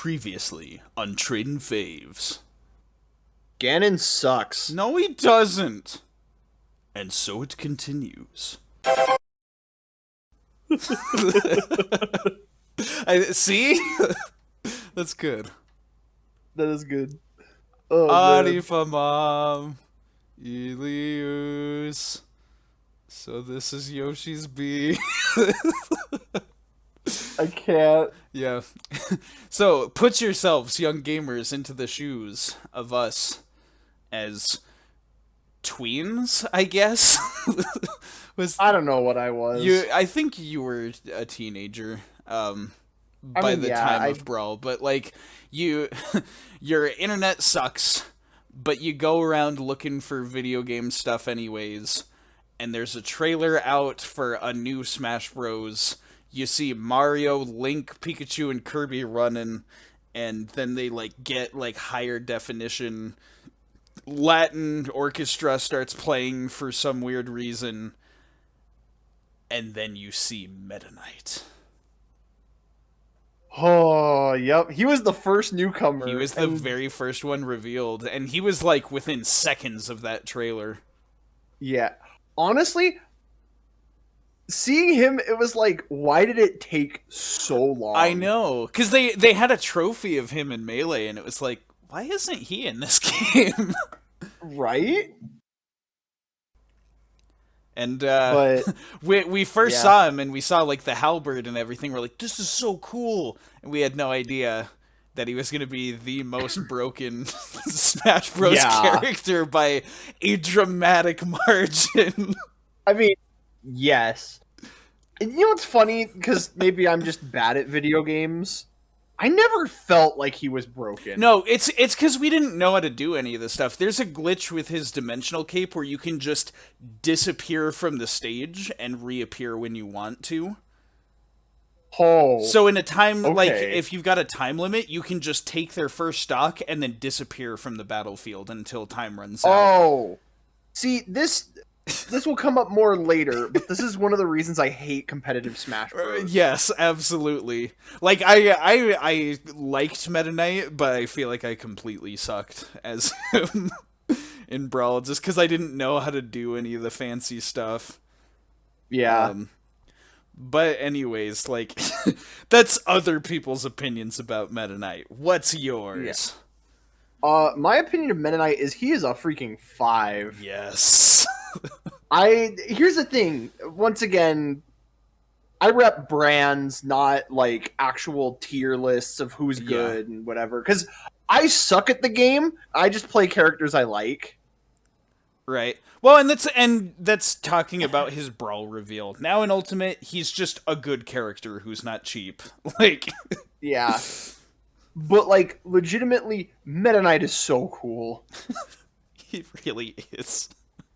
Previously on Tradin Faves. Ganon sucks. No, he doesn't. And so it continues. See? That's good. That is good. Oh, man. Arifa mom. Ilius. So this is Yoshi's B. I can't. Yeah. So put yourselves, young gamers, into the shoes of us as tweens, I guess. I don't know what I was. I think you were a teenager by the yeah, time of Brawl, but like your internet sucks, but you go around looking for video game stuff anyways, and there's a trailer out for a new Smash Bros. You see Mario, Link, Pikachu, and Kirby running, and then they like get like higher definition Latin orchestra starts playing for some weird reason, and then you see Meta Knight. Oh, yep. He was the first newcomer. He was the very first one revealed, and he was like within seconds of that trailer. Yeah. Honestly, seeing him, it was like, why did it take so long? I know, because they had a trophy of him in Melee, and it was like, why isn't he in this game? Right? And but we first saw him, and we saw like the halberd and everything. We're like, this is so cool, and we had no idea that he was going to be the most broken Smash Bros. Character by a dramatic margin. I mean, yes. And you know what's funny? Because maybe I'm just bad at video games. I never felt like he was broken. No, it's because we didn't know how to do any of this stuff. There's a glitch with his dimensional cape where you can just disappear from the stage and reappear when you want to. Oh. So in a time, like, if you've got a time limit, you can just take their first stock and then disappear from the battlefield until time runs out. Oh. See, this will come up more later, but this is one of the reasons I hate competitive Smash Bros. Yes, absolutely. Like, I liked Meta Knight, but I feel like I completely sucked as him in Brawl, just because I didn't know how to do any of the fancy stuff. Yeah. But anyways, like, that's other people's opinions about Meta Knight. What's yours? Yeah. My opinion of Meta Knight is he is a freaking 5. Yes. Here's the thing. Once again, I rep brands, not like actual tier lists of who's good and whatever. Because I suck at the game. I just play characters I like. Right. Well, and that's talking about his Brawl reveal. Now in Ultimate, he's just a good character who's not cheap. Like, yeah. But like, legitimately, Meta Knight is so cool. He really is.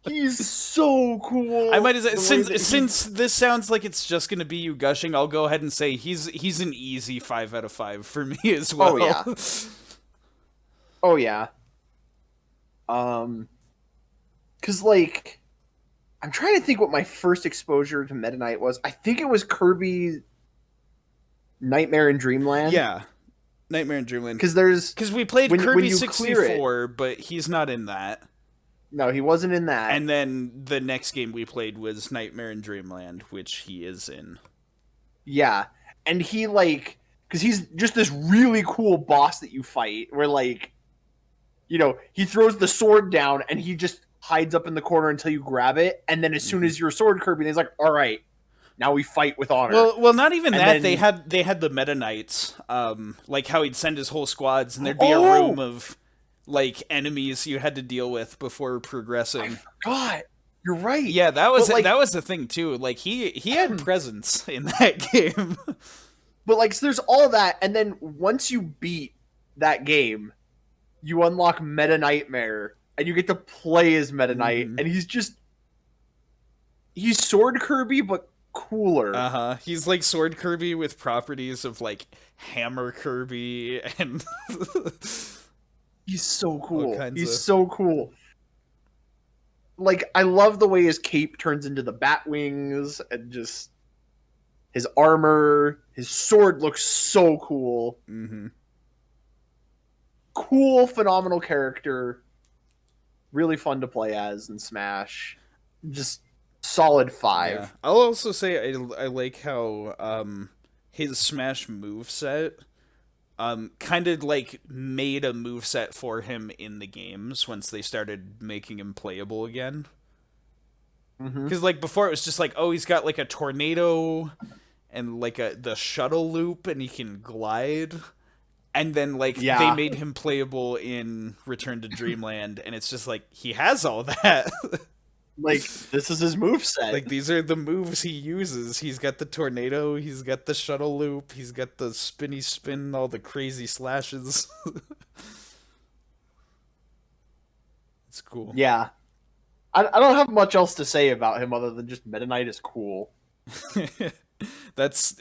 He's so cool. I might as well, since this sounds like it's just gonna be you gushing, I'll go ahead and say he's an easy 5 out of 5 for me as well. Oh yeah. Oh yeah. Cause like, I'm trying to think what my first exposure to Meta Knight was. I think it was Kirby Nightmare in Dreamland. Yeah. Nightmare in Dreamland. Because we played Kirby 64, but he's not in that. No, he wasn't in that. And then the next game we played was Nightmare in Dreamland, which he is in. Yeah. And he, like... Because he's just this really cool boss that you fight, where, like... You know, he throws the sword down, and he just hides up in the corner until you grab it, and then as soon as you're sword Kirby, he's like, alright, now we fight with honor. Well, not even and that. Then... They had the Meta Knights, like how he'd send his whole squads, and there'd be a room of... like enemies you had to deal with before progressing. I forgot. You're right. Yeah, that was the thing too. Like he had presence in that game. But like, so there's all that, and then once you beat that game, you unlock Meta Nightmare, and you get to play as Meta Knight, and he's Sword Kirby, but cooler. He's like Sword Kirby with properties of like Hammer Kirby and. He's so cool. He's so cool. Like, I love the way his cape turns into the bat wings, and just his armor, his sword looks so cool. Mm-hmm. cool, phenomenal character. Really fun to play as in Smash. Just solid 5. Yeah. I'll also say I like how his Smash moveset kind of like made a moveset for him in the games once they started making him playable again. Because like before it was just like, oh, he's got like a tornado and like the shuttle loop and he can glide. And then like they made him playable in Return to Dreamland and it's just like he has all that. Like, this is his moveset. Like, these are the moves he uses. He's got the tornado, he's got the shuttle loop, he's got the spinny spin, all the crazy slashes. It's cool. Yeah. I don't have much else to say about him other than just Meta Knight is cool. That's...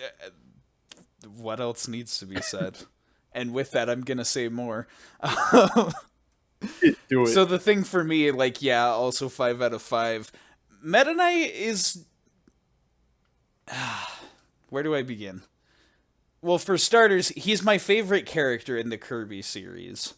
what else needs to be said? And with that, I'm gonna say more. Do it. So the thing for me, like, yeah, also 5 out of 5. Meta Knight is... where do I begin? Well, for starters, he's my favorite character in the Kirby series.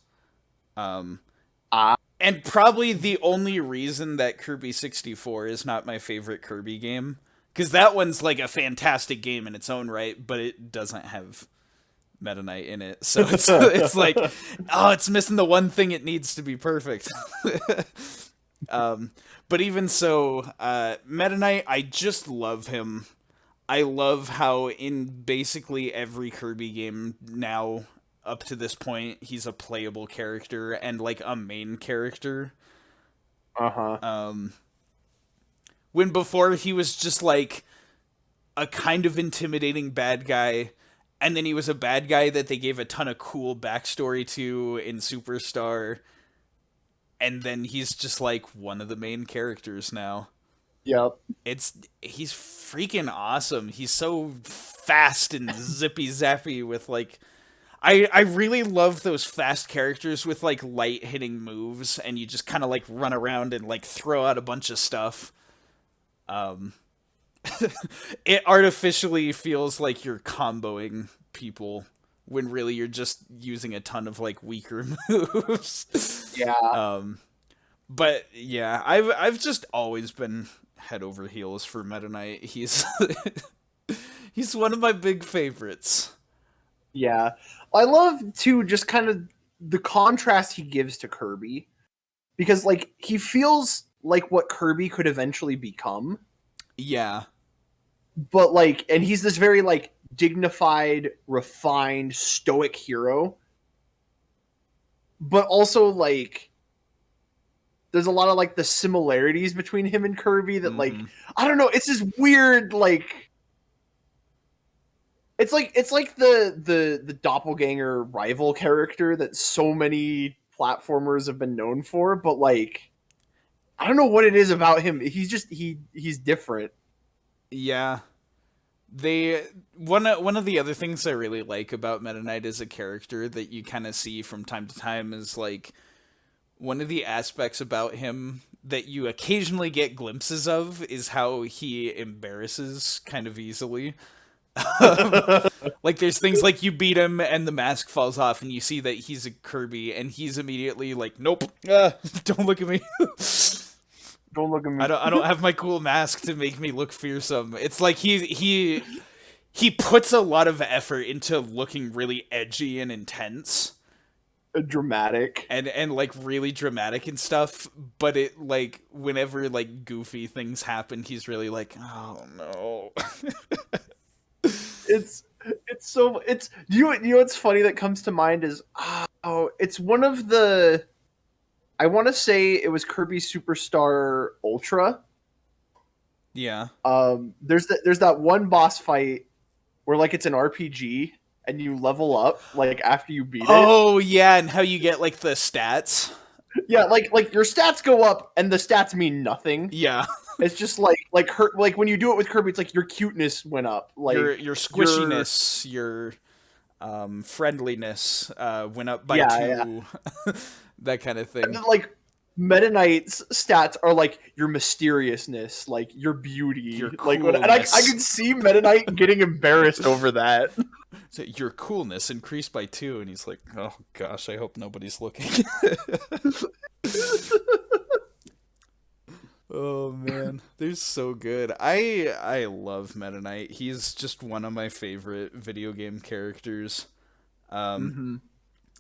And probably the only reason that Kirby 64 is not my favorite Kirby game. Because that one's like a fantastic game in its own right, but it doesn't have Meta Knight in it. So it's like, oh, it's missing the one thing it needs to be perfect. But even so, Meta Knight, I just love him. I love how in basically every Kirby game now, up to this point, he's a playable character and like a main character. When before he was just like a kind of intimidating bad guy, and then he was a bad guy that they gave a ton of cool backstory to in Superstar, and then he's just like one of the main characters now. Yep. He's freaking awesome. He's so fast and zippy zappy with like... I really love those fast characters with like light hitting moves, and you just kind of like run around and like throw out a bunch of stuff. It artificially feels like you're comboing people when really you're just using a ton of like weaker moves. Yeah. But yeah, I've just always been head over heels for Meta Knight. He's he's one of my big favorites. Yeah. I love too just kind of the contrast he gives to Kirby, because like he feels like what Kirby could eventually become. Yeah. But like, and he's this very like dignified, refined, stoic hero. But also like there's a lot of like the similarities between him and Kirby that like I don't know, it's this weird like it's like the doppelganger rival character that so many platformers have been known for, but like I don't know what it is about him. He's just he's different. Yeah. One of the other things I really like about Meta Knight as a character that you kind of see from time to time is like one of the aspects about him that you occasionally get glimpses of is how he embarrasses kind of easily. Like there's things like you beat him and the mask falls off and you see that he's a Kirby and he's immediately like, nope, don't look at me. Don't look at me. I don't have my cool mask to make me look fearsome. It's like he puts a lot of effort into looking really edgy and intense. Dramatic. And like really dramatic and stuff, but it like whenever like goofy things happen, he's really like, oh no. It's you know what's funny that comes to mind is it's one of the, I want to say it was Kirby Superstar Ultra. Yeah. There's that one boss fight where like it's an RPG and you level up like after you beat it. Oh yeah, and how you get like the stats. Yeah, like your stats go up and the stats mean nothing. Yeah. It's just like when you do it with Kirby, it's like your cuteness went up. Like your squishiness, your friendliness went up by 2. Yeah. That kind of thing. And then, like Meta Knight's stats are like your mysteriousness, like your beauty, Your like and I coolness. could see Meta Knight getting embarrassed over that. So your coolness increased by 2, and he's like, oh gosh, I hope nobody's looking. Oh man, they're so good. I love Meta Knight. He's just one of my favorite video game characters. Mm-hmm.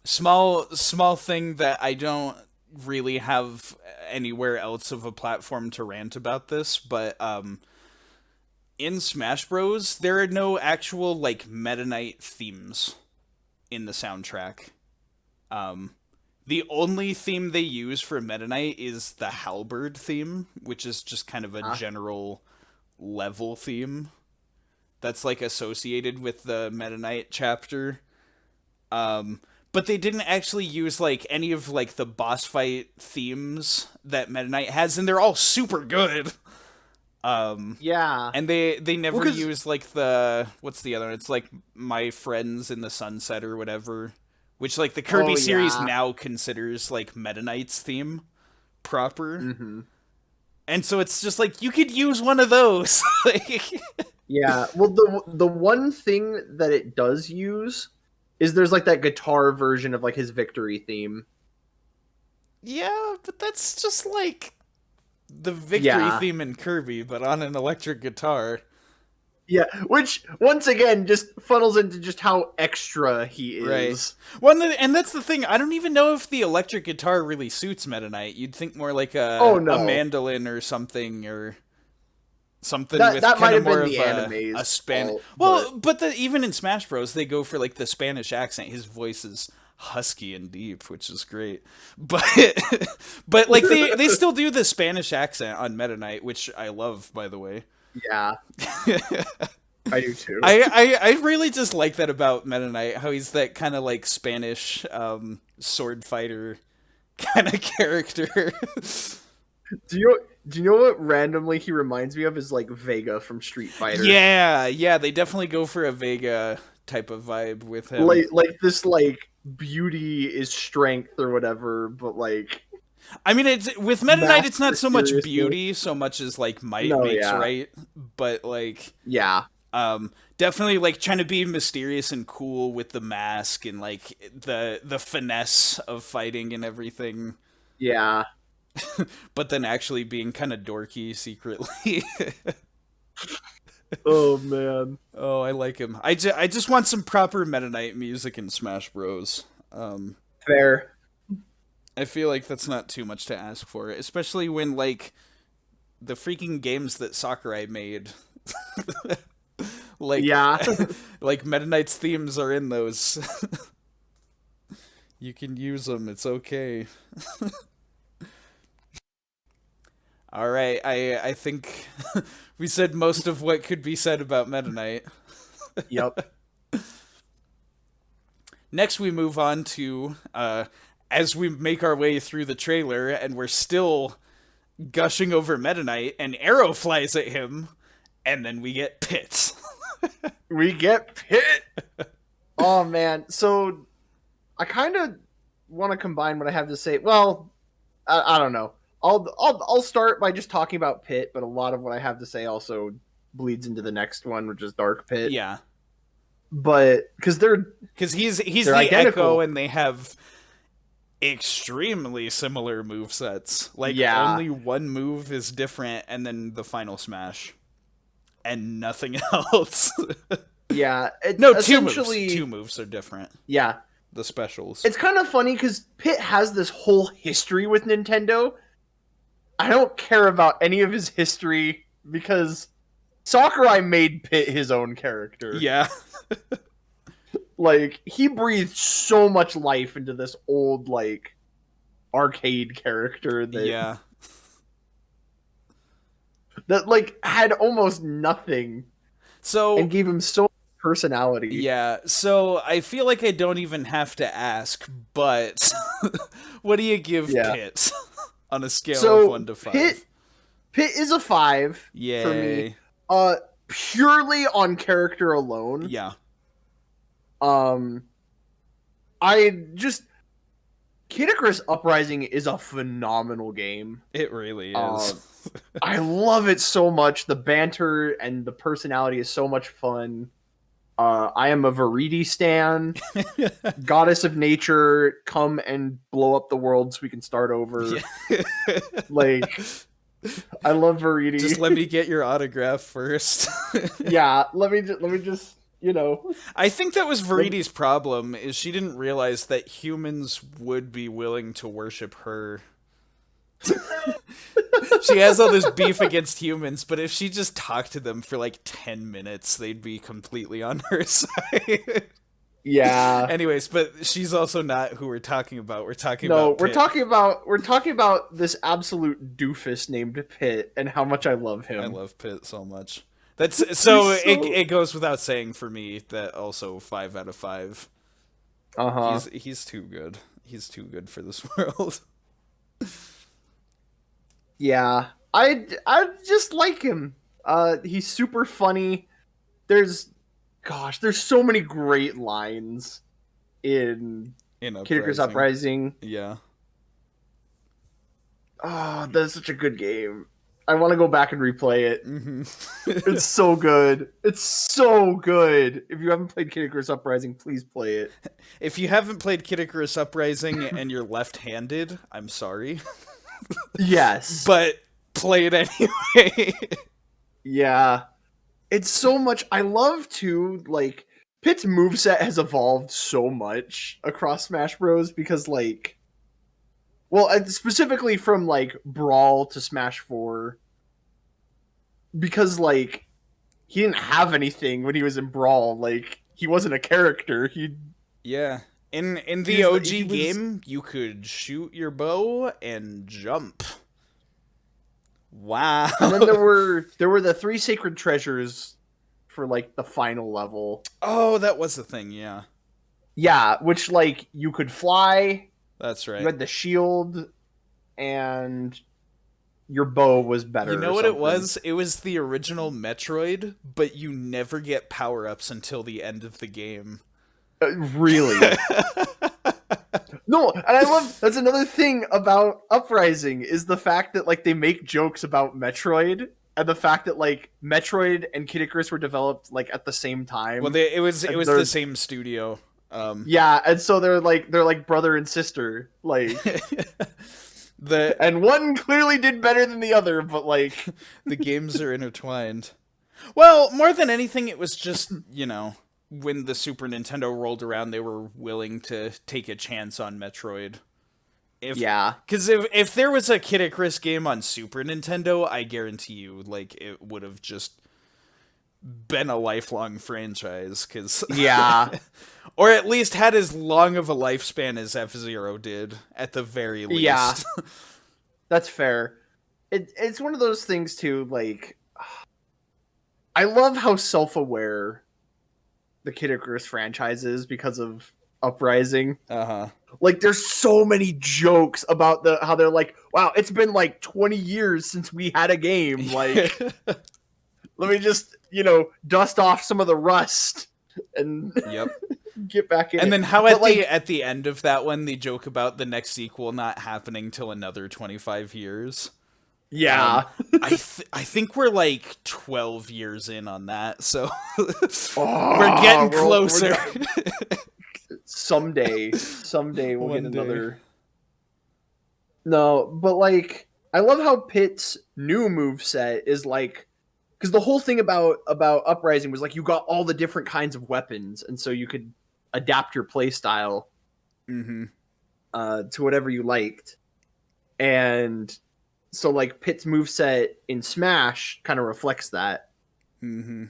Small thing that I don't really have anywhere else of a platform to rant about this, but in Smash Bros, there are no actual like Meta Knight themes in the soundtrack. The only theme they use for Meta Knight is the Halberd theme, which is just kind of a general level theme that's like associated with the Meta Knight chapter. But they didn't actually use like any of like the boss fight themes that Meta Knight has, and they're all super good. Yeah, And they never use like the what's the other one? It's like My Friends in the Sunset or whatever, which like the Kirby series now considers like Meta Knight's theme proper. Mm-hmm. And so it's just like you could use one of those. Yeah. Well, the one thing that it does use is there's like that guitar version of like his victory theme. Yeah, but that's just like the victory theme in Kirby, but on an electric guitar. Yeah, which once again just funnels into just how extra he is. Right. Well, and that's the thing. I don't even know if the electric guitar really suits Meta Knight. You'd think more like a mandolin or something, or something with kind of more of a Spanish. Well, but even in Smash Bros, they go for like the Spanish accent. His voice is husky and deep, which is great. But but like they still do the Spanish accent on Meta Knight, which I love, by the way. Yeah. I do too. I really just like that about Meta Knight, how he's that kind of like Spanish sword fighter kind of character. Do you know what randomly he reminds me of is like Vega from Street Fighter? Yeah, they definitely go for a Vega type of vibe with him. Like this like beauty is strength or whatever, but like I mean, it's with Meta Knight, it's not so much beauty, so much as like might makes right. But like, definitely like trying to be mysterious and cool with the mask and like the finesse of fighting and everything. Yeah, but then actually being kind of dorky secretly. Oh man, oh I like him. I just want some proper Meta Knight music in Smash Bros. Fair. I feel like that's not too much to ask for, especially when, like, the freaking games that Sakurai made, like, like Meta Knight's themes are in those. You can use them, it's okay. Alright, I think we said most of what could be said about Meta Knight. Yep. Next we move on to, as we make our way through the trailer, and we're still gushing over Meta Knight, an arrow flies at him, and then we get Pit. We get Pit! Oh, man. So, I kind of want to combine what I have to say. Well, I don't know. I'll start by just talking about Pit, but a lot of what I have to say also bleeds into the next one, which is Dark Pit. Yeah. But, because he's the identical. Echo, and they have extremely similar movesets. Like, only one move is different, and then the final smash. And nothing else. Yeah. No, two moves are different. Yeah. The specials. It's kind of funny, because Pit has this whole history with Nintendo. I don't care about any of his history, because Sakurai made Pit his own character. Yeah. Like, he breathed so much life into this old, like, arcade character that, that like, had almost nothing. And gave him so much personality. Yeah, so I feel like I don't even have to ask, but what do you give Pit on a scale of 1 to 5? Pit is a 5 for me. Purely on character alone. Yeah. I just Kid Icarus Uprising is a phenomenal game. It really is. I love it so much. The banter and the personality is so much fun. I am a Viridi stan. Goddess of nature, come and blow up the world so we can start over. Yeah. Like, I love Viridi. Just let me get your autograph first. Yeah, let me just, you know. I think that was Viridi's problem, is she didn't realize that humans would be willing to worship her. She has all this beef against humans, but if she just talked to them for like 10 minutes, they'd be completely on her side. Yeah. Anyways, but she's also not who we're talking about. We're talking No, about we're Pit. talking about this absolute doofus named Pit and how much I love him. I love Pit so much. That's so so... it goes without saying for me that also 5 out of 5. Uh-huh. He's too good. He's too good for this world. Yeah. I just like him. He's super funny. There's so many great lines in Kid Icarus Uprising. Yeah. Oh, that's such a good game. I want to go back and replay it. Mm-hmm. It's so good. It's so good. If you haven't played Kid Icarus Uprising, please play it. If you haven't played Kid Icarus Uprising and you're left-handed, I'm sorry. Yes. But play it anyway. Yeah. It's so much. I love to, like, Pit's moveset has evolved so much across Smash Bros. Because, like, well, specifically from, like, Brawl to Smash 4. Because, like, he didn't have anything when he was in Brawl. Like, he wasn't a character. Yeah. In the OG game, you could shoot your bow and jump. Wow. And then there were the 3 sacred treasures for, like, the final level. Oh, that was the thing, yeah. Yeah, which, like, you could fly. That's right. You had the shield, and your bow was better. You know what it was? It was the original Metroid, but you never get power-ups until the end of the game. Really? No, and I love, that's another thing about Uprising, is the fact that, like, they make jokes about Metroid, and the fact that, like, Metroid and Kid Icarus were developed, like, at the same time. Well, it was the same studio. Yeah, and so they're like brother and sister, like, and one clearly did better than the other, but, like, the games are intertwined. Well, more than anything, it was just, you know, when the Super Nintendo rolled around, they were willing to take a chance on Metroid. Yeah. Because if there was a Kid Icarus game on Super Nintendo, I guarantee you, like, it would have just been a lifelong franchise. Cause yeah. Or at least had as long of a lifespan as F-Zero did, at the very least. Yeah. That's fair. It's one of those things, too, like, I love how self-aware the Kid Icarus franchise is because of Uprising. Uh-huh. Like, there's so many jokes about how they're like, wow, it's been like 20 years since we had a game. Like, let me just, you know, dust off some of the rust and yep. get back in. And then how at the end of that one, they joke about the next sequel not happening till another 25 years. Yeah. I think we're like 12 years in on that, so we're getting closer. Someday we'll get another. No, but, like, I love how Pit's new moveset is, like, because the whole thing about Uprising was, like, you got all the different kinds of weapons, and so you could adapt your playstyle to whatever you liked. And so, like, Pit's moveset in Smash kind of reflects that. Mm-hmm.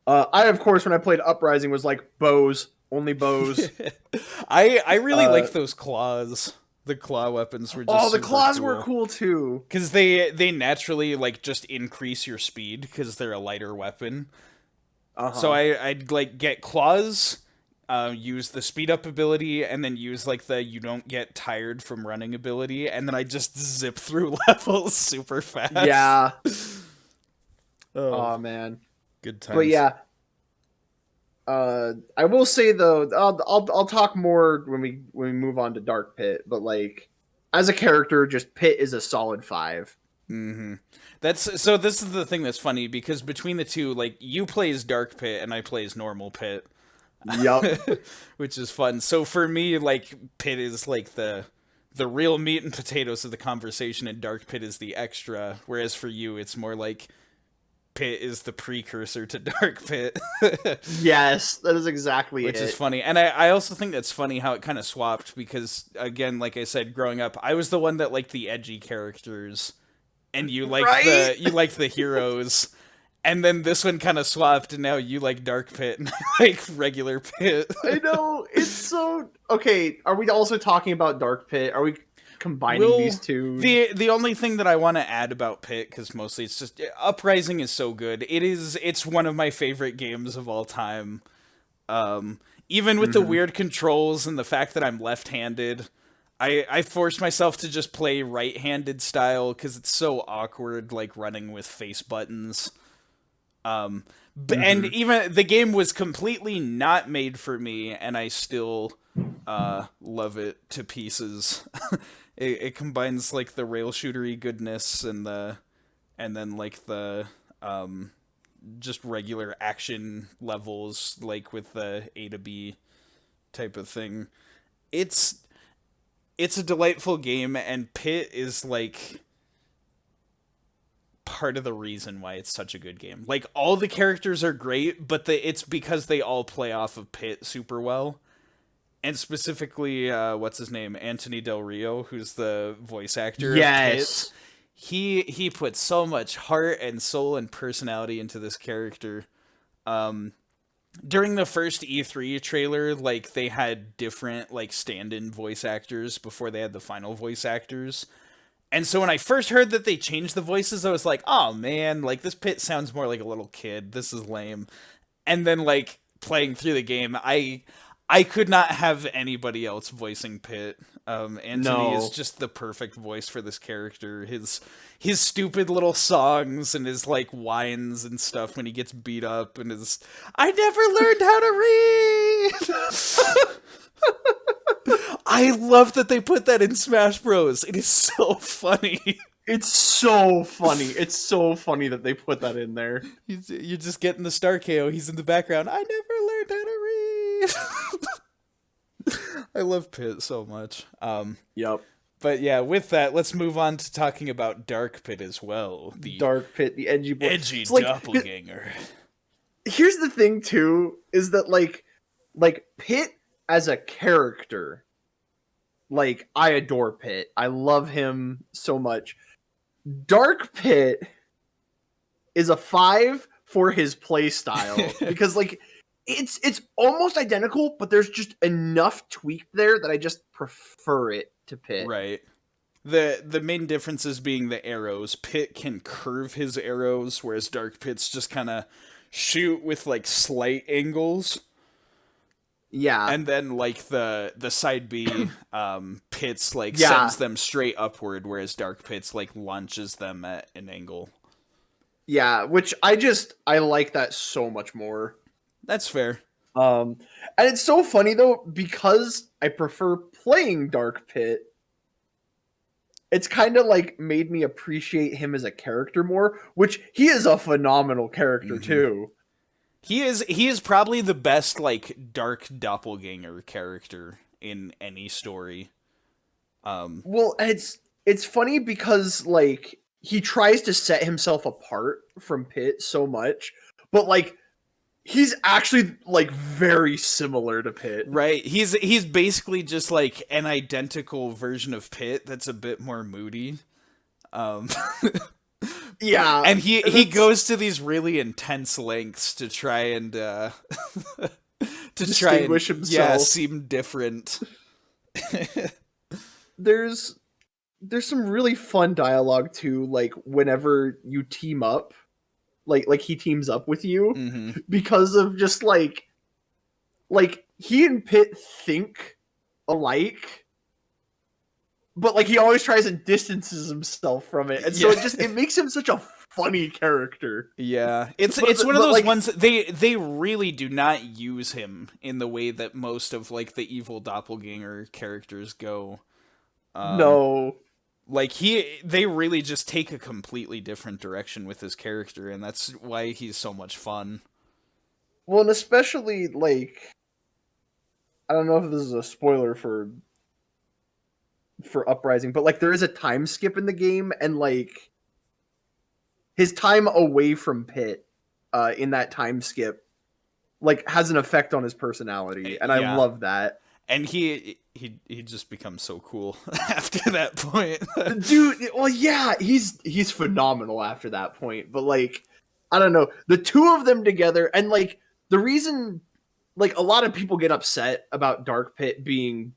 I, of course, when I played Uprising, was like, bows. Only bows. I really like those claws. The claw weapons were just the claws were cool, too. Because they naturally, like, just increase your speed, because they're a lighter weapon. So I'd, like, get claws, use the speed up ability, and then use, like, the you don't get tired from running ability, and then I just zip through levels super fast. Yeah. Oh, man. Good times. But yeah, I will say though, I'll talk more when we move on to Dark Pit, but like as a character, just Pit is a solid 5. Mm-hmm. So this is the thing that's funny because between the two, like you plays Dark Pit and I plays normal Pit, Yup. which is fun. So for me, like Pit is like the real meat and potatoes of the conversation, and Dark Pit is the extra. Whereas for you, it's more like Pit is the precursor to Dark Pit. Yes, that is exactly Which it. is funny. And I also think that's funny how it kind of swapped because, again, like I said, growing up, I was the one that liked the edgy characters, and you liked Right? you liked the heroes. And then this one kind of swapped, and now you like Dark Pit and I like regular Pit. I know, it's so... Okay, are we also talking about Dark Pit? Are we combining Well, these two? The only thing that I want to add about Pit, because mostly it's just Uprising is so good. It's one of my favorite games of all time. Even with the weird controls and the fact that I'm left-handed, I forced myself to just play right-handed style because it's so awkward, like running with face buttons. And even the game was completely not made for me, and I still love it to pieces. It combines like the rail shootery goodness and then like the just regular action levels, like with the A to B type of thing. It's a delightful game, and Pit is like part of the reason why it's such a good game. Like all the characters are great, but it's because they all play off of Pit super well. And specifically, what's his name? Anthony Del Rio, who's the voice actor of Pit. He put so much heart and soul and personality into this character. During the first E3 trailer, like they had different like stand-in voice actors before they had the final voice actors. And so when I first heard that they changed the voices, I was like, oh man, like this Pit sounds more like a little kid. This is lame. And then like playing through the game, I could not have anybody else voicing Pit. Anthony is just the perfect voice for this character. His stupid little songs and his like whines and stuff when he gets beat up and his I never learned how to read. I love that they put that in Smash Bros. It is so funny. It's so funny. It's so funny that they put that in there. You're just getting the star KO. He's in the background. I never learned how to read. I love Pit so much. Yep. But yeah, with that, let's move on to talking about Dark Pit as well. The Dark Pit, the edgy boy. edgy doppelganger. Here's the thing too, is that like Pit as a character, like I adore Pit. I love him so much. Dark Pit is a 5 for his play style because like it's almost identical, but there's just enough tweak there that I just prefer it to Pit. Right. The main differences being the arrows. Pit can curve his arrows, whereas Dark Pit's just kind of shoot with like slight angles. Yeah. And then like the side B Pit's like sends them straight upward, whereas Dark Pit's like launches them at an angle. Yeah, which I like that so much more. That's fair. And it's so funny though, because I prefer playing Dark Pit, it's kind of like made me appreciate him as a character more, which he is a phenomenal character too. He is probably the best like dark doppelganger character in any story. Well, it's funny because like he tries to set himself apart from Pit so much, but like he's actually like very similar to Pit. Right. He's basically just like an identical version of Pit that's a bit more moody. Yeah. And he goes to these really intense lengths to try and distinguish himself. Yeah, seem different. There's some really fun dialogue too, like whenever you team up, like he teams up with you, because of just like he and Pit think alike, but like he always tries and distances himself from it, and so it makes him such a funny character. Yeah, it's But, one of those like, ones they really do not use him in the way that most of like the evil doppelganger characters go. no. Like they really just take a completely different direction with his character, and that's why he's so much fun. Well, and especially like, I don't know if this is a spoiler for Uprising, but like there is a time skip in the game, and like his time away from Pit in that time skip like has an effect on his personality, and I Yeah. love that. And he just becomes so cool after that point. Dude, well, yeah, he's phenomenal after that point. But like, I don't know, the two of them together, and like the reason, like a lot of people get upset about Dark Pit being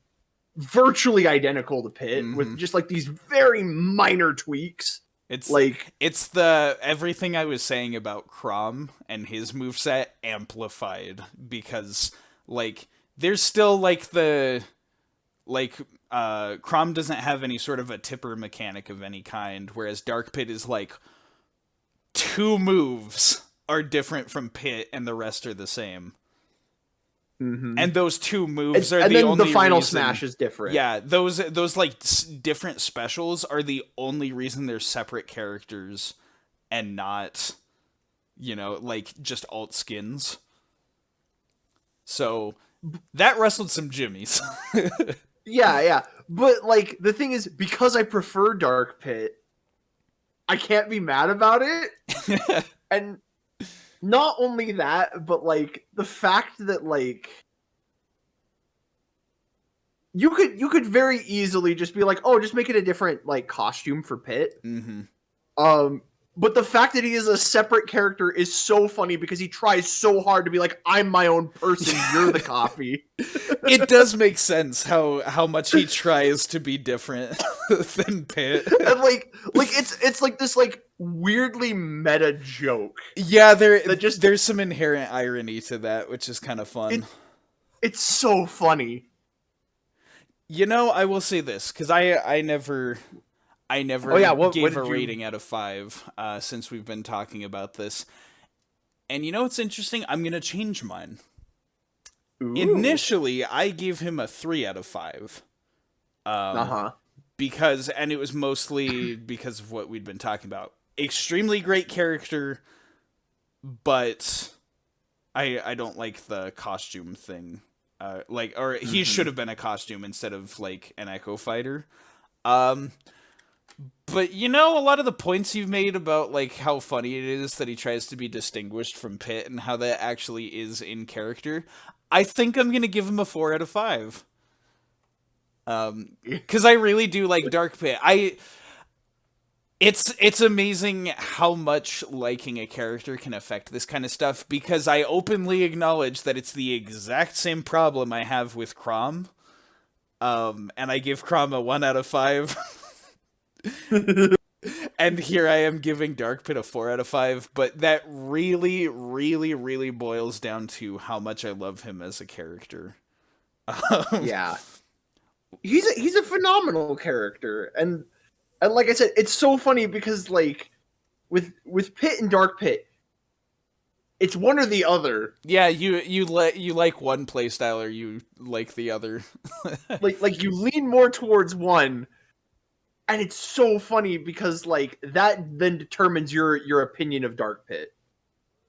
virtually identical to Pit with just like these very minor tweaks. It's like the everything I was saying about Chrom and his moveset amplified, because like there's still like the like Chrom doesn't have any sort of a tipper mechanic of any kind, whereas Dark Pit is like 2 moves are different from Pit and the rest are the same. And those 2 moves are the then only the final reason, smash is different. Yeah, those like different specials are the only reason they're separate characters and not, you know, like just alt skins. So that wrestled some jimmies. Yeah. But like the thing is, because I prefer Dark Pit, I can't be mad about it. And not only that, but like the fact that like you could very easily just be like, oh, just make it a different like costume for Pit. But the fact that he is a separate character is so funny because he tries so hard to be like, I'm my own person, you're the copy. It does make sense how much he tries to be different than Pit. And like it's like this like weirdly meta joke. Yeah, there's some inherent irony to that, which is kind of fun. It's so funny. You know, I will say this, because I never gave a rating out of 5 since we've been talking about this. And you know what's interesting? I'm going to change mine. Ooh. Initially, I gave him a 3 out of 5. Because, and it was mostly because of what we'd been talking about. Extremely great character, but I don't like the costume thing. He should have been a costume instead of like an Echo Fighter. But you know, a lot of the points you've made about like how funny it is that he tries to be distinguished from Pit and how that actually is in character, I think I'm gonna give him a 4 out of 5. Because I really do like Dark Pit. It's amazing how much liking a character can affect this kind of stuff, because I openly acknowledge that it's the exact same problem I have with Chrom. And I give Chrom a 1 out of 5. And here I am giving Dark Pit a 4 out of 5, but that really, really, really boils down to how much I love him as a character. Yeah. He's a phenomenal character, and like I said, it's so funny because like with Pit and Dark Pit, it's one or the other. Yeah, you like one playstyle or you like the other. like you lean more towards one, and it's so funny because like that then determines your opinion of Dark Pit.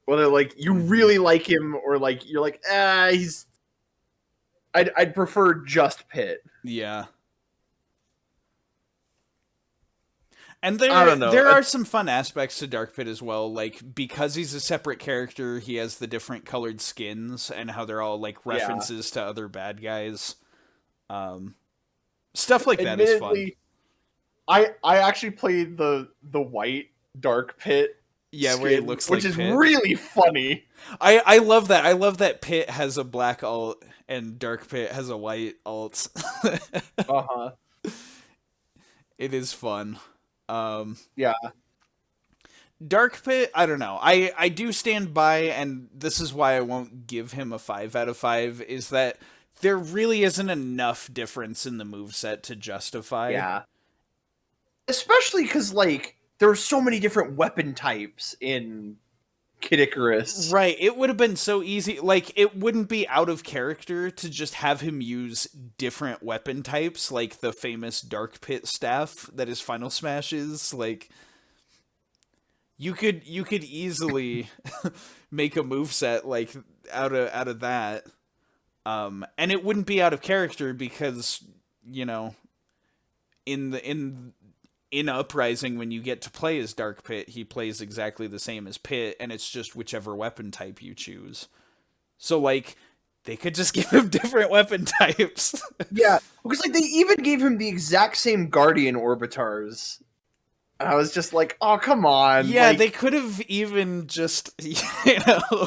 Whether like you really like him or like you're like, I'd prefer just Pit. Yeah. And there are some fun aspects to Dark Pit as well, like because he's a separate character, he has the different colored skins and how they're all like references to other bad guys. Stuff like that is fun. I actually played the white Dark Pit. Yeah, skin, where he looks like Pit. Which is really funny. I love that. I love that Pit has a black alt and Dark Pit has a white alt. It is fun. Yeah. Dark Pit, I don't know. I do stand by, and this is why I won't give him a 5 out of 5, is that there really isn't enough difference in the moveset to justify. Yeah. Especially because, like, there were so many different weapon types in Kid Icarus. Right, it would have been so easy. Like, it wouldn't be out of character to just have him use different weapon types, like the famous Dark Pit staff that his Final Smash is. Like, you could easily make a moveset like out of that. And it wouldn't be out of character because, you know, in Uprising, when you get to play as Dark Pit, he plays exactly the same as Pit, and it's just whichever weapon type you choose. So, like, they could just give him different weapon types. Yeah, because like they even gave him the exact same Guardian Orbitars. And I was just like, oh, come on. Yeah, like, they could have even just, you know,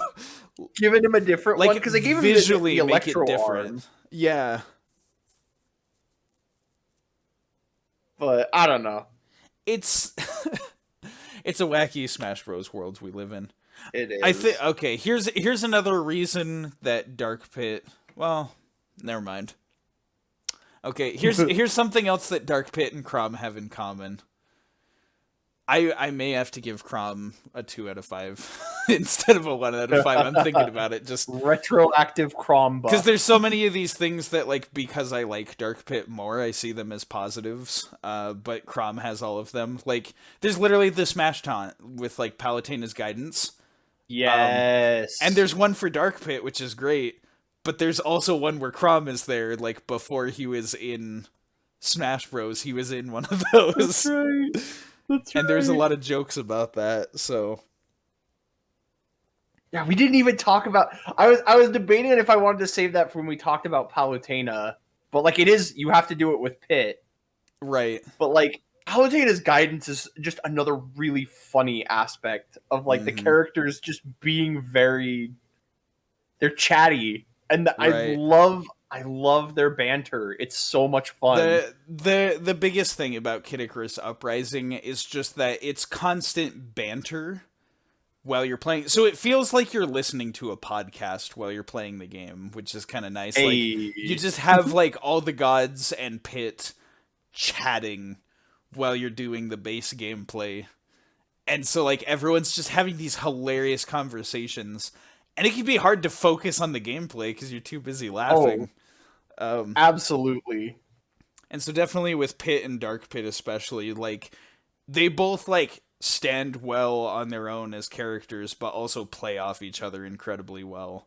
given him a different like, one because they gave him visually the make it Electro different. arm. Yeah. But I don't know. It's it's a wacky Smash Bros. World we live in. It is. I think okay. Here's another reason that Dark Pit. Well, never mind. Okay, here's something else that Dark Pit and Chrom have in common. I may have to give Chrom a 2 out of 5 instead of a 1 out of 5. I'm thinking about it. Just retroactive Chrom buff. because there's so many of these things that, like, because I like Dark Pit more, I see them as positives. But Chrom has all of them. Like, there's literally the Smash Taunt with, like, Palutena's guidance. Yes. And there's one for Dark Pit, which is great. But there's also one where Chrom is there, like, before he was in Smash Bros. He was in one of those. That's right. That's right. And there's a lot of jokes about that, so... Yeah, we didn't even talk about... I was debating if I wanted to save that for when we talked about Palutena. But, like, it is... You have to do it with Pit. Right. But, like, Palutena's guidance is just another really funny aspect of, like, the characters just being very... They're chatty. And Right. I love their banter. It's so much fun. The biggest thing about Kid Icarus Uprising is just that it's constant banter while you're playing. So it feels like you're listening to a podcast while you're playing the game, which is kind of nice. Hey. Like, you just have, like, all the gods and Pit chatting while you're doing the base gameplay. And so, like, everyone's just having these hilarious conversations. And it can be hard to focus on the gameplay because you're too busy laughing. Absolutely. And so definitely with Pit and Dark Pit especially, like, they both, like, stand well on their own as characters, but also play off each other incredibly well.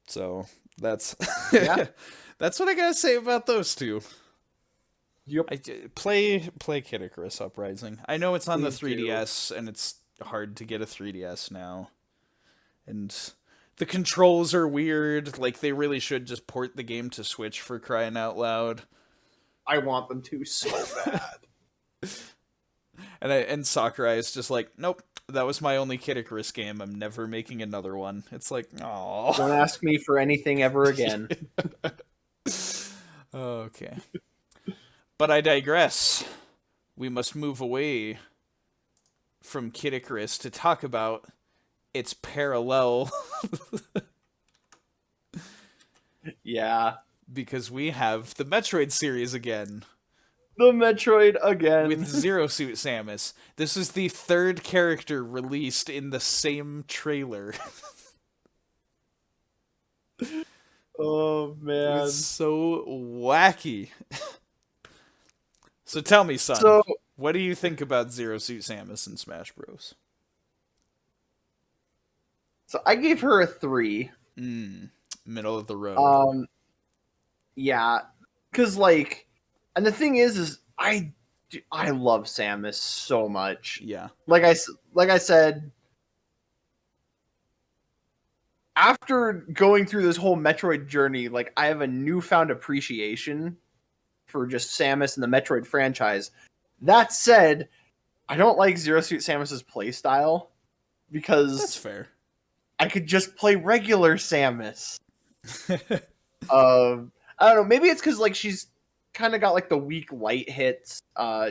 So that's that's what I gotta say about those two. Yep. Play Kid Icarus Uprising. I know it's on the Please 3DS, and it's hard to get a 3DS now. And the controls are weird. Like, they really should just port the game to Switch, for crying out loud. I want them to so bad. And Sakurai is just like, nope, that was my only Kid Icarus game. I'm never making another one. It's like, oh. Don't ask me for anything ever again. Okay. But I digress. We must move away from Kid Icarus to talk about its parallel. Yeah. Because we have the Metroid series again. The Metroid again. With Zero Suit Samus. This is the third character released in the same trailer. Oh, man. It's so wacky. So tell me, son, what do you think about Zero Suit Samus in Smash Bros? So I gave her a 3. Middle of the road. Yeah. Because, like, and the thing is I love Samus so much. Yeah. Like I said, after going through this whole Metroid journey, like, I have a newfound appreciation for just Samus and the Metroid franchise. That said, I don't like Zero Suit Samus's playstyle because that's fair. I could just play regular Samus. I don't know. Maybe it's because, like, she's kind of got, like, the weak light hits.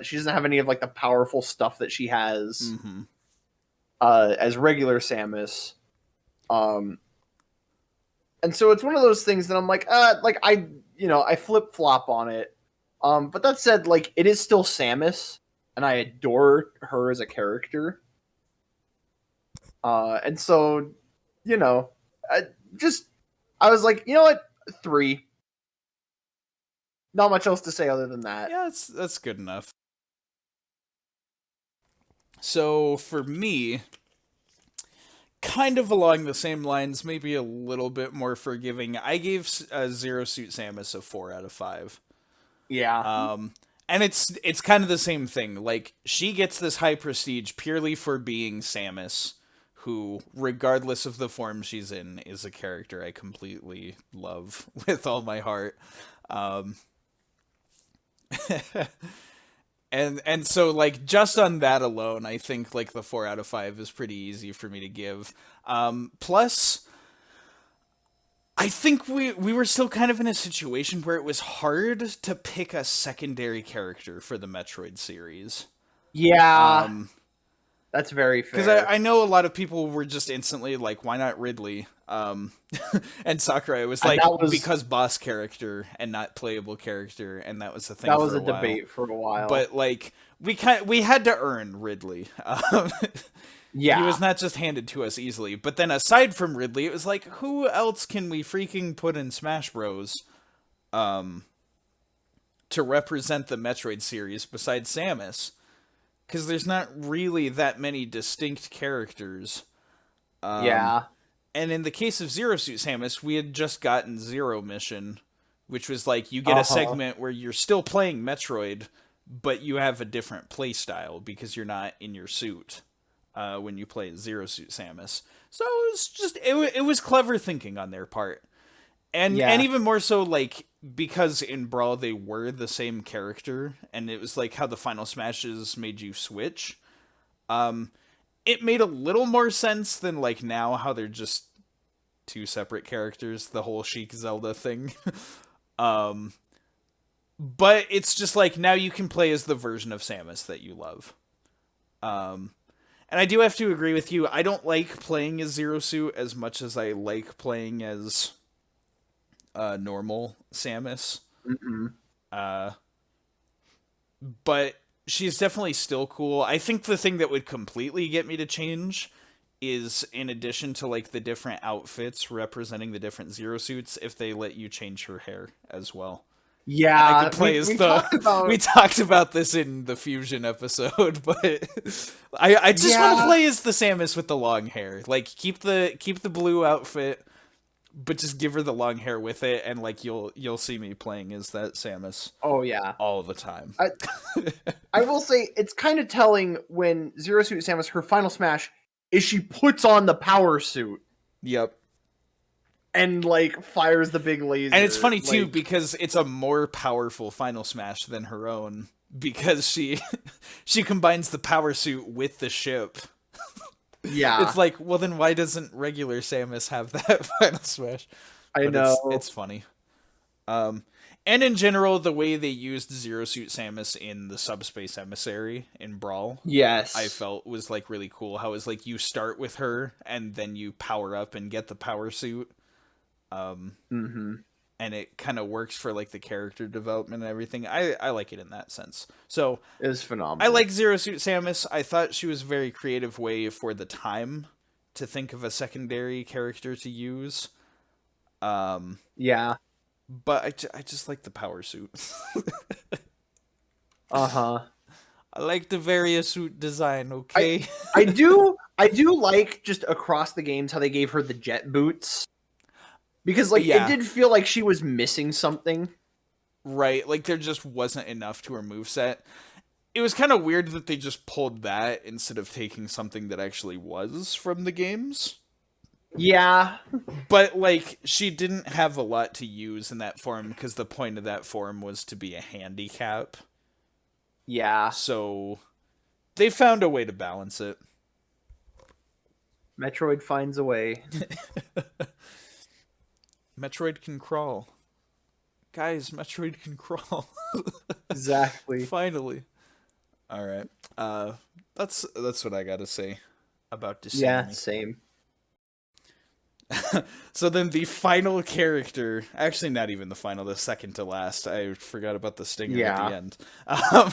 She doesn't have any of, like, the powerful stuff that she has as regular Samus. And so it's one of those things that I'm like, I flip flop on it. But that said, like, it is still Samus, and I adore her as a character. And so, you know, I I was like, you know what, 3. Not much else to say other than that. Yeah, that's good enough. So for me, kind of along the same lines, maybe a little bit more forgiving. I gave Zero Suit Samus a 4 out of 5. Yeah. And it's kind of the same thing. Like, she gets this high prestige purely for being Samus, who, regardless of the form she's in, is a character I completely love with all my heart. Um, and so, like, just on that alone, I think, like, the 4 out of 5 is pretty easy for me to give. Plus, I think we were still kind of in a situation where it was hard to pick a secondary character for the Metroid series. Yeah. That's very fair. Because I know a lot of people were just instantly like, why not Ridley? And Sakurai was like, because boss character and not playable character, and that was the thing. That was a debate for a while. But like, we had to earn Ridley. Yeah. He was not just handed to us easily. But then aside from Ridley, it was like, who else can we freaking put in Smash Bros. To represent the Metroid series besides Samus? Because there's not really that many distinct characters. Yeah. And in the case of Zero Suit Samus, we had just gotten Zero Mission, which was like, you get a segment where you're still playing Metroid, but you have a different playstyle because you're not in your suit when you play Zero Suit Samus. So it was just, it was clever thinking on their part. And even more so, like, because in Brawl they were the same character, and it was like how the final smashes made you switch. It made a little more sense than like now how they're just 2 separate characters, the whole Sheik Zelda thing. But it's just like now you can play as the version of Samus that you love. And I do have to agree with you. I don't like playing as Zero Suit as much as I like playing as normal Samus. But she's definitely still cool. I think the thing that would completely get me to change is, in addition to like the different outfits representing the different Zero Suits, if they let you change her hair as well. Yeah, I could play as we talked about this in the Fusion episode, but I just want to play as the Samus with the long hair. Like, keep the blue outfit, but just give her the long hair with it, and like you'll see me playing as that Samus. Oh yeah, all the time. I will say it's kind of telling when Zero Suit Samus, her final smash is she puts on the power suit. Yep. And like fires the big laser. And it's funny too because it's a more powerful final smash than her own, because she combines the power suit with the ship. Yeah. It's like, well, then why doesn't regular Samus have that final smash? I know. It's funny. And in general, the way they used Zero Suit Samus in the Subspace Emissary in Brawl, yes, I felt was like really cool. How it was like you start with her and then you power up and get the power suit. And it kind of works for like the character development and everything. I like it in that sense. So it was phenomenal. I like Zero Suit Samus. I thought she was a very creative way for the time to think of a secondary character to use. Yeah. But I just like the power suit. I like the various suit design, okay? I do like just across the games how they gave her the jet boots. Because like it did feel like she was missing something. Right, like there just wasn't enough to her moveset. It was kind of weird that they just pulled that instead of taking something that actually was from the games. Yeah. But, like, she didn't have a lot to use in that form because the point of that form was to be a handicap. Yeah. So, they found a way to balance it. Metroid finds a way. Metroid can crawl. Guys, Metroid can crawl. Exactly. Finally. Alright. That's what I gotta say about Disney. Yeah, same. So then the final character, actually not even the final, the second to last. I forgot about the stinger at Yeah. the end. Um,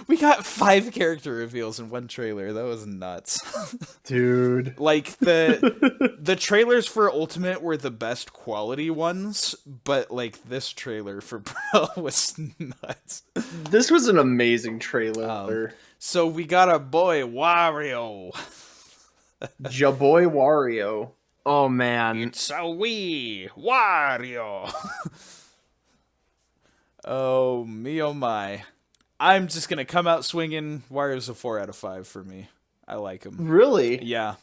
we got 5 character reveals in one trailer. That was nuts. Dude. Like the trailers for Ultimate were the best quality ones, but like this trailer for Brawl was nuts. This was an amazing trailer. So we got a boy Wario. Jaboy Wario. Oh man. It's a wee Wario. Oh me oh my. I'm just gonna come out swinging. Wario's a 4 out of 5 for me. I like him. Really? Yeah.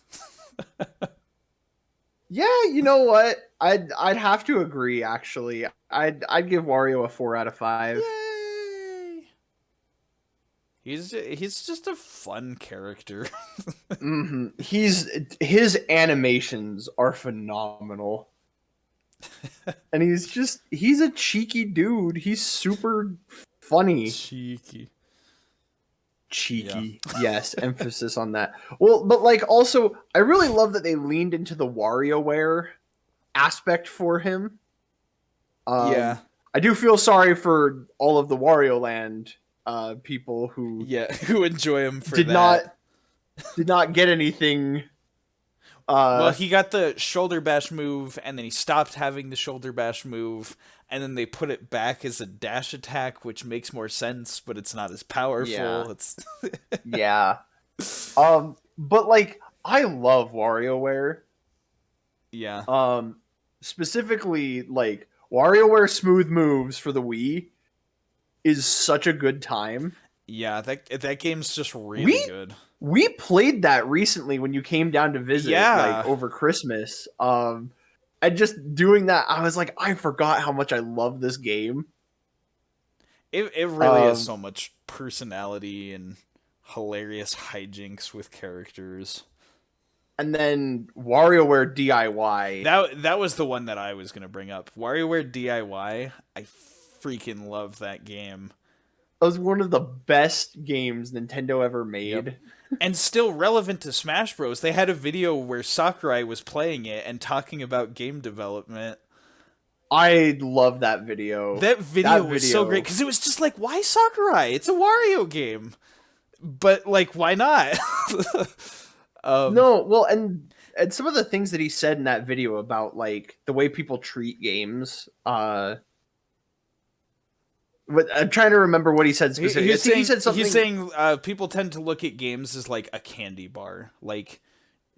Yeah, you know what? I'd have to agree actually. I'd give Wario a 4 out of 5. Yay! He's just a fun character. His animations are phenomenal. And he's a cheeky dude. He's super funny. Cheeky. Cheeky. Yeah. Yes, emphasis on that. Well, but like also I really love that they leaned into the WarioWare aspect for him. Yeah. I do feel sorry for all of the Wario Land people who who enjoy him for did that. not get anything. Well, he got the shoulder bash move, and then he stopped having the shoulder bash move, and then they put it back as a dash attack, which makes more sense, but it's not as powerful. Yeah. It's Yeah. But like I love WarioWare. Yeah. Specifically like WarioWare Smooth Moves for the Wii is such a good time. Yeah, that game's just really good. We played that recently when you came down to visit, like over Christmas. And just doing that, I was like, I forgot how much I love this game. It really has so much personality and hilarious hijinks with characters. And then WarioWare DIY. That was the one that I was gonna bring up. WarioWare DIY. I freaking love that game. It was one of the best games Nintendo ever made. Yep. And still relevant to Smash Bros. They had a video where Sakurai was playing it and talking about game development. I love that video. That video was so great because it was just like, why Sakurai? It's a Wario game, but like, why not? No, well, and some of the things that he said in that video about like the way people treat games. But I'm trying to remember what he said specifically. He said something. He's saying people tend to look at games as like a candy bar. Like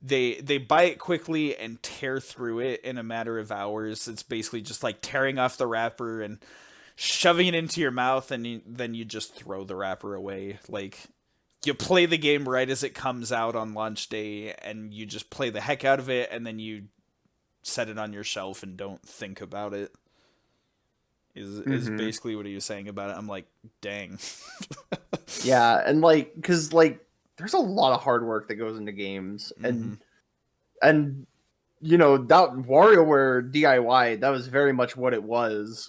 they buy it quickly and tear through it in a matter of hours. It's basically just like tearing off the wrapper and shoving it into your mouth, and then you just throw the wrapper away. Like you play the game right as it comes out on launch day, and you just play the heck out of it, and then you set it on your shelf and don't think about it. Is basically what he was saying about it. I'm like, dang. Yeah, and like, because like, there's a lot of hard work that goes into games, and you know that WarioWare DIY, that was very much what it was.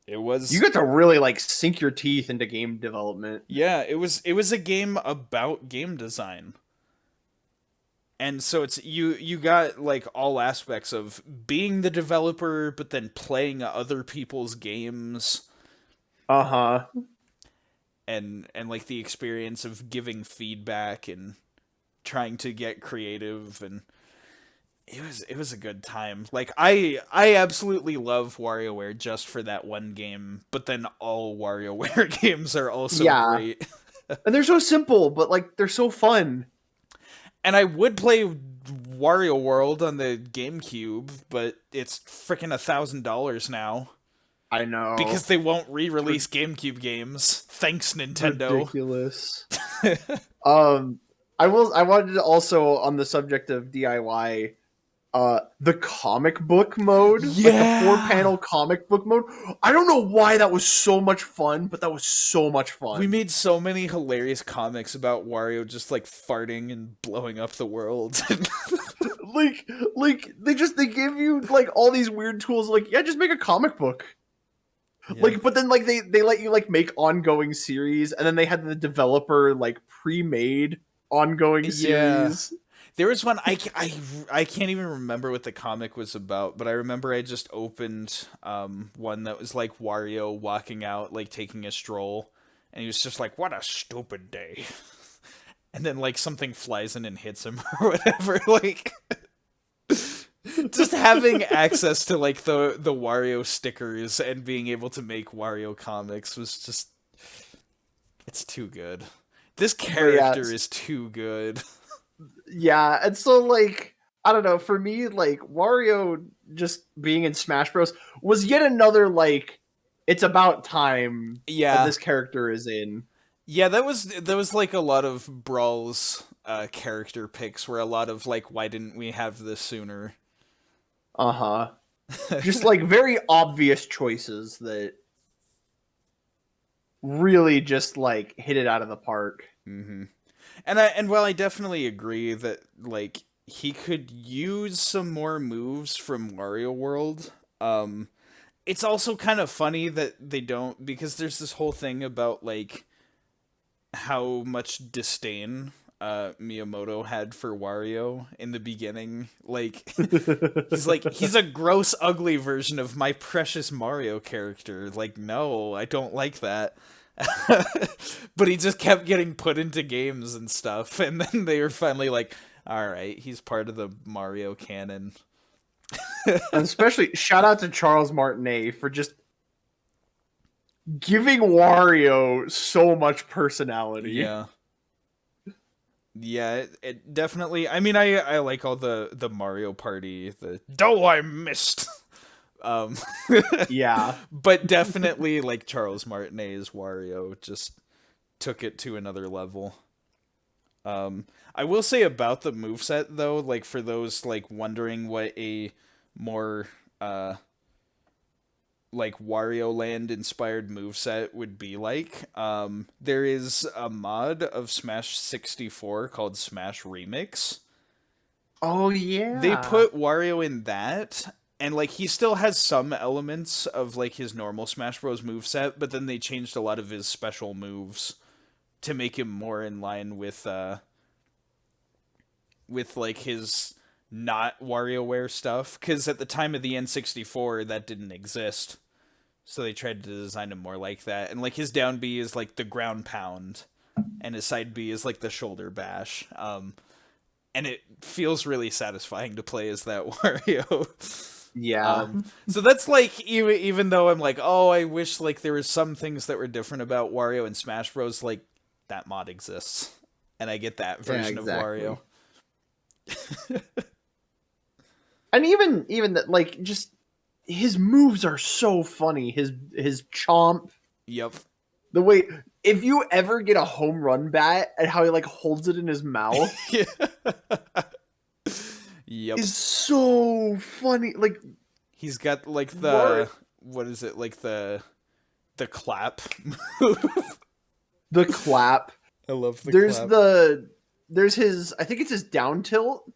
It was. You get to really like sink your teeth into game development. Yeah, it was a game about game design. And so it's you got like all aspects of being the developer, but then playing other people's games. And like the experience of giving feedback and trying to get creative, and it was a good time. Like I absolutely love WarioWare just for that one game, but then all WarioWare games are also great. And they're so simple, but like they're so fun. And I would play Wario World on the GameCube, but it's freaking $1,000 now. I know. Because they won't re-release GameCube games. Thanks, Nintendo. Ridiculous. I wanted to also, on the subject of DIY, the comic book mode, like the 4-panel comic book mode. I don't know why that was so much fun, but that was so much fun. We made so many hilarious comics about Wario just like farting and blowing up the world. like they give you like all these weird tools. Like, yeah, just make a comic book. Yeah. Like, but then like they let you like make ongoing series, and then they had the developer like pre-made ongoing series. There was one I can't even remember what the comic was about, but I remember I just opened one that was like Wario walking out, like taking a stroll, and he was just like, "What a stupid day," and then like something flies in and hits him or whatever. Like, just having access to like the Wario stickers and being able to make Wario comics was just, it's too good. This character is too good. Yeah, and so like I don't know, for me like Wario just being in Smash Bros was yet another like it's about time that this character is in. Yeah, that was like a lot of Brawl's character picks were a lot of like, why didn't we have this sooner? Uh-huh. Just like very obvious choices that really just like hit it out of the park. Mm-hmm. And while I definitely agree that like he could use some more moves from Wario World, it's also kind of funny that they don't, because there's this whole thing about like how much disdain Miyamoto had for Wario in the beginning. Like he's a gross, ugly version of my precious Mario character. Like, no, I don't like that. But he just kept getting put into games and stuff, and then they were finally like, all right, he's part of the Mario canon. And especially shout out to Charles Martinet for just giving Wario so much personality. Yeah, it definitely, I mean, I like all the Mario Party, the "Oh, I missed." Yeah, but definitely like Charles Martinet's Wario just took it to another level. I will say about the moveset though, like for those like wondering what a more like Wario Land inspired moveset would be like, there is a mod of Smash 64 called Smash Remix. Oh yeah. They put Wario in that, and like he still has some elements of like his normal Smash Bros moveset, but then they changed a lot of his special moves to make him more in line with like his not WarioWare stuff, because at the time of the N64 that didn't exist, so they tried to design him more like that. And like his down B is like the ground pound, and his side B is like the shoulder bash, and it feels really satisfying to play as that Wario. Yeah. So that's like, even though I'm like, oh, I wish like there was some things that were different about Wario and Smash Bros, like that mod exists and I get that version of Wario. And even that, like, just his moves are so funny. His chomp. Yep. The way, if you ever get a home run bat and how he like holds it in his mouth. Yep. Is so funny. Like, he's got like the what is it, like the clap move. The clap. I love the clap. There's his, I think it's his down tilt,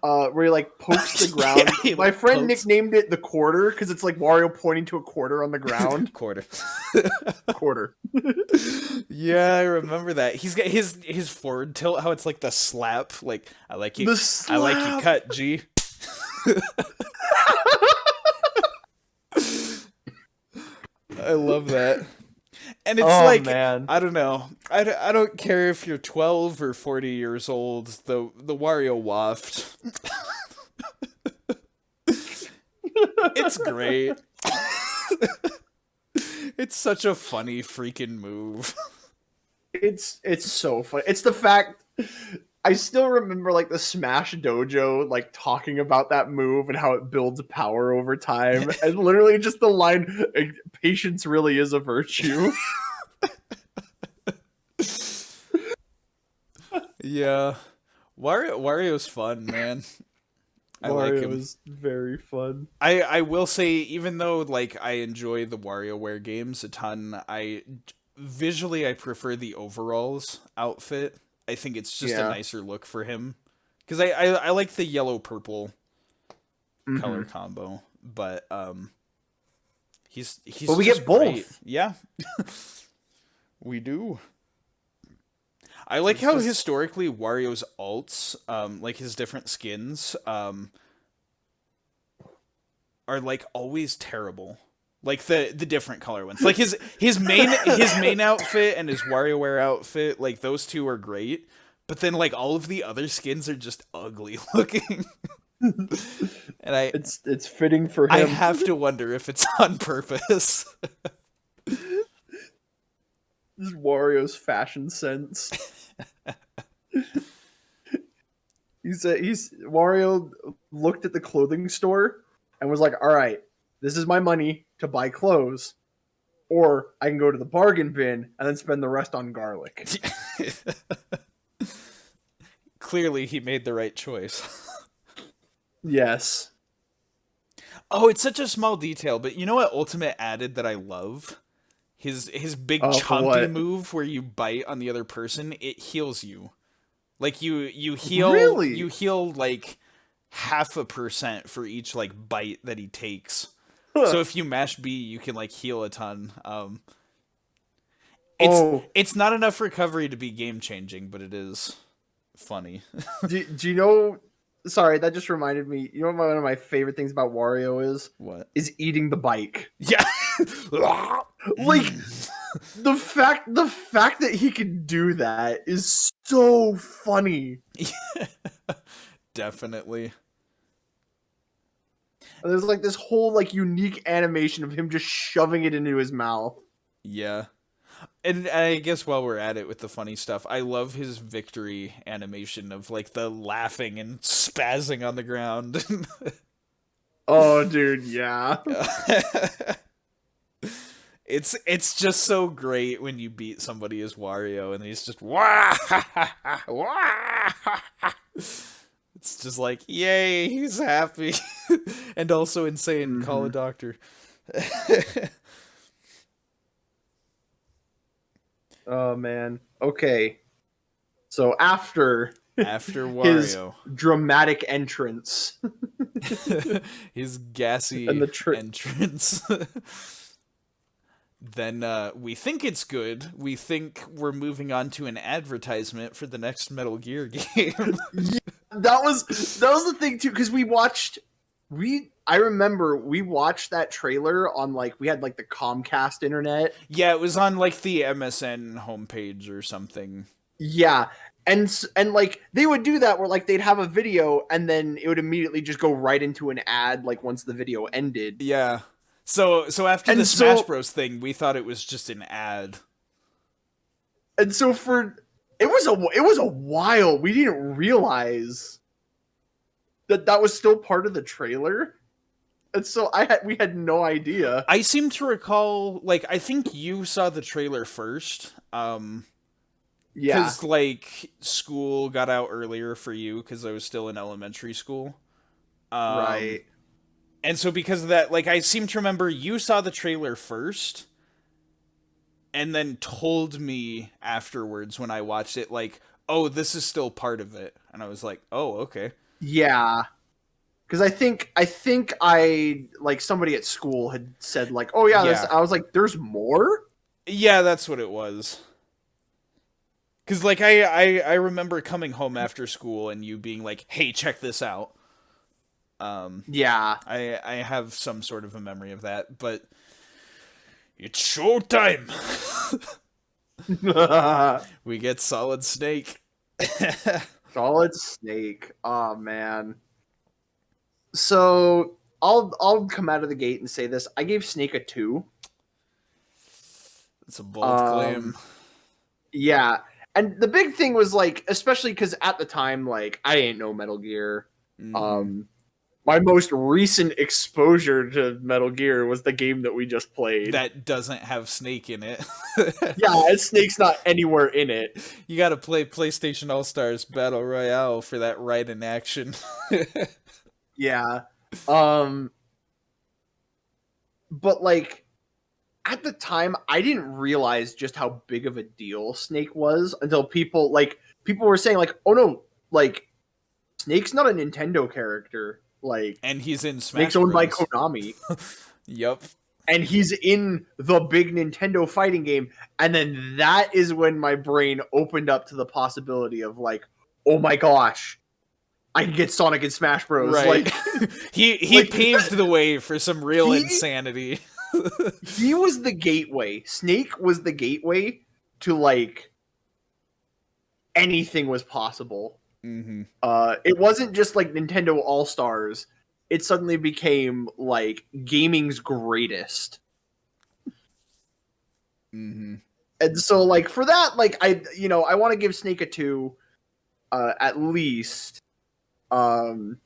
where he like pokes the ground. Yeah, my friend nicknamed it the quarter because it's like Wario pointing to a quarter on the ground. Quarter. Yeah, I remember that. He's got his forward tilt, how it's like the slap, like I like you cut, G. I love that. And it's man. I don't know. I don't care if you're 12 or 40 years old. The Wario waft. It's great. It's such a funny freaking move. It's so funny. It's the fact I still remember like the Smash Dojo like talking about that move and how it builds power over time, and literally just the line, "Patience really is a virtue." Yeah, Wario's fun, man. I like him. Wario is very fun. I will say, even though like I enjoy the WarioWare games a ton, I prefer the overalls outfit. I think it's just a nicer look for him, because I like the yellow purple color combo, but he's we get both. Yeah. We do. I like It's how just historically Wario's alts, like his different skins, are like always terrible. Like the different color ones. Like his main outfit and his WarioWare outfit, like those two are great. But then like all of the other skins are just ugly looking. And it's fitting for I him. have to wonder if it's on purpose. This is Wario's fashion sense. He's Wario looked at the clothing store and was like, "All right, this is my money to buy clothes, or I can go to the bargain bin and then spend the rest on garlic." Clearly he made the right choice. Yes. Oh, it's such a small detail, but you know what Ultimate added that I love? His big Oh, for chompy what? move where you bite on the other person, it heals you. Like you Really? heal like 0.5% for each like bite that he takes. Huh. So if you mash B, you can like heal a ton. Oh, It's not enough recovery to be game changing, but it is funny. do you know? Sorry, that just reminded me. You know what one of my favorite things about Wario is? What? Is eating the bike. Yeah. Like the fact that he can do that is so funny. Definitely. There's like this whole like unique animation of him just shoving it into his mouth. Yeah. And I guess while we're at it with the funny stuff, I love his victory animation of like the laughing and spazzing on the ground. Oh, dude, yeah. It's just so great when you beat somebody as Wario and he's just wah, wah. It's just like yay, he's happy, and also insane. Call a doctor. Oh man. Okay. So after After his Wario, dramatic entrance his gassy and the entrance. Then we think it's good. We think we're moving on to an advertisement for the next Metal Gear game. that was the thing too, because I remember we watched that trailer on like we had like the Comcast internet. Yeah, it was on like the MSN homepage or something. Yeah. And like they would do that where like they'd have a video and then it would immediately just go right into an ad like once the video ended. Yeah. So after And the so Smash Bros thing, we thought it was just an ad. and so for it was a while we didn't realize that was still part of the trailer. And so we had no idea. I seem to recall, like, I think you saw the trailer first. Yeah. Because, like, school got out earlier for you because I was still in elementary school. Right. And so because of that, like, I seem to remember you saw the trailer first and then told me afterwards when I watched it, like, oh, this is still part of it. And I was like, oh, okay. Yeah. Because I think I like somebody at school had said like, oh yeah, Yeah. I was like, there's more? Yeah, that's what it was. Because, like, I remember coming home after school and you being like, hey, check this out. Yeah. I have some sort of a memory of that, but it's showtime. We get Solid Snake. Solid Snake. Oh man. So I'll come out of the gate and say this. I gave Snake a 2. It's a bold claim. Yeah. And the big thing was like, especially because at the time, like, I didn't know Metal Gear. Mm-hmm. My most recent exposure to Metal Gear was the game that we just played. That doesn't have Snake in it. Yeah, and Snake's not anywhere in it. You gotta play PlayStation All-Stars Battle Royale for that right in action. Yeah. But like at the time I didn't realize just how big of a deal Snake was until people were saying like, "Oh no, like Snake's not a Nintendo character." Like and he's in Smash Snake's owned by Bros. Konami. Yup. and he's in the big Nintendo fighting game, and then that is when my brain opened up to the possibility of like, oh my gosh, I can get Sonic in Smash Bros. Right. Like he paved the way for some real insanity. He was the gateway. Snake was the gateway to like anything was possible. Mm-hmm. It wasn't just like Nintendo All Stars. It suddenly became like gaming's greatest. Mm-hmm. And so like for that, like I want to give Snake a 2, at least. Because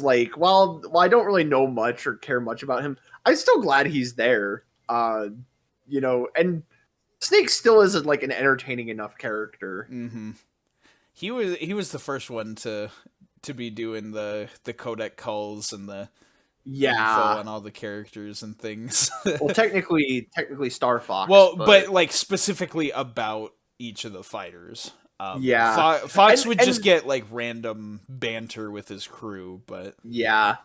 like while I don't really know much or care much about him, I'm still glad he's there. And Snake still is like an entertaining enough character. Mm-hmm. He was the first one to be doing the codec calls and the info on all the characters and things. Well, technically Star Fox. Well, but like specifically about each of the fighters. Fox would just get like random banter with his crew, but yeah,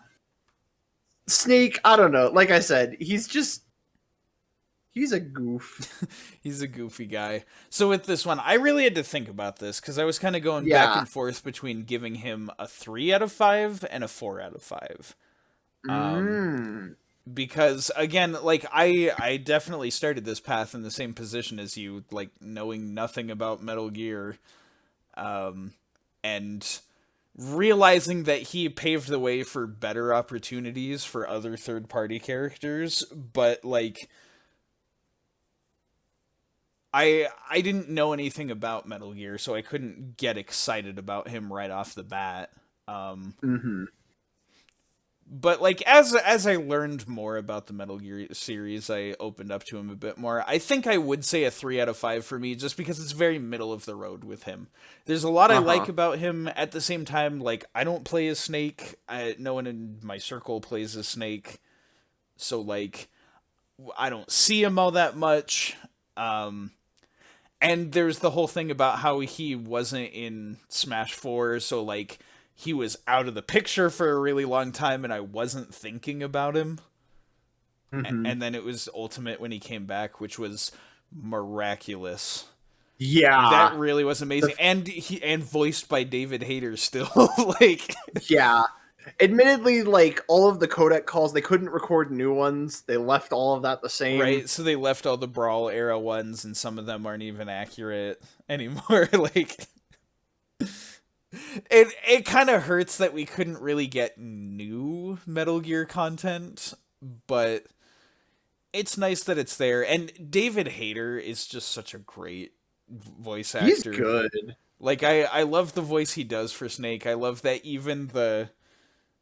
Snake, I don't know. Like I said, he's a goof. He's a goofy guy. So with this one, I really had to think about this because I was kind of going back and forth between giving him a 3 out of 5 and a 4 out of 5. Because again, like I definitely started this path in the same position as you, like knowing nothing about Metal Gear, and realizing that he paved the way for better opportunities for other third-party characters, but like I didn't know anything about Metal Gear, so I couldn't get excited about him right off the bat. But like as I learned more about the Metal Gear series, I opened up to him a bit more. I think I would say a 3 out of 5 for me, just because it's very middle of the road with him. There's a lot I like about him. At the same time, like I don't play as Snake. No one in my circle plays as Snake, so like I don't see him all that much. And there's the whole thing about how he wasn't in Smash 4, so like he was out of the picture for a really long time, and I wasn't thinking about him. And then it was Ultimate when he came back, which was miraculous. Yeah, that really was amazing, and voiced by David Hayter still. Like, yeah. Admittedly, like all of the codec calls, they couldn't record new ones. They left all of that the same. Right, so they left all the Brawl era ones, and some of them aren't even accurate anymore. Like, it kind of hurts that we couldn't really get new Metal Gear content, but it's nice that it's there. And David Hayter is just such a great voice actor. He's good. Like, I love the voice he does for Snake. I love that even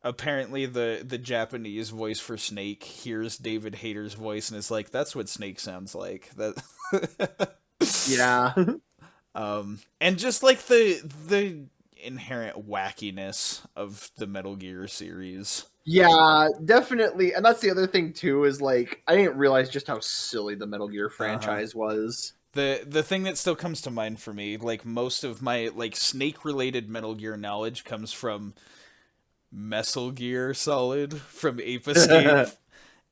apparently the Japanese voice for Snake hears David Hayter's voice and is like, that's what Snake sounds like. That yeah. And just like the inherent wackiness of the Metal Gear series. Yeah, definitely. And that's the other thing too, is like I didn't realize just how silly the Metal Gear franchise was. The thing that still comes to mind for me, like most of my like Snake related Metal Gear knowledge comes from Metal Gear Solid from Ape Escape.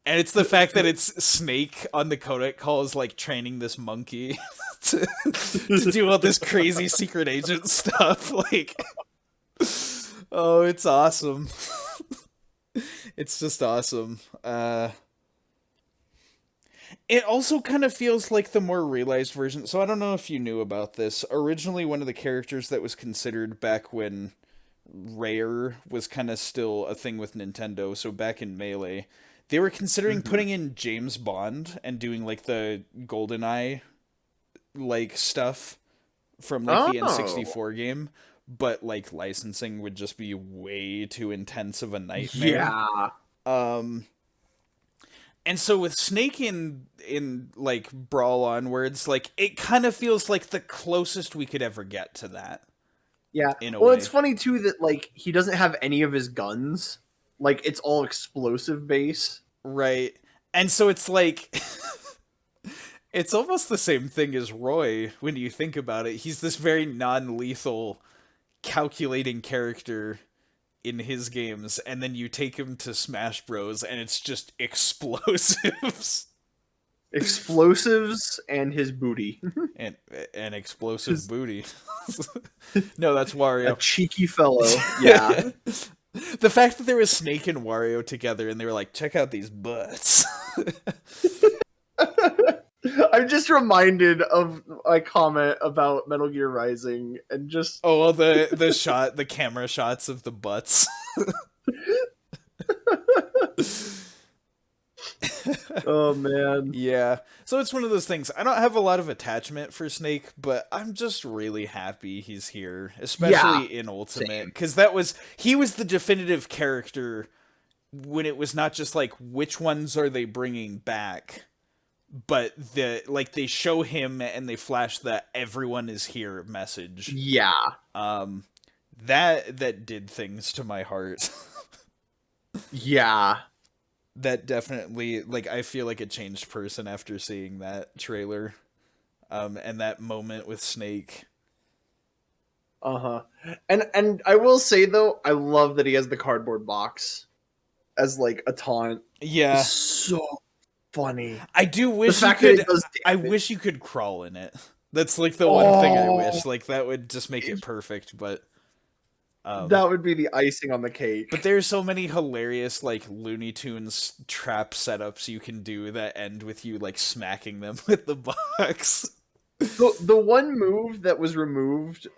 And it's the fact that it's Snake on the codec calls like training this monkey to do all this crazy secret agent stuff. Like, oh, it's awesome. It's just awesome. It also kind of feels like the more realized version. So I don't know if you knew about this. Originally, one of the characters that was considered back when Rare was kind of still a thing with Nintendo, so back in Melee, they were considering putting in James Bond and doing like the GoldenEye like stuff from like the N64 game, but like licensing would just be way too intense of a nightmare. Yeah. And so with Snake in like Brawl onwards, like it kind of feels like the closest we could ever get to that. Yeah. Well, it's funny too that like he doesn't have any of his guns. Like it's all explosive base. Right. And so it's like it's almost the same thing as Roy when you think about it. He's this very non-lethal calculating character in his games, and then you take him to Smash Bros. And it's just explosives. Explosives and his booty. and explosive booty. No, that's A Wario. cheeky fellow. Yeah. The fact that there was Snake and Wario together and they were like, check out these butts. I'm just reminded of a comment about Metal Gear Rising and just Oh, well, the camera shots of the butts. oh man. Yeah. So it's one of those things. I don't have a lot of attachment for Snake, but I'm just really happy he's here, especially in Ultimate, because he was the definitive character when it was not just like which ones are they bringing back, but they show him and they flash the everyone is here message. Yeah. That did things to my heart. Yeah. That definitely, like, I feel like a changed person after seeing that trailer. And that moment with Snake. Uh-huh. And I will say though, I love that he has the cardboard box as like a taunt. Yeah. It's so funny. I do wish I wish you could crawl in it. That's like the one thing I wish. Like that would just make it perfect, but that would be the icing on the cake. But there's so many hilarious like Looney Tunes trap setups you can do that end with you like smacking them with the box. The one move that was removed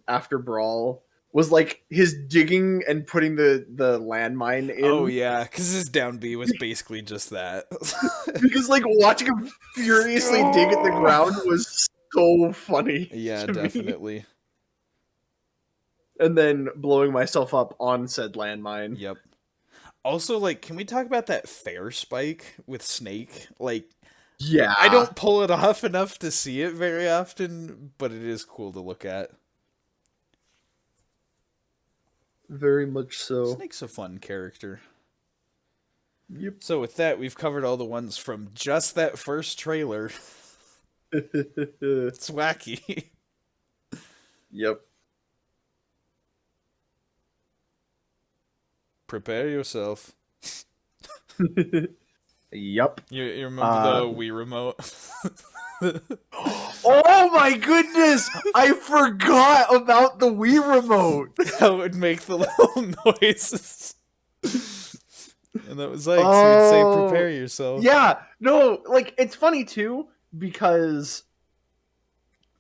after Brawl was like his digging and putting the landmine in. Oh yeah, because his down B was basically just that. Because like watching him furiously dig at the ground was so funny. Yeah, definitely. Me. And then blowing myself up on said landmine. Yep. Also, like, can we talk about that fair spike with Snake? Like, yeah, I don't pull it off enough to see it very often, but it is cool to look at. Very much so. Snake's a fun character. Yep. So with that, we've covered all the ones from just that first trailer. It's wacky. Yep. Prepare yourself. Yep. You remember the Wii remote? Oh my goodness! I forgot about the Wii remote. How it would make the little noises. And that was like, so you'd say, prepare yourself. Yeah, no, like, it's funny too, because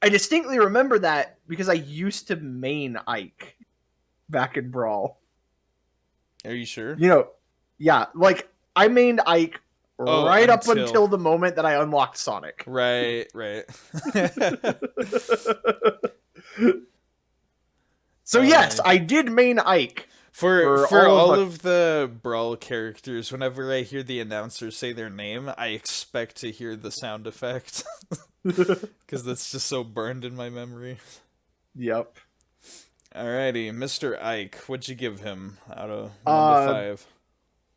I distinctly remember that because I used to main Ike back in Brawl. Are you sure? You know, yeah, like, I mained Ike up until the moment that I unlocked Sonic. Right. So yes, I did main Ike. For all of the Brawl characters, whenever I hear the announcer say their name, I expect to hear the sound effect. Because that's just so burned in my memory. Yep. Alrighty, Mr. Ike, what'd you give him out of 1 to 5?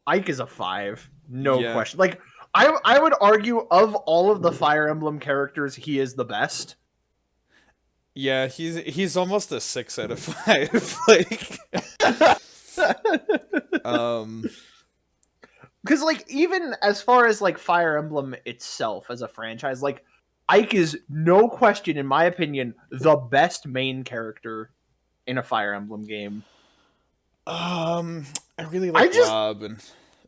Ike is a 5. No question. Like, I would argue of all of the Fire Emblem characters, he is the best. Yeah, he's almost a 6 out of 5. Like, because like even as far as like Fire Emblem itself as a franchise, like Ike is no question, in my opinion, the best main character in a Fire Emblem game. I really like Robin,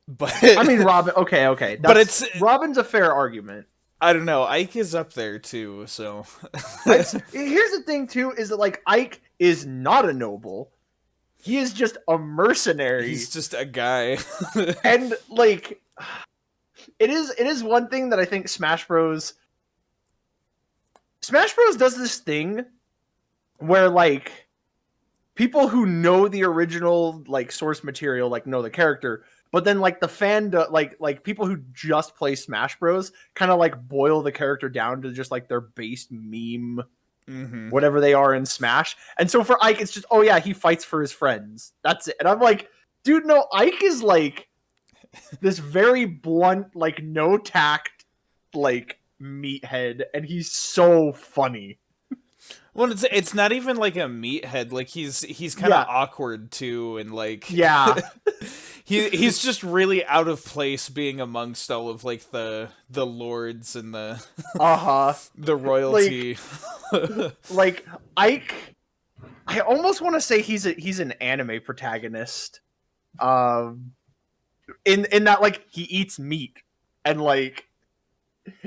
but I mean Robin. Okay, but Robin's a fair argument. I don't know. Ike is up there too. So here's the thing too: is that like Ike is not a noble. He is just a mercenary. He's just a guy, and like it is one thing that I think Smash Bros. Does this thing where like people who know the original like source material like know the character, but then like the fan like people who just play Smash Bros kind of like boil the character down to just like their base meme, whatever they are in Smash. And so for Ike, it's just, oh yeah, he fights for his friends. That's it. And I'm like, dude, no, Ike is like this very blunt, like no tact, like meathead, and he's so funny. Well, it's not even like a meathead. Like he's kind of Yeah, awkward too, and like yeah, he's just really out of place being amongst all of like the lords and the uh-huh. the Like, royalty. like Ike, I almost want to say he's an anime protagonist. In that like he eats meat and like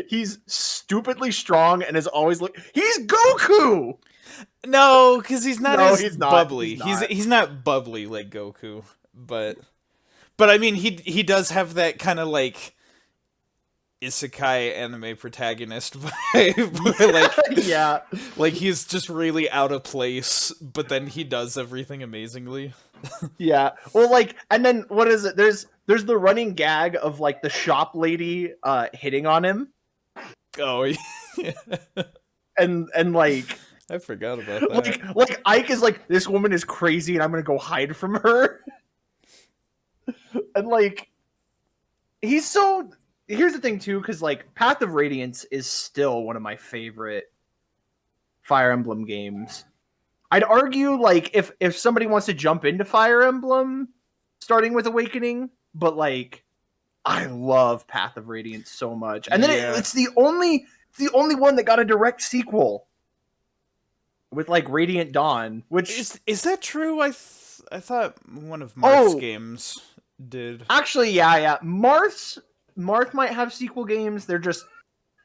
he's stupidly strong and is always like he's Goku. No, because he's not No, as he's not. bubbly. He's not. He's not bubbly like Goku, but I mean he does have that kind of like isekai anime protagonist vibe, where, Yeah. like he's just really out of place, but then he does everything amazingly. Yeah. Well, like, and then what is it? There's the running gag of like the shop lady hitting on him, Oh, yeah. and like I forgot about that. like Ike is like, this woman is crazy and I'm gonna go hide from her. And like he's so here's the thing too, because like Path of Radiance is still one of my favorite Fire Emblem games. I'd argue like if somebody wants to jump into Fire Emblem starting with Awakening, but like I love Path of Radiance so much. And then Yeah. it's the only one that got a direct sequel with like Radiant Dawn, which Is that true? I thought one of Marth's Oh. games did. actually yeah. Marth might have sequel games. They're just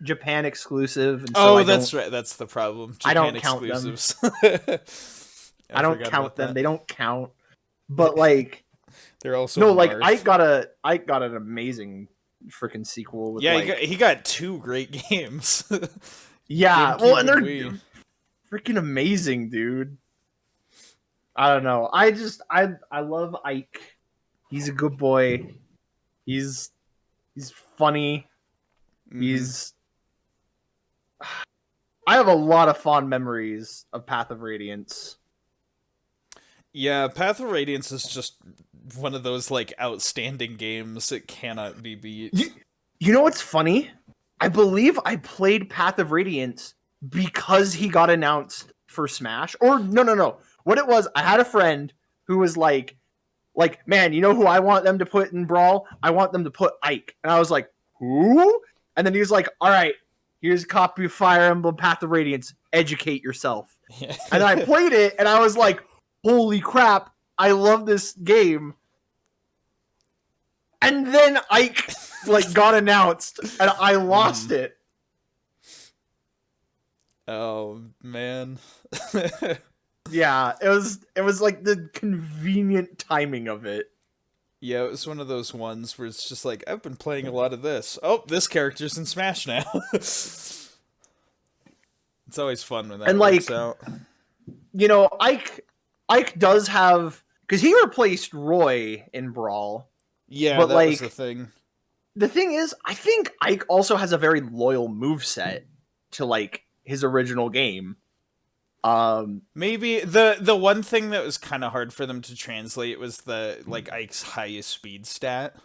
Japan exclusive. And so That's right. That's the problem. I don't Japan count them. exclusives. I don't forgot count about them. that. They don't count. But like They're also no, like Marth. I got an amazing freaking sequel with Yeah, like he got two great games. yeah, GameCube well, and they're and Wii. freaking amazing, dude. I don't know. I love Ike. He's a good boy. He's funny. Mhm. He's I have a lot of fond memories of Path of Radiance. Yeah, Path of Radiance is just one of those like outstanding games that cannot be beat. You know what's funny? I believe I played Path of Radiance because he got announced for Smash. Or no. What it was, I had a friend who was like, man, you know who I want them to put in Brawl? I want them to put Ike. And I was like, who? And then he was like, all right, here's a copy of Fire Emblem Path of Radiance. Educate yourself. Yeah. And then I played it, and I was like, holy crap, I love this game. And then Ike like got announced, and I lost it. Oh man. Yeah, it was like the convenient timing of it. Yeah, it was one of those ones where it's just like, I've been playing a lot of this. Oh, this character's in Smash now. It's always fun when that And, works like, out. You know, Ike does have, because he replaced Roy in Brawl. Yeah, but, that like, was the thing. The thing is, I think Ike also has a very loyal moveset to like his original game. Maybe the one thing that was kind of hard for them to translate was the like Ike's highest speed stat,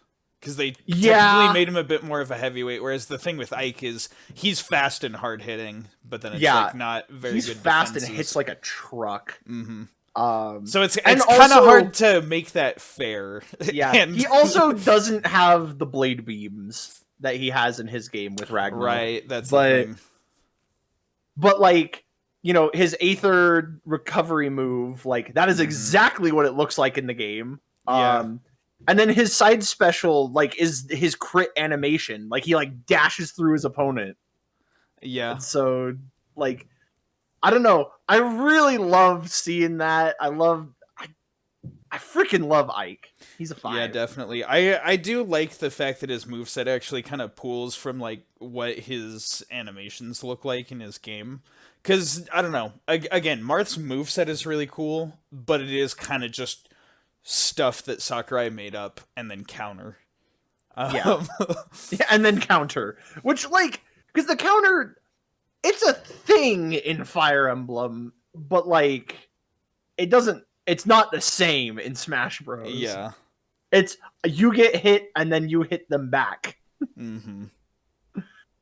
because they technically made him a bit more of a heavyweight, whereas the thing with Ike is he's fast and hard hitting, but then it's like not very he's good. Fast defenses. and hits like a truck. Mm-hmm. So it's kind of hard to make that fair. Yeah, and he also doesn't have the blade beams that he has in his game with Ragnar. Right, that's the thing. But like, you know, his Aether recovery move, like that is exactly what it looks like in the game. Yeah. And then his side special, like, is his crit animation. Like he like dashes through his opponent. Yeah. And so like, I don't know. I really love seeing that. I freaking love Ike. He's a 5. Yeah, definitely. I do like the fact that his moveset actually kind of pulls from like what his animations look like in his game. Because, I don't know, again, Marth's moveset is really cool, but it is kind of just stuff that Sakurai made up and then counter. Yeah, and then counter. Which, like, because the counter, it's a thing in Fire Emblem, but, like, it's not the same in Smash Bros. Yeah. It's, you get hit, and then you hit them back. Mm-hmm.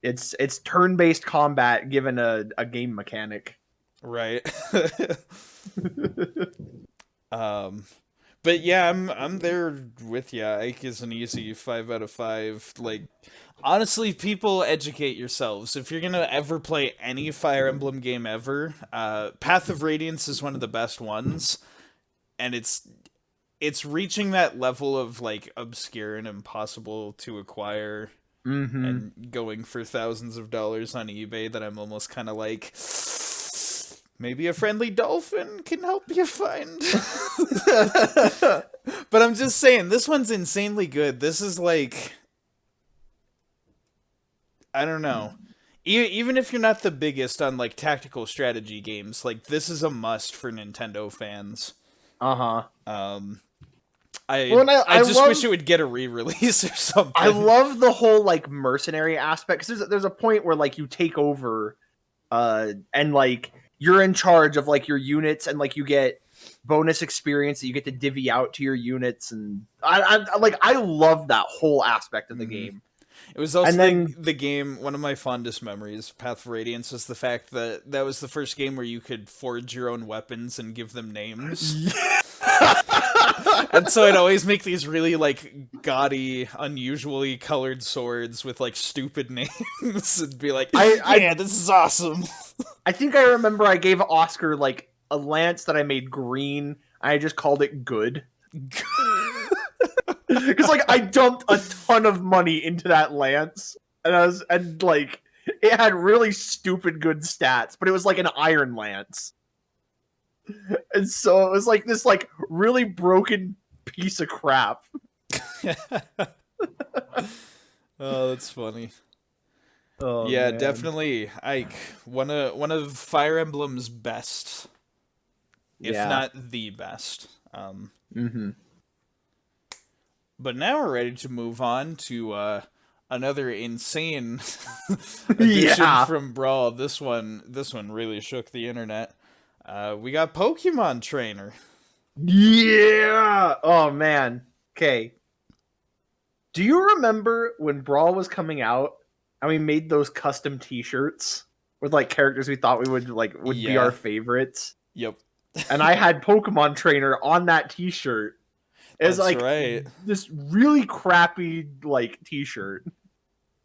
It's turn-based combat given a game mechanic. Right. um, but yeah, I'm there with you. Ike is an easy 5 out of 5. Like, honestly, people, educate yourselves. If you're gonna ever play any Fire Emblem game ever, Path of Radiance is one of the best ones, and it's reaching that level of like obscure and impossible to acquire and going for thousands of dollars on eBay that I'm almost kind of like, maybe a friendly dolphin can help you find. But I'm just saying, this one's insanely good. This is like, I don't know. Even if you're not the biggest on like tactical strategy games, like this is a must for Nintendo fans. I just wish it would get a re-release or something. I love the whole like mercenary aspect, because there's a point where like you take over, and like you're in charge of like your units, and like you get bonus experience that you get to divvy out to your units, and I love that whole aspect of the game. It was also the game, one of my fondest memories, Path of Radiance, was the fact that that was the first game where you could forge your own weapons and give them names. And so I'd always make these really, like, gaudy, unusually colored swords with, like, stupid names and be like, yeah, this is awesome. I think I remember I gave Oscar, like, a lance that I made green, and I just called it good. Because, like, I dumped a ton of money into that lance, and like, it had really stupid good stats, but it was like an iron lance. And so it was like this, like, really broken piece of crap. Oh, that's funny. Oh, yeah, man. Definitely, Ike. One of Fire Emblem's best, if not the best. But now we're ready to move on to another insane addition from Brawl. This one really shook the internet. We got Pokemon Trainer. Yeah! Oh, man. Okay. Do you remember when Brawl was coming out and we made those custom t-shirts with like characters we thought would be our favorites? Yep. And I had Pokemon Trainer on that t-shirt. It's like this really crappy like t-shirt.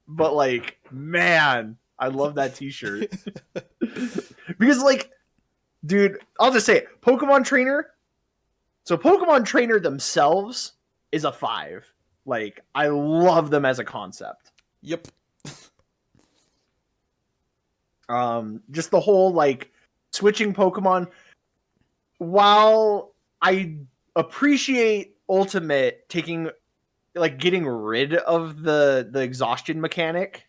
But like, man, I love that t-shirt. Because like, dude, I'll just say it. Pokemon Trainer. So Pokemon Trainer themselves is a 5. Like, I love them as a concept. Yep. Just the whole like switching Pokemon. While I appreciate Ultimate getting rid of the exhaustion mechanic,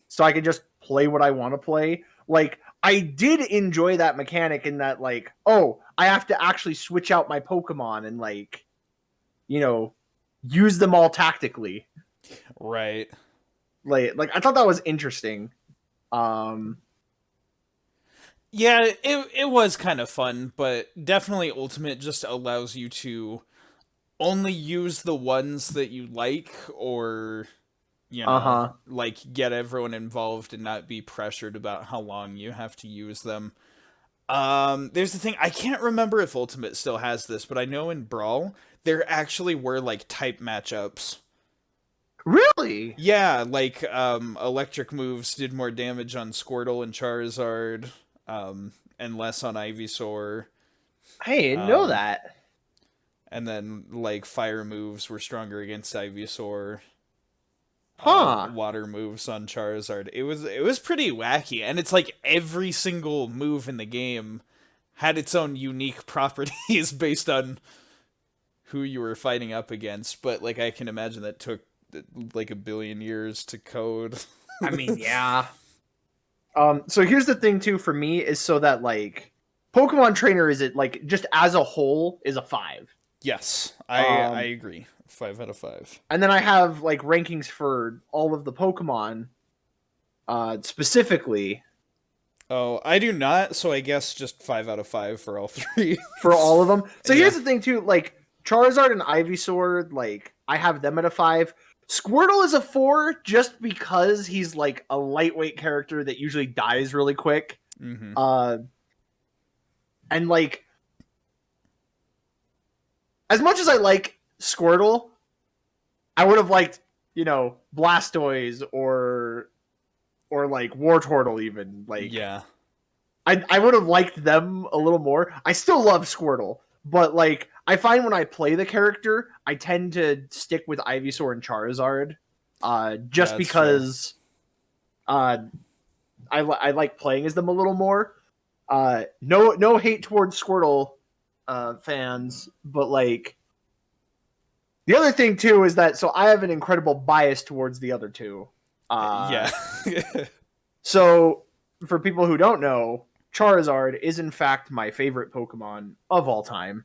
so I can just play what I want to play. Like, I did enjoy that mechanic in that, like, oh, I have to actually switch out my Pokemon and, like, you know, use them all tactically. Right. Like I thought that was interesting. Yeah, it was kind of fun, but definitely Ultimate just allows you to only use the ones that you like, or, you know, like, get everyone involved and not be pressured about how long you have to use them. There's the thing, I can't remember if Ultimate still has this, but I know in Brawl, there actually were, like, type matchups. Really? Yeah, like, electric moves did more damage on Squirtle and Charizard, and less on Ivysaur. I didn't know that. And then, like, fire moves were stronger against Ivysaur. Water moves on Charizard. It was pretty wacky, and it's like every single move in the game had its own unique properties based on who you were fighting up against. But like, I can imagine that took like a billion years to code. I mean, yeah. So here's the thing too for me is so that like Pokemon Trainer is it like just as a whole is a 5. Yes, I agree. 5 out of 5. And then I have like rankings for all of the Pokemon, specifically. Oh, I do not. So I guess just 5 out of 5 for all 3. For all of them. So here's the thing too, like Charizard and Ivysaur, like I have them at a 5. Squirtle is a 4 just because he's like a lightweight character that usually dies really quick. And like, as much as I like Squirtle, I would have liked, Blastoise or like Wartortle even. Like, Yeah. I would have liked them a little more. I still love Squirtle, but like I find when I play the character, I tend to stick with Ivysaur and Charizard, just That's fair. because I like playing as them a little more. No hate towards Squirtle fans, but like the other thing too is that I have an incredible bias towards the other two. Yeah. So for people who don't know, Charizard is in fact my favorite Pokemon of all time.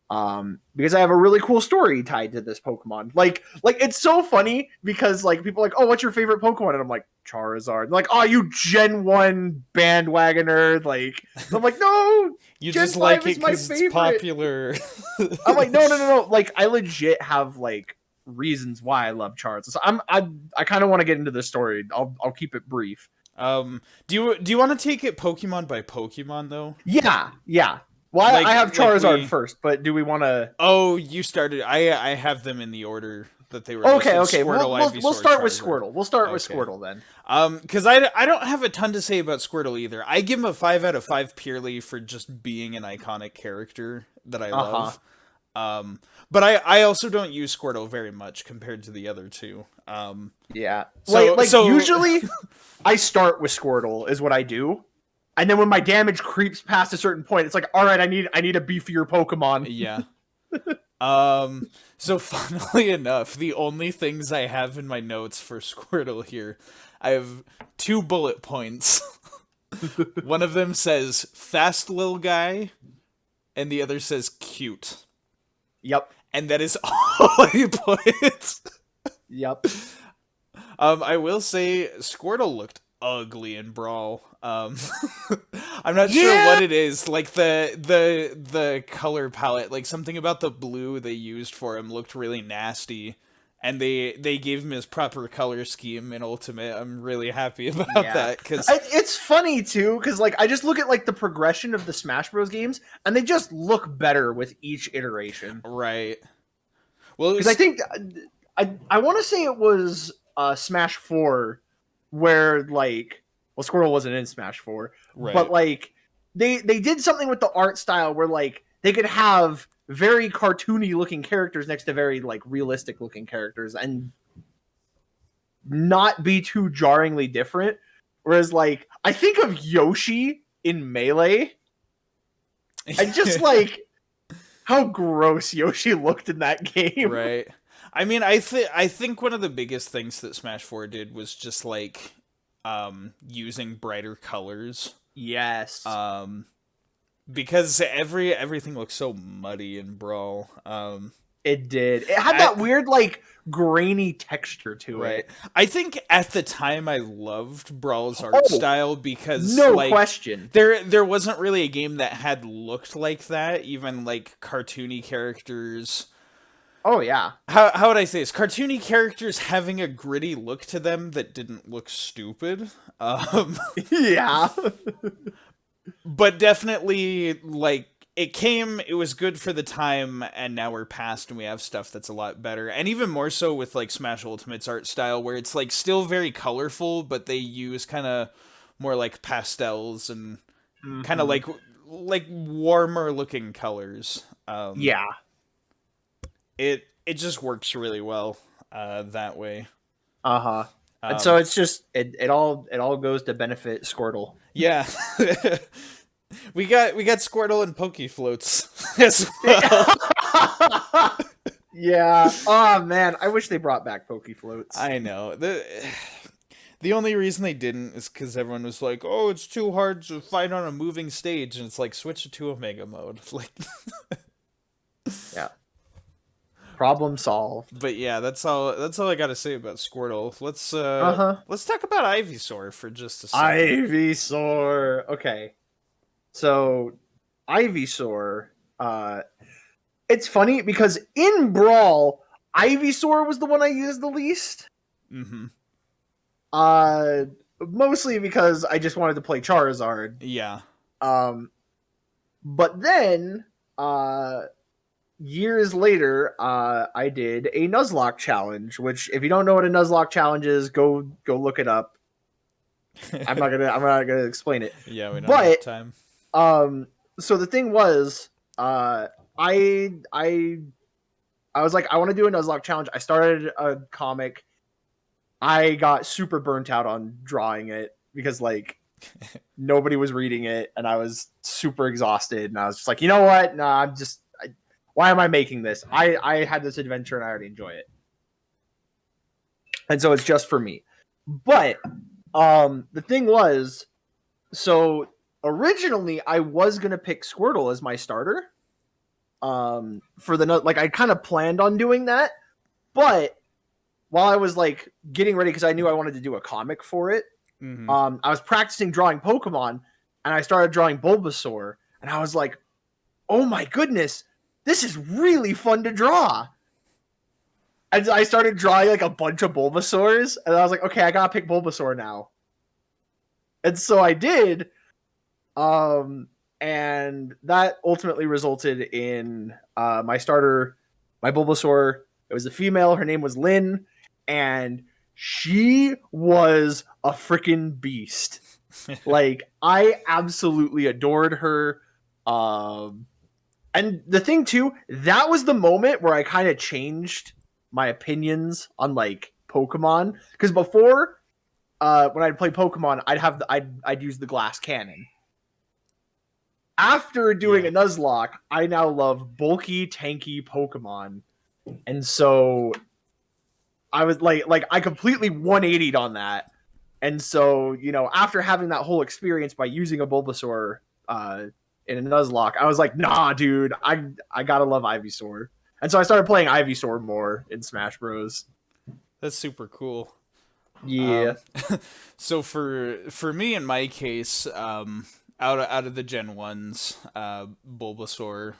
Because I have a really cool story tied to this Pokemon. Like it's so funny because like people are like, oh, what's your favorite Pokemon? And I'm like, Charizard. And like, oh, you Gen 1 bandwagoner. Like, I'm like, no, You Gen just 5 like is it my because it's favorite. popular. I'm like, no. Like, I legit have like reasons why I love Charizard. So I kind of want to get into this story. I'll keep it brief. Do you want to take it Pokemon by Pokemon though? Yeah. Well, Like- I have like Charizard we- first, but do we want to? Oh, you started. I have them in the order that they were. Okay. listed. We'll Squirtle, we'll Ivysaur, start with Charizard. Squirtle. We'll start with Okay. Squirtle then. Because I don't have a ton to say about Squirtle either. I give him a 5 out of 5 purely for just being an iconic character that I love. But I also don't use Squirtle very much compared to the other two. Yeah. So- so- usually I start with Squirtle is what I do. And then when my damage creeps past a certain point, it's like, all right, I need a beefier Pokemon. Yeah. So funnily enough, the only things I have in my notes for Squirtle here, I have 2 bullet points. One of them says fast little guy, and the other says cute. Yep. And that is all I put. Yep. I will say Squirtle looked ugly in Brawl. I'm not sure Yeah. what it is. Like the color palette, like something about the blue they used for him looked really nasty. And they gave him his proper color scheme in Ultimate. I'm really happy about that because It's funny too, because like I just look at like the progression of the Smash Bros. Games, and they just look better with each iteration. right. Well, Because I think I want to say it was Smash 4 where like, well, Squirtle wasn't in Smash 4, right. but like they did something with the art style where like they could have very cartoony looking characters next to very like realistic looking characters and not be too jarringly different. Whereas like I think of Yoshi in Melee and just like how gross Yoshi looked in that game. right. I mean, I think one of the biggest things that Smash 4 did was just like using brighter colors. Yes. Because everything looks so muddy in Brawl. It did. It had that weird like grainy texture to Right. it. I think at the time I loved Brawl's art style because No like, question. there wasn't really a game that had looked like that, even like cartoony characters. Oh yeah. How would I say this? Cartoony characters having a gritty look to them that didn't look stupid. Yeah. But definitely like it was good for the time, and now we're past and we have stuff that's a lot better. And even more so with like Smash Ultimate's art style, where it's like still very colorful, but they use kind of more like pastels and kind of like warmer looking colors. Yeah. It just works really well that way. Uh-huh. And so it's just it all goes to benefit Squirtle. Yeah. we got Squirtle and Poke Floats as well. Yeah. Oh man, I wish they brought back Poke Floats. I know. The only reason they didn't is because everyone was like, "Oh, it's too hard to fight on a moving stage," and it's like switch it to Omega mode. Like, Yeah. Problem solved. but yeah, that's all I got to say about Squirtle. Let's talk about Ivysaur for just a second. Ivysaur. Okay. So Ivysaur, it's funny because in Brawl, Ivysaur was the one I used the least. Mm-hmm. Mostly because I just wanted to play Charizard. Yeah. But then, years later, I did a Nuzlocke challenge. Which, if you don't know what a Nuzlocke challenge is, go look it up. I'm not gonna explain it. Yeah, we don't have time. So the thing was, I was like, I want to do a Nuzlocke challenge. I started a comic. I got super burnt out on drawing it because like nobody was reading it, and I was super exhausted. And I was just like, you know what? No, why am I making this? I had this adventure and I already enjoy it, and so it's just for me. But the thing was, so originally I was gonna pick Squirtle as my starter. For the like, I kind of planned on doing that, but while I was like getting ready, because I knew I wanted to do a comic for it, I was practicing drawing Pokemon, and I started drawing Bulbasaur, and I was like, oh my goodness, this is really fun to draw. And I started drawing like a bunch of Bulbasaurs, and I was like, okay, I gotta pick Bulbasaur now. And so I did, and that ultimately resulted in my starter, my Bulbasaur. It was a female. Her name was Lynn, and she was a freaking beast. Like, I absolutely adored her. And the thing too, that was the moment where I kind of changed my opinions on like Pokemon, because before, when I'd play Pokemon, I'd use the glass cannon. After doing a Nuzlocke, I now love bulky, tanky Pokemon. And so I was like I completely 180'd on that. And so, you know, after having that whole experience by using a Bulbasaur in a Nuzlocke, I was like, nah, dude, I gotta love Ivysaur. And so I started playing Ivysaur more in Smash Bros. That's super cool. Yeah. So for me, in my case, out of the Gen 1s, Bulbasaur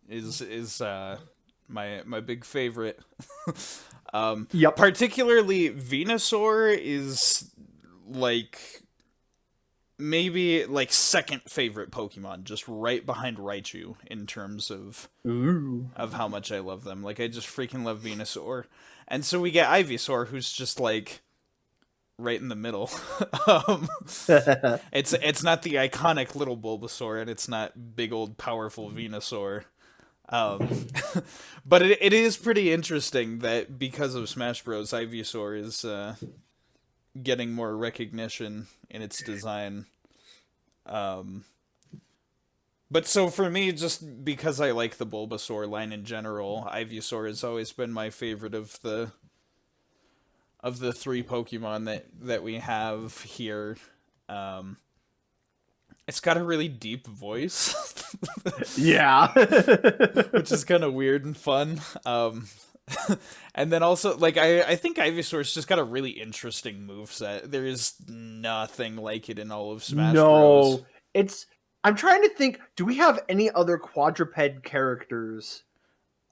is my big favorite. Yep. Particularly Venusaur is like maybe like second favorite Pokemon, just right behind Raichu in terms of how much I love them. Like, I just freaking love Venusaur. And so we get Ivysaur, who's just like right in the middle. It's not the iconic little Bulbasaur, and it's not big old powerful Venusaur. But it is pretty interesting that because of Smash Bros, Ivysaur is getting more recognition in its design. But so for me, just because I like the Bulbasaur line in general, Ivysaur has always been my favorite of the three Pokemon that we have here. It's got a really deep voice. Yeah. Which is kind of weird and fun. And then also, like, I think Ivysaur's just got a really interesting moveset. There is nothing like it in all of Smash Bros. I'm trying to think, do we have any other quadruped characters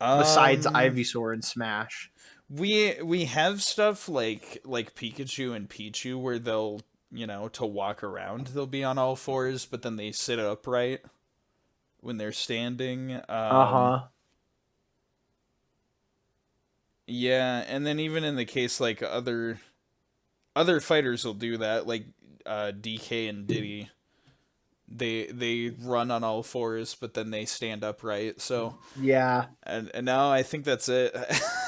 besides Ivysaur in Smash? We have stuff like Pikachu and Pichu, where they'll, you know, to walk around, they'll be on all fours, but then they sit upright when they're standing. Yeah, and then even in the case, like, other fighters will do that, like DK and Diddy. They run on all fours, but then they stand upright. So yeah, and now I think that's it.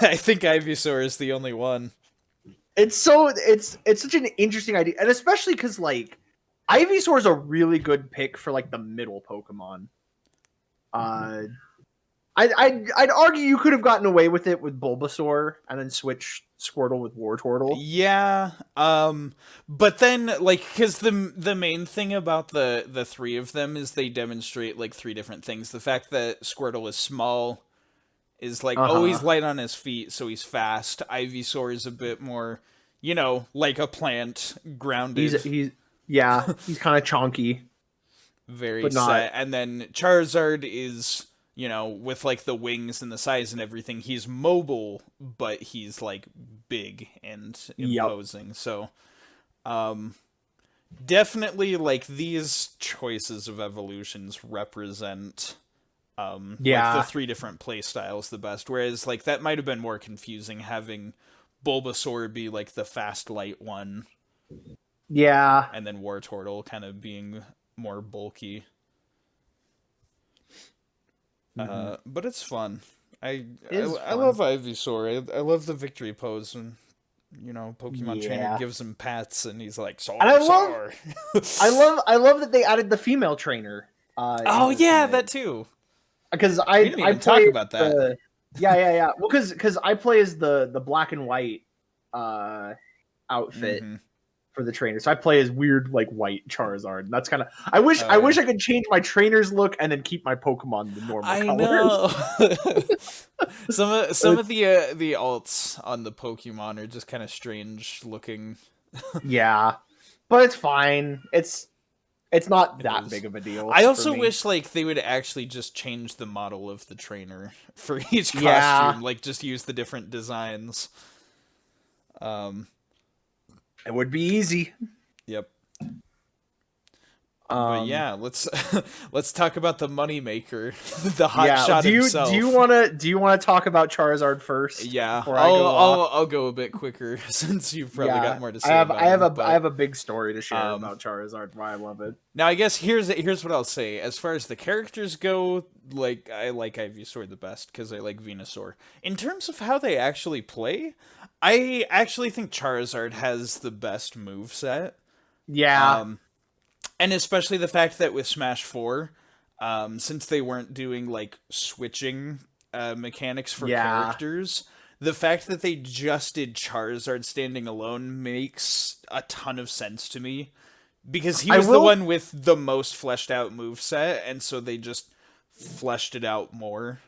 I think Ivysaur is the only one. It's such an interesting idea, and especially because like Ivysaur is a really good pick for like the middle Pokemon. I'd argue you could have gotten away with it with Bulbasaur and then switch Squirtle with Wartortle. Yeah, but then, like, because the main thing about the three of them is they demonstrate like three different things. The fact that Squirtle is small is like always light on his feet, so he's fast. Ivysaur is a bit more, you know, like a plant, grounded. He's kind of chonky, very set. And then Charizard is, you know, with like the wings and the size and everything, he's mobile, but he's like big and imposing. So, definitely like these choices of evolutions represent like the Yeah, 3 different play styles the best, whereas like that might have been more confusing having Bulbasaur be like the fast light one yeah. and then Wartortle kind of being more bulky. But it's fun. I, I Is I love fun. Ivysaur. I love the victory pose when Pokemon Trainer Yeah, gives him pats and he's like and soar soar. I love that they added the female trainer Oh into yeah, it that too. because We didn't I even talk play about that. the yeah. Well, because I play as the black and white uh outfit Mm-hmm. for the trainer. So I play as weird like white Charizard. That's kind of Oh I yeah. wish I could change my trainer's look and then keep my Pokemon the normal I colors. know. Some of the alts on the Pokemon are just kind of strange looking. Yeah. But it's fine. It's not It that is. big of a deal I for also me. wish like they would actually just change the model of the trainer for each Yeah. costume, like just use the different designs. Um, It would be easy. yep. But Um yeah, let's let's talk about the moneymaker, the hot yeah, shot himself. do you want to talk about Charizard first Yeah, before I go off? I'll go a bit quicker since you've probably got Yeah. more to say about him. I But have a big story to share um, about Charizard why I love it. now I guess here's what I'll say. As far as the characters go, like I like Ivysaur the best because I like Venusaur. In terms of how they actually play, I actually think Charizard has the best move set. Yeah. Um, and especially the fact that with Smash 4, since they weren't doing like switching mechanics for Yeah. characters, the fact that they just did Charizard standing alone makes a ton of sense to me because he I was the will one with the most fleshed out move set, and so they just fleshed it out more.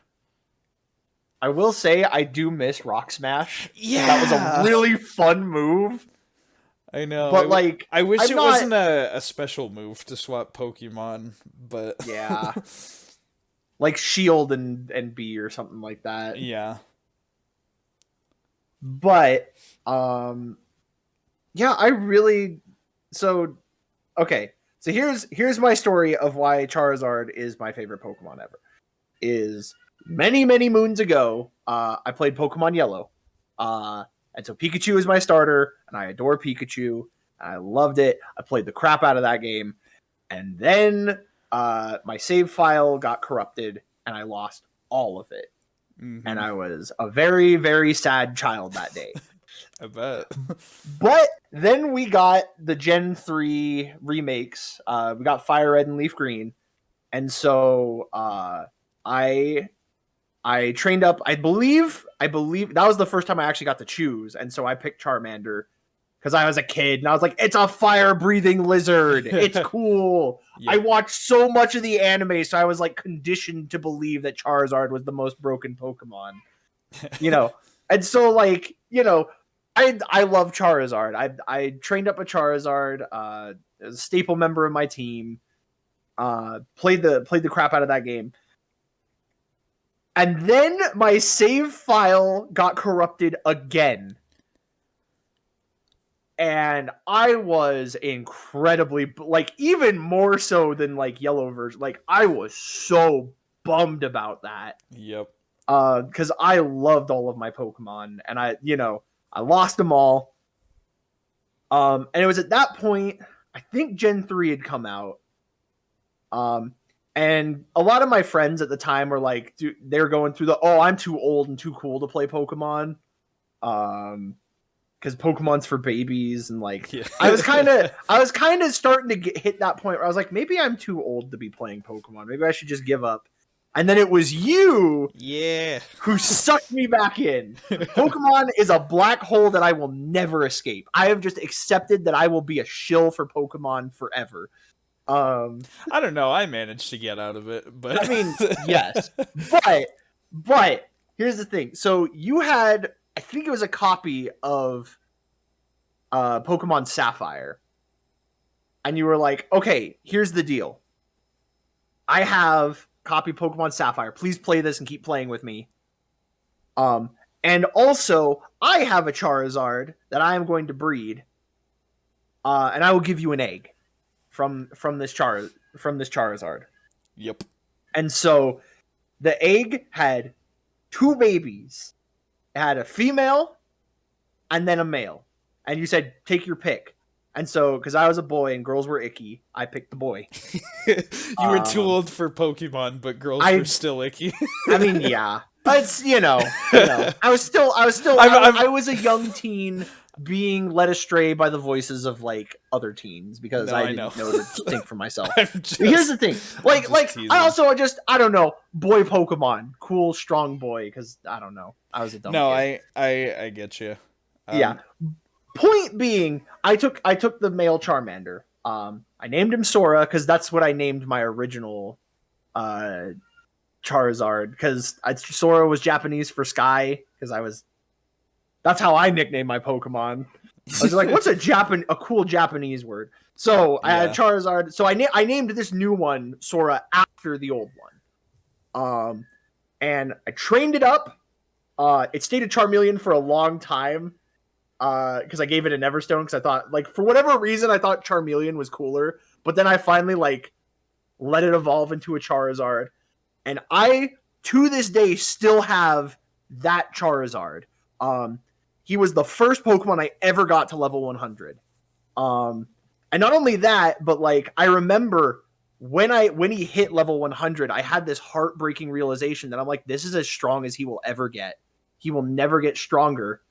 I will say I do miss Rock Smash because that was a Yeah, really fun move. I know. But like, I wish I'm it not. wasn't a special move to swap Pokemon, but Yeah, like Shield and B or something like that. yeah. But yeah, I really so okay. So here's my story of why Charizard is my favorite Pokemon ever. Is many moons ago, I played Pokemon Yellow, and so Pikachu is my starter, and I adore Pikachu. And I loved it. I played the crap out of that game, and then my save file got corrupted, and I lost all of it. And Mm-hmm. I was a very sad child that day. I bet. But then we got the Gen 3 remakes. We got Fire Red and Leaf Green. And so I trained up. I believe that was the first time I actually got to choose, and so I picked Charmander because I was a kid and I was like, it's a fire breathing lizard. It's cool. Yep. I watched so much of the anime, so I was like conditioned to believe that Charizard was the most broken Pokemon. And so like I love Charizard. I trained up a Charizard. As a staple member of my team. Played the crap out of that game. And then my save file got corrupted again. And I was incredibly, like, even more so than, like, yellow version. Like, I was so bummed about that. Yep. Because I loved all of my Pokemon. And I lost them all. And it was at that point, I think Gen 3 had come out. And a lot of my friends at the time were like, they were going through I'm too old and too cool to play Pokemon. Because Pokemon's for babies, and like, Yeah. I was kind of starting to hit that point where I was like, maybe I'm too old to be playing Pokemon. Maybe I should just give up. And then it was you Yeah. who sucked me back in. Pokemon is a black hole that I will never escape. I have just accepted that I will be a shill for Pokemon forever. I don't know. I managed to get out of it, but I mean, yes, but here's the thing. So you had, I think it was a copy of Pokemon Sapphire, and you were like, okay, here's the deal. I have copy Pokemon Sapphire. Please play this and keep playing with me. And also I have a Charizard that I am going to breed, and I will give you an egg. from this Charizard. Yep. And so the egg had 2 babies. It had a female and then a male. And you said, take your pick. And so, because I was a boy and girls were icky, I picked the boy. You were too old for Pokemon, but girls were still icky. I mean, yeah. But it's, I was a young teen being led astray by the voices of like other teens because I didn't know to think for myself. Here's the thing, I don't know, boy Pokemon, cool strong boy, because I don't know, I was a dumb kid. I get you. Yeah. Point being, I took the male Charmander. I named him Sora because that's what I named my original Charizard, because Sora was Japanese for sky, because that's how I nicknamed my Pokemon. I was like, what's a cool Japanese word? So I had Charizard. So I named this new one Sora after the old one. And I trained it up. It stayed a Charmeleon for a long time. Because I gave it a Neverstone, because I thought, like, for whatever reason, I thought Charmeleon was cooler. But then I finally, like, let it evolve into a Charizard. And I, to this day, still have that Charizard. He was the first Pokemon I ever got to level 100. And not only that, but, like, I remember when he hit level 100, I had this heartbreaking realization that I'm like, this is as strong as he will ever get. He will never get stronger.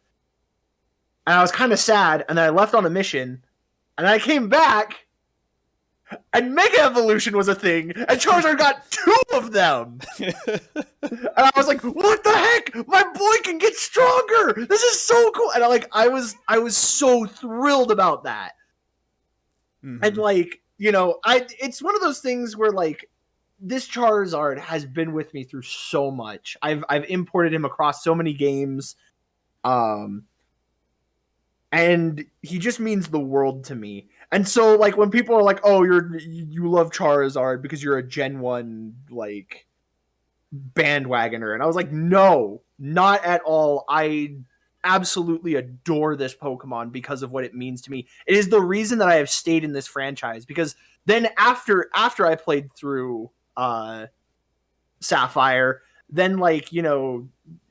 And I was kind of sad, and then I left on a mission, and I came back, and Mega Evolution was a thing, and Charizard got 2 of them! And I was like, what the heck? My boy can get stronger! This is so cool! And I was so thrilled about that. Mm-hmm. And like, it's one of those things where like, this Charizard has been with me through so much. I've imported him across so many games. And he just means the world to me. And so, like, when people are like, "Oh, you love Charizard because you're a Gen 1 like bandwagoner," and I was like, "No, not at all. I absolutely adore this Pokemon because of what it means to me. It is the reason that I have stayed in this franchise. Because then after I played through Sapphire, then like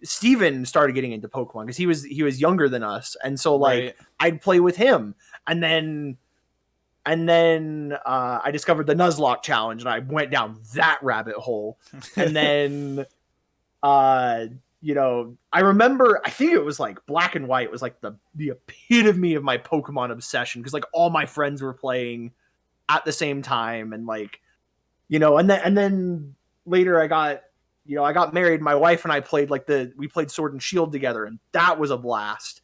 Steven started getting into Pokemon because he was younger than us, and so like I'd play with him, and then I discovered the Nuzlocke challenge, and I went down that rabbit hole, and then I remember, I think it was like Black and White was like the epitome of my Pokemon obsession, because like all my friends were playing at the same time, and like and then later I got married. My wife and I played we played Sword and Shield together, and that was a blast.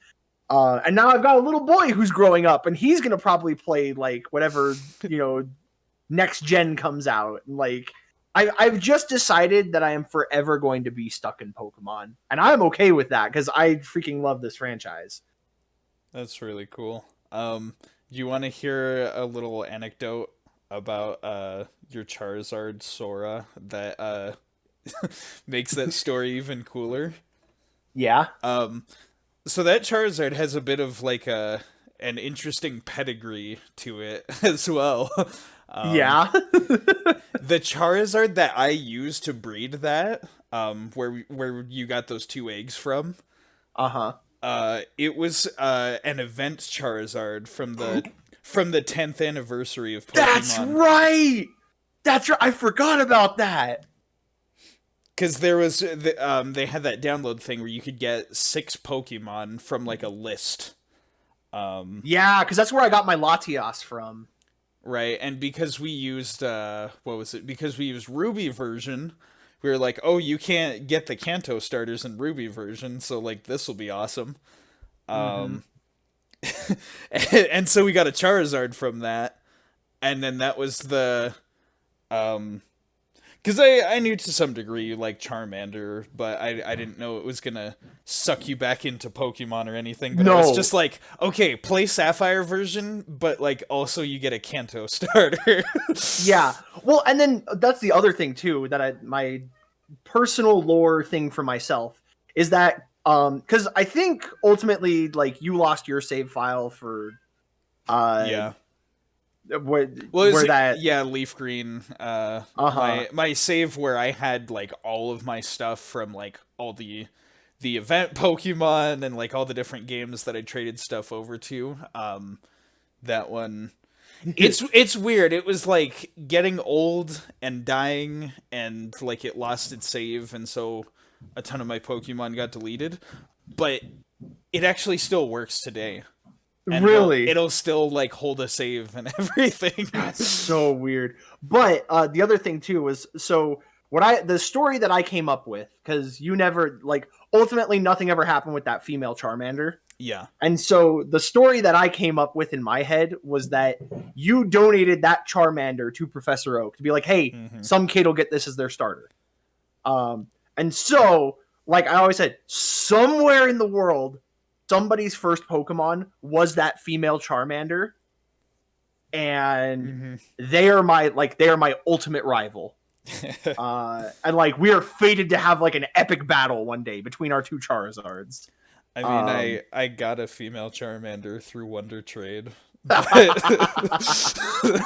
And now I've got a little boy who's growing up, and he's gonna probably play like whatever next gen comes out. And like I've just decided that I am forever going to be stuck in Pokemon, and I'm okay with that because I freaking love this franchise. That's really cool. Do you want to hear a little anecdote about your Charizard Sora that makes that story even cooler? Yeah. So that Charizard has a bit of like an interesting pedigree to it as well. Yeah. The Charizard that I used to breed that, where you got those 2 eggs from, it was an event Charizard from the 10th anniversary of Pokemon. That's right. I forgot about that. Because there was they had that download thing where you could get 6 Pokemon from like a list. Yeah, because that's where I got my Latias from. Right, and because we used Because we used Ruby version, we were like, oh, you can't get the Kanto starters in Ruby version, so like this will be awesome. And so we got a Charizard from that, and then that was the because I knew to some degree you like Charmander, but I didn't know it was gonna suck you back into Pokemon or anything. But no. It was just like, okay, play Sapphire version, but like also you get a Kanto starter. Yeah, well, and then that's the other thing too, that my personal lore thing for myself is that because I think ultimately like you lost your save file for Where that? Yeah, leaf green. Uh-huh. My save where I had like all of my stuff from like all the event Pokemon and like all the different games that I traded stuff over to. That one. It's weird. It was like getting old and dying, and like it lost its save, and so a ton of my Pokemon got deleted. But it actually still works today, and Really? it'll still like hold a save and everything. That's so weird. But the other thing too was, so the story that I came up with, because you never, like, ultimately nothing ever happened with that female Charmander. Yeah. And so the story that I came up with in my head was that you donated that Charmander to Professor Oak to be like, hey, some kid will get this as their starter. And so, like I always said, somewhere in the world, somebody's first Pokemon was that female Charmander. And they are my ultimate rival. And like we are fated to have like an epic battle one day between our two Charizards. I mean, I got a female Charmander through Wonder Trade.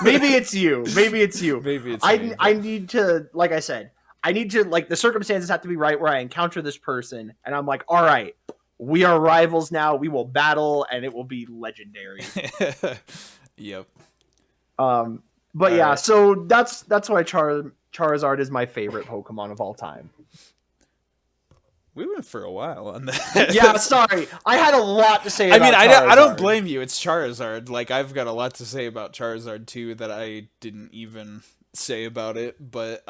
Maybe it's you. Maybe it's you. Maybe it's I me, I need to, like I said, I need to, like, the circumstances have to be right where I encounter this person and I'm like, all right, we are rivals now. We will battle and it will be legendary. Yep. But yeah, right. So that's why Charizard is my favorite Pokemon of all time. We went for a while on that. Yeah, sorry. I had a lot to say about Charizard. I don't blame you. It's Charizard. Like, I've got a lot to say about Charizard, too, that I didn't even say about it. But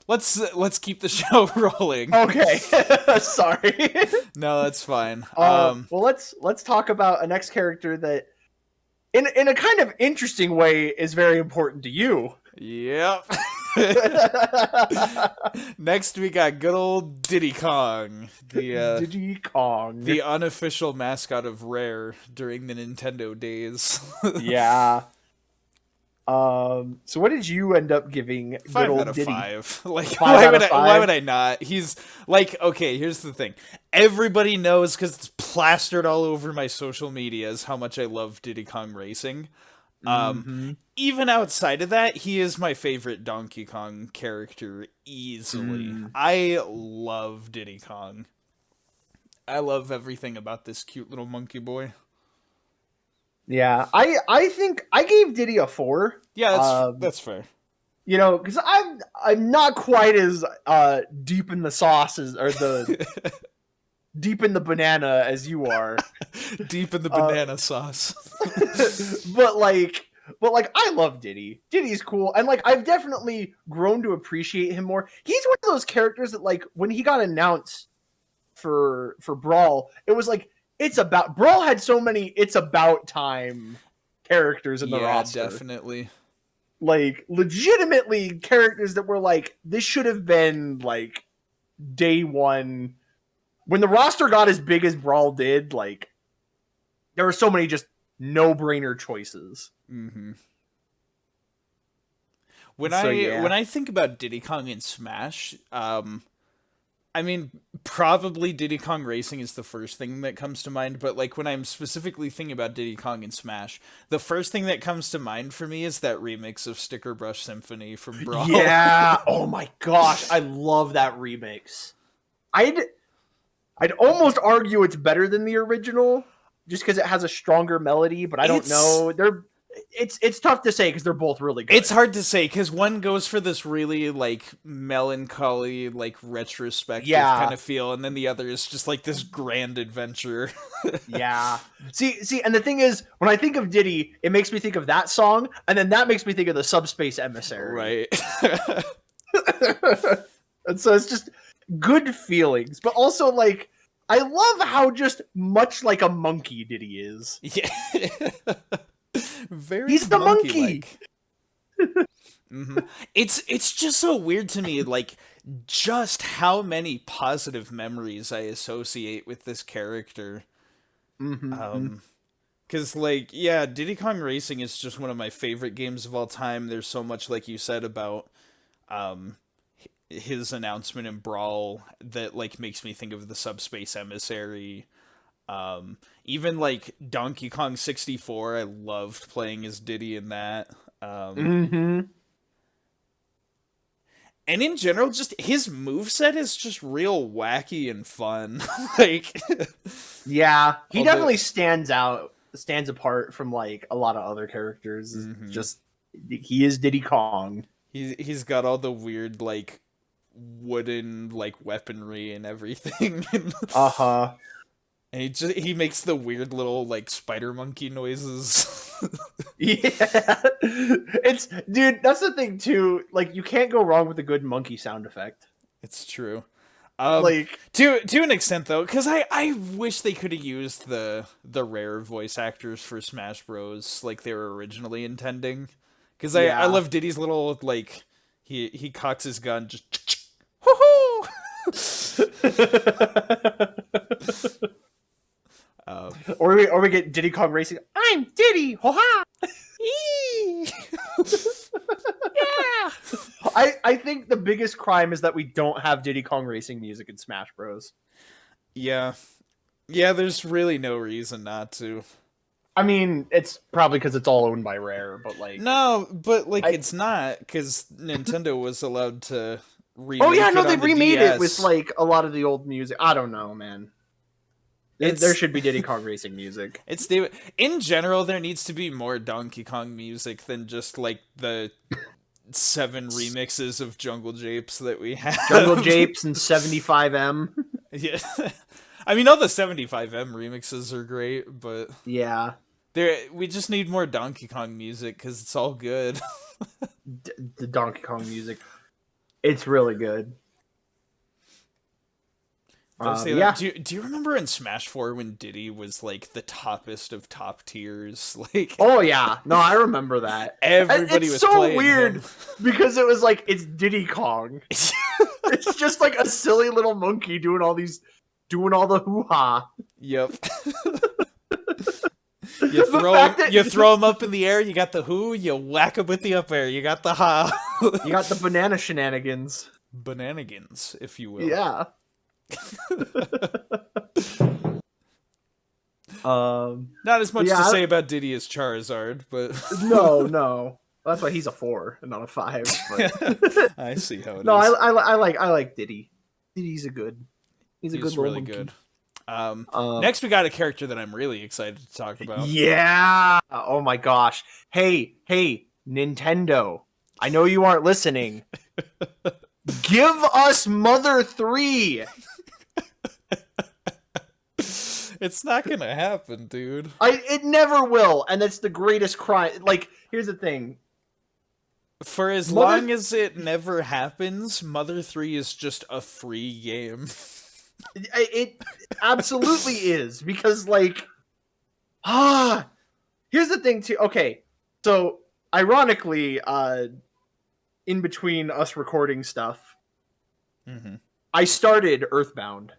let's keep the show rolling. Okay. Sorry. No, that's fine. Well, let's talk about a next character that, in a kind of interesting way, is very important to you. Yep. Next, we got good old Diddy Kong, Diddy Kong, the unofficial mascot of Rare during the Nintendo days. Yeah. So what did you end up giving? 5 out of 5. Like, 5 why would I not? He's like, okay, here's the thing. Everybody knows, because it's plastered all over my social medias, how much I love Diddy Kong Racing. Even outside of that, he is my favorite Donkey Kong character easily. I love Diddy Kong. I love everything about this cute little monkey boy. Yeah, I think I gave Diddy a 4. Yeah, that's fair. You know, because I'm not quite as deep in the sauces or the deep in the banana as you are. Deep in the banana sauce. But I love Diddy. Diddy's cool, and like I've definitely grown to appreciate him more. He's one of those characters that, like, when he got announced for Brawl, it was like, Brawl had so many it's about time characters in the roster. Yeah, definitely. Like, legitimately characters that were like, this should have been like day one. When the roster got as big as Brawl did, like, there were so many just no-brainer choices. When I think about Diddy Kong in Smash, I mean, probably Diddy Kong Racing is the first thing that comes to mind, but like when I'm specifically thinking about Diddy Kong in Smash, the first thing that comes to mind for me is that remix of Sticker Brush Symphony from Brawl. Yeah, oh my gosh, I love that remix. I'd almost argue it's better than the original, just because it has a stronger melody, but I don't know. It's tough to say because they're both really good. It's hard to say because one goes for this really like melancholy, like retrospective kind of feel, and then the other is just like this grand adventure. Yeah. See, and the thing is, when I think of Diddy, it makes me think of that song, and then that makes me think of the Subspace Emissary. Right. And so it's just good feelings, but also like I love how just much like a monkey Diddy is. Yeah. He's the monkey. It's just so weird to me, like, just how many positive memories I associate with this character. Because, like, yeah, Diddy Kong Racing is just one of my favorite games of all time. There's so much, like you said, about his announcement in Brawl that, like, makes me think of the Subspace Emissary. Even like Donkey Kong 64, I loved playing as Diddy in that. Mm-hmm. And in general, just his moveset is just real wacky and fun. Like, Yeah, he although, definitely stands apart from like a lot of other characters. Just he is Diddy Kong. he's got all the weird like wooden like weaponry and everything. Uh-huh. And he makes the weird little like spider monkey noises. Yeah. Dude, that's the thing too. Like you can't go wrong with a good monkey sound effect. It's true. Like To an extent though, because I wish they could have used the rare voice actors for Smash Bros. Like they were originally intending. Because I yeah. love Diddy's little like he cocks his gun just woohoo. Or we get Diddy Kong Racing. I'm Diddy, ho ha! Yeah. I think the biggest crime is that we don't have Diddy Kong Racing music in Smash Bros. Yeah. Yeah, there's really no reason not to. I mean, it's probably because it's all owned by Rare, but like No, but like it's not, because Nintendo was allowed to remake oh yeah, no, it they on the remade DS. it with like a lot of the old music. I don't know, man. There should be Diddy Kong Racing music. In general, there needs to be more Donkey Kong music than just like the 7 remixes of Jungle Japes that we have. Jungle Japes and 75M. Yeah. I mean, all the 75M remixes are great, but Yeah. we just need more Donkey Kong music because it's all good. The Donkey Kong music. It's really good. Yeah. Do you remember in Smash 4 when Diddy was like the toppest of top tiers? Like, oh yeah, no, I remember that. Everybody was playing weird him. because it was like it's Diddy Kong. It's just like a silly little monkey doing all the hoo ha. Yep. You throw him up in the air. You got the who. You whack him with the up air. You got the ha. You got the banana shenanigans. Bananigans, if you will. Yeah. Not as much to say about Diddy as Charizard, but no. That's why he's a 4 and not a 5. But... I see how it is. No, I like Diddy. He's a good He's really good. monkey. Next, we got a character that I'm really excited to talk about. Yeah. Oh my gosh. Hey, Nintendo. I know you aren't listening. Give us Mother 3. It's not gonna happen, dude. It never will, and that's the greatest crime. Like, here's the thing. For as long as it never happens, Mother 3 is just a free game. It absolutely is, because, like, here's the thing, too. Okay, so, ironically, in between us recording stuff, I started Earthbound.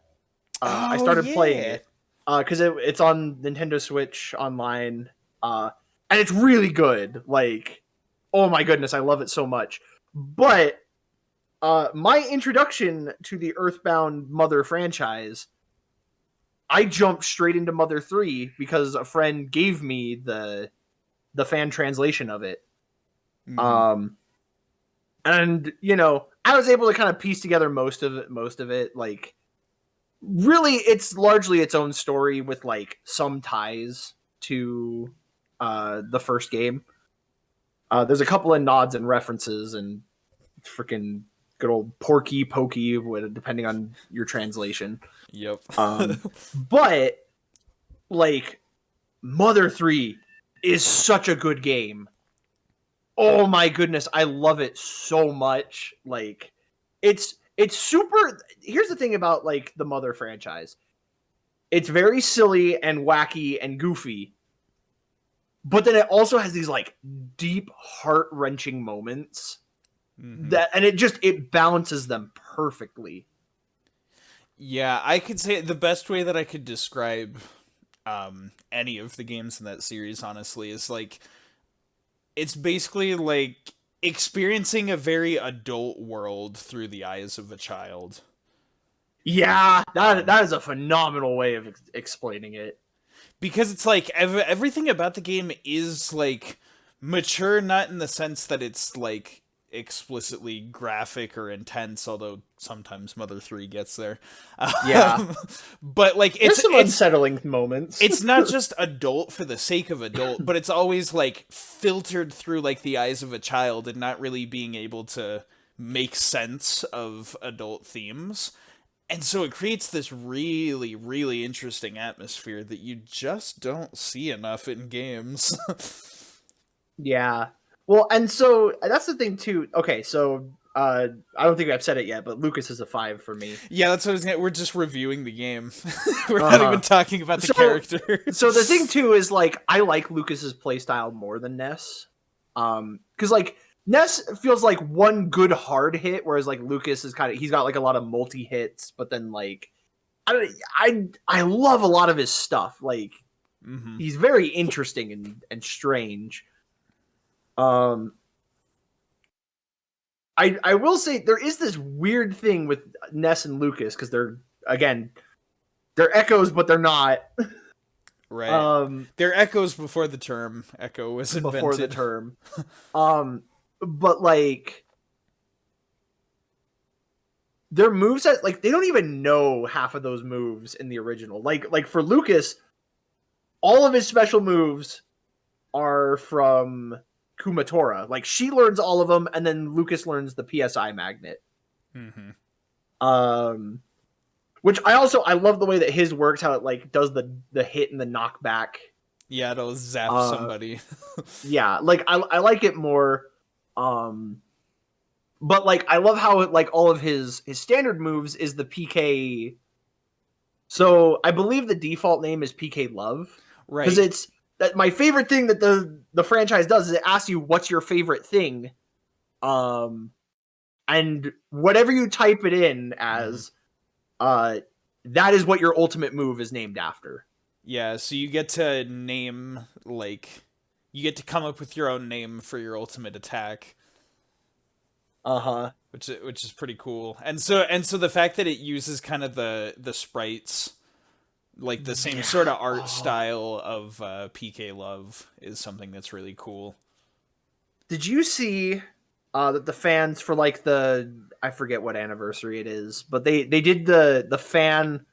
I started playing it. Because it's on Nintendo Switch online, and it's really good. Like, oh my goodness, I love it so much. But my introduction to the Earthbound Mother franchise, I jumped straight into Mother 3 because a friend gave me the fan translation of it. And you know, I was able to kind of piece together most of it, like. Really, it's largely its own story with, like, some ties to the first game. There's a couple of nods and references and freaking good old Porky Pokey, depending on your translation. Yep. But, like, Mother 3 is such a good game. Oh my goodness, I love it so much. Like, it's super. Here's the thing about, like, the Mother franchise. It's very silly and wacky and goofy, but then it also has these, like, deep, heart-wrenching moments and it balances them perfectly. Yeah, I could say the best way that I could describe any of the games in that series, honestly, is like it's basically like experiencing a very adult world through the eyes of a child. Yeah, that is a phenomenal way of explaining it. Because it's like everything about the game is like mature, not in the sense that it's like explicitly graphic or intense, although sometimes Mother 3 gets there. Yeah. But like There's some unsettling moments. it's not just adult for the sake of adult, but it's always like filtered through like the eyes of a child and not really being able to make sense of adult themes. And so it creates this really, really interesting atmosphere that you just don't see enough in games. Yeah. Well, and so that's the thing too. Okay, so I don't think I've said it yet, but Lucas is a 5 for me. Yeah, that's what I was gonna. We're just rereviewing the game. We're not even talking about the character. So the thing too is like I like Lucas's playstyle more than Ness. Because like Ness feels like one good hard hit, whereas like Lucas is he's got like a lot of multi hits, but then like I love a lot of his stuff. Like he's very interesting and strange. I will say there is this weird thing with Ness and Lucas because they're echoes, but they're not. Right. They're echoes before the term echo was invented. Before the term. But like their moveset, like they don't even know half of those moves in the original. Like for Lucas, all of his special moves are from Kumatora. Like she learns all of them, and then Lucas learns the PSI magnet. Which I love the way that his works, how it like does the hit and the knockback. Yeah, it'll zap somebody. Yeah, like I like it more. But like I love how it, like all of his standard moves is the PK. So I believe the default name is PK Love, right? Because it's that my favorite thing that the franchise does is it asks you what's your favorite thing, and whatever you type it in as, that is what your ultimate move is named after. Yeah, so you get to name, like, you get to come up with your own name for your ultimate attack. Which is pretty cool. And so the fact that it uses kind of the sprites, like the same sort of art style of PK Love, is something that's really cool. Did you see that the fans for like I forget what anniversary it is, but they did the fan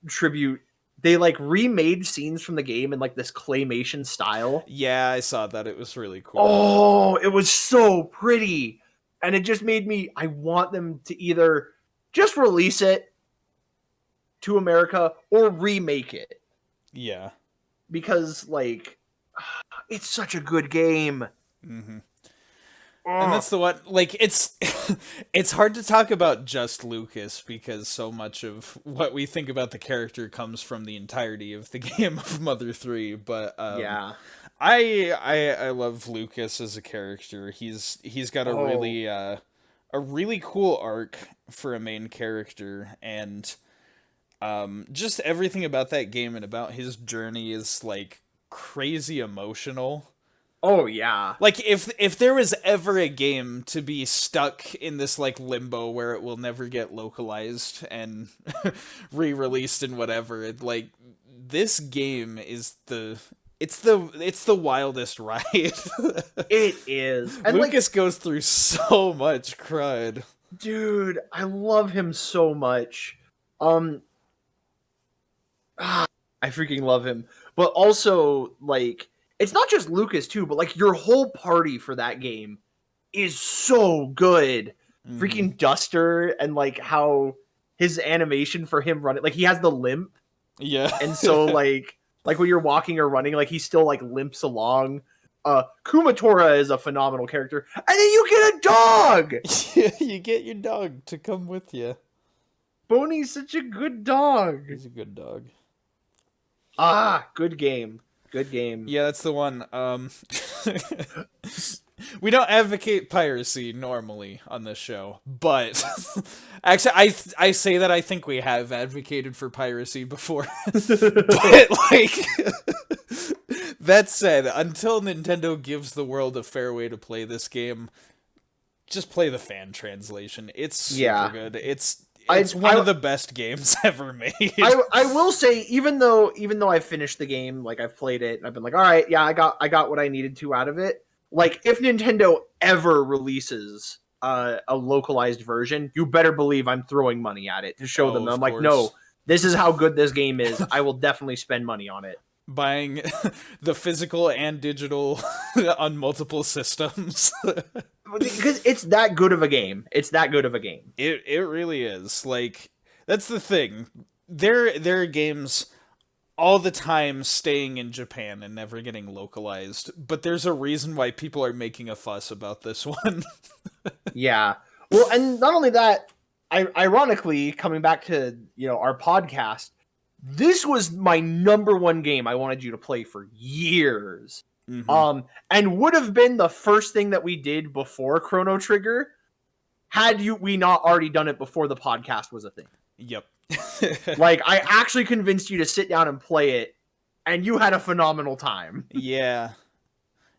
tribute. They like remade scenes from the game in like this claymation style. Yeah, I saw that. It was really cool. Oh, it was so pretty. And it just made me, I want them to either just release it to America or remake it. Yeah. Because like it's such a good game. And that's the one, like, it's it's hard to talk about just Lucas because so much of what we think about the character comes from the entirety of the game of Mother 3, but yeah. I love Lucas as a character. He's got a really cool arc for a main character, and just everything about that game and about his journey is like crazy emotional. Oh yeah. Like if there was ever a game to be stuck in this like limbo where it will never get localized and re-released and whatever, like this game is the wildest ride. It is. And Lucas goes through so much crud. Dude, I love him so much. I freaking love him. But also like it's not just Lucas too, but like your whole party for that game is so good. Freaking Duster and like how his animation for him running, like he has the limp. Yeah. And so like when you're walking or running, like he still like limps along. Kumatora is a phenomenal character. And then you get a dog! You get your dog to come with you. Boney's such a good dog. He's a good dog. Good game. Good game. Yeah, that's the one. We don't advocate piracy normally on this show, but actually, I say that I think we have advocated for piracy before. But like, that said, until Nintendo gives the world a fair way to play this game, just play the fan translation. It's super Yeah. good. It's one of the best games ever made. I will say, even though I've finished the game, like I've played it, and I've been like, all right, yeah, I got what I needed to out of it. Like, if Nintendo ever releases a localized version, you better believe I'm throwing money at it to show them. I'm like, no, this is how good this game is. I will definitely spend money on it. Buying the physical and digital on multiple systems. Because it's that good of a game. It's that good of a game. It really is. Like, that's the thing. There are games all the time staying in Japan and never getting localized, but there's a reason why people are making a fuss about this one. Yeah. Well, and not only that, ironically, coming back to, our podcast, this was my number one game I wanted you to play for years. Mm-hmm. And would have been the first thing that we did before Chrono Trigger had we not already done it before the podcast was a thing. Yep. Like, I actually convinced you to sit down and play it, and you had a phenomenal time. Yeah.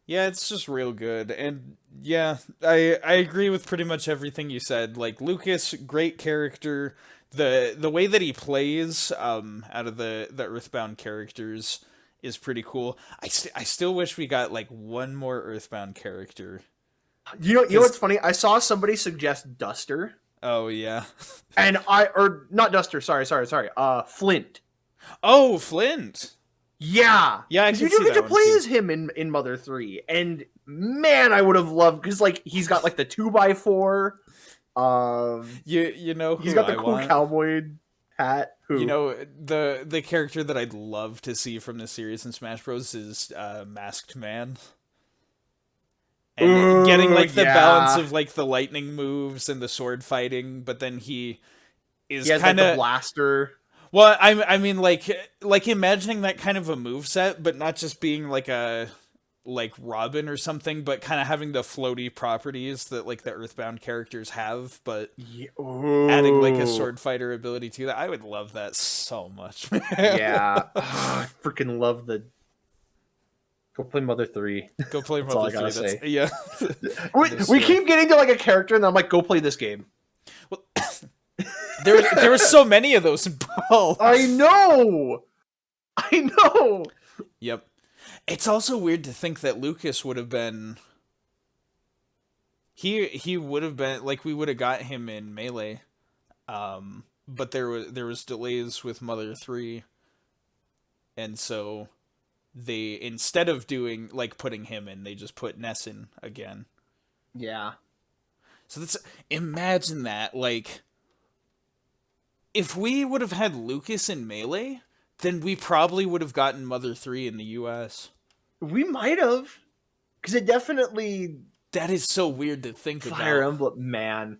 Yeah, it's just real good. And yeah, I agree with pretty much everything you said. Like, Lucas, great character. The way that he plays out of the Earthbound characters is pretty cool. I still wish we got like one more Earthbound character. You know what's funny? I saw somebody suggest Duster. Oh yeah. And not Duster, sorry. Flint. Oh, Flint. Yeah. Yeah, I can you see do get that to play as him in Mother 3. And man, I would have loved, because like he's got like the 2x4. You know who he's got the I cool want? cowboy hat. Who? You know, the character that I'd love to see from this series in Smash Bros is Masked Man. And getting like the balance of like the lightning moves and the sword fighting, but then he is kind of like, the blaster. Well, I mean like imagining that kind of a moveset, but not just being like a Robin or something, but kind of having the floaty properties that like the Earthbound characters have, but adding like a sword fighter ability to that. I would love that so much. Yeah. I freaking love the... Go play Mother 3. Go play Mother 3. That's, yeah. we keep getting to like a character and I'm like, go play this game. Well, there were so many of those in Brawl. I know. Yep. It's also weird to think that Lucas would have been... He would have been... Like, we would have got him in Melee. But there was delays with Mother 3. And so they, instead of doing, like, putting him in, they just put Ness in again. Yeah. So that's... Imagine that, like... If we would have had Lucas in Melee... then we probably would have gotten Mother 3 in the US. We might have. Because it definitely... That is so weird to think about. Fire Emblem, man.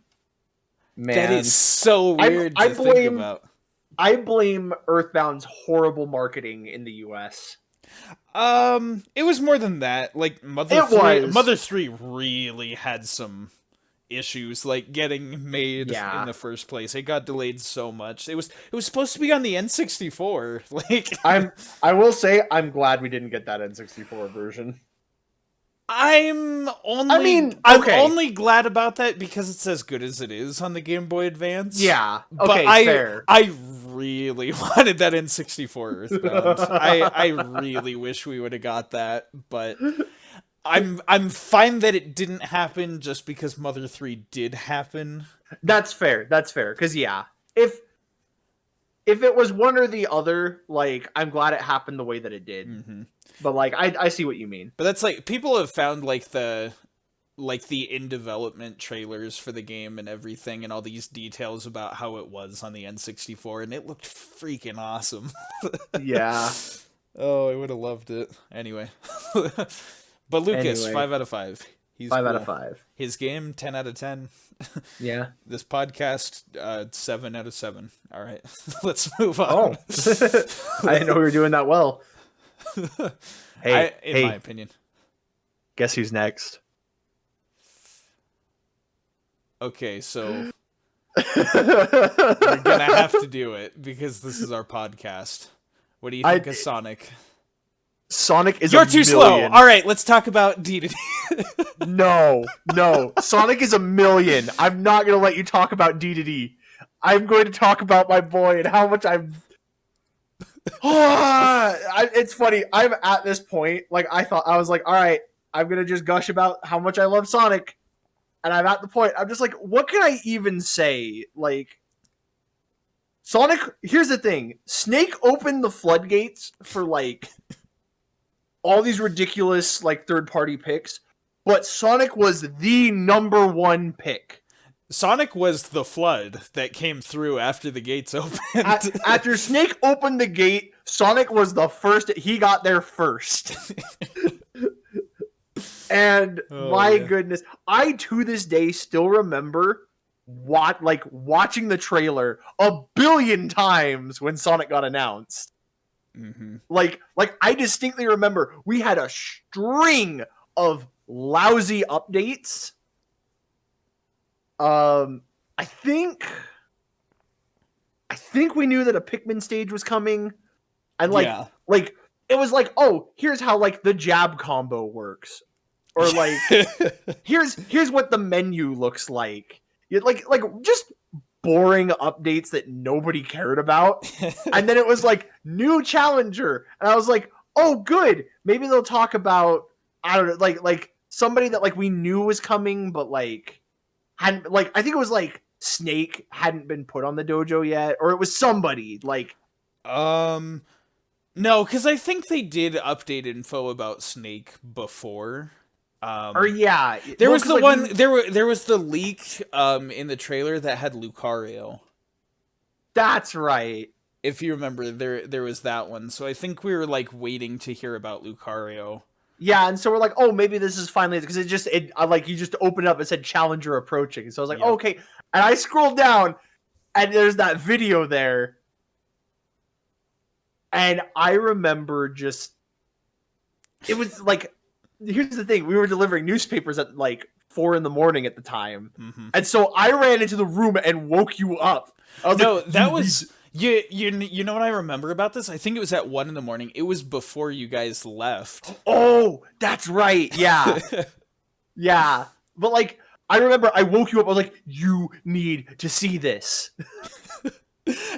That is so weird to think about. I blame Earthbound's horrible marketing in the US. It was more than that. Like, Mother 3 really had some issues, like getting made in the first place. It got delayed so much. It was supposed to be on the N64. Like, I will say I'm glad we didn't get that N64 version. I'm only glad about that because it's as good as it is on the Game Boy Advance. Yeah. Okay, but fair. I really wanted that N64 Earthbound. I really wish we would have got that, but I'm fine that it didn't happen just because Mother 3 did happen. That's fair. Because yeah, if it was one or the other, like, I'm glad it happened the way that it did. Mm-hmm. But like, I see what you mean. But that's like, people have found like the in development trailers for the game and everything, and all these details about how it was on the N64, and it looked freaking awesome. Yeah. Oh, I would have loved it. Anyway. But Lucas, 5 out of 5. He's 5 out of 5. His game, 10 out of 10. Yeah. This podcast, 7 out of 7. All right, let's move on. Oh. I didn't know we were doing that well. In my opinion. Guess who's next? Okay, so we're gonna have to do it because this is our podcast. What do you think of Sonic? Sonic is You're a too slow. million. All right, let's talk about DEDEDE. No. Sonic is a million. I'm not going to let you talk about DDD. I'm going to talk about my boy and how much I'm... It's funny. I'm at this point, like, I was like, all right, I'm going to just gush about how much I love Sonic. And I'm at the point, I'm just like, what can I even say? Like, Sonic, here's the thing. Snake opened the floodgates for, like, all these ridiculous, like, third-party picks. But Sonic was the number one pick. Sonic was the flood that came through after the gates opened. After Snake opened the gate, Sonic was the first. He got there first. And goodness, I to this day still remember watching the trailer a billion times when Sonic got announced. Mm-hmm. Like I distinctly remember we had a string of lousy updates. I think we knew that a Pikmin stage was coming, and like it was like, oh, here's how like the jab combo works, or like here's what the menu looks like. Like just boring updates that nobody cared about, and then it was like new challenger, and I was like, oh, good, maybe they'll talk about, I don't know, like somebody that like we knew was coming, but like hadn't, like, I think it was like Snake hadn't been put on the dojo yet, or it was somebody like no, because I think they did update info about Snake before. Or yeah, there was the one there was the leak in the trailer that had Lucario. That's right. If you remember, there was that one. So I think we were like waiting to hear about Lucario. Yeah, and so we're like, oh, maybe this is finally, because like you just opened up and said challenger approaching. So I was like, oh, okay. And I scrolled down, and there's that video there. And I remember just, it was like, here's the thing. We were delivering newspapers at like 4 a.m. at the time. Mm-hmm. And so I ran into the room and woke you up. I was no, like, that was... You know what I remember about this? I think it was at 1 a.m. It was before you guys left. Oh, that's right. Yeah. Yeah. But like, I remember I woke you up. I was like, you need to see this.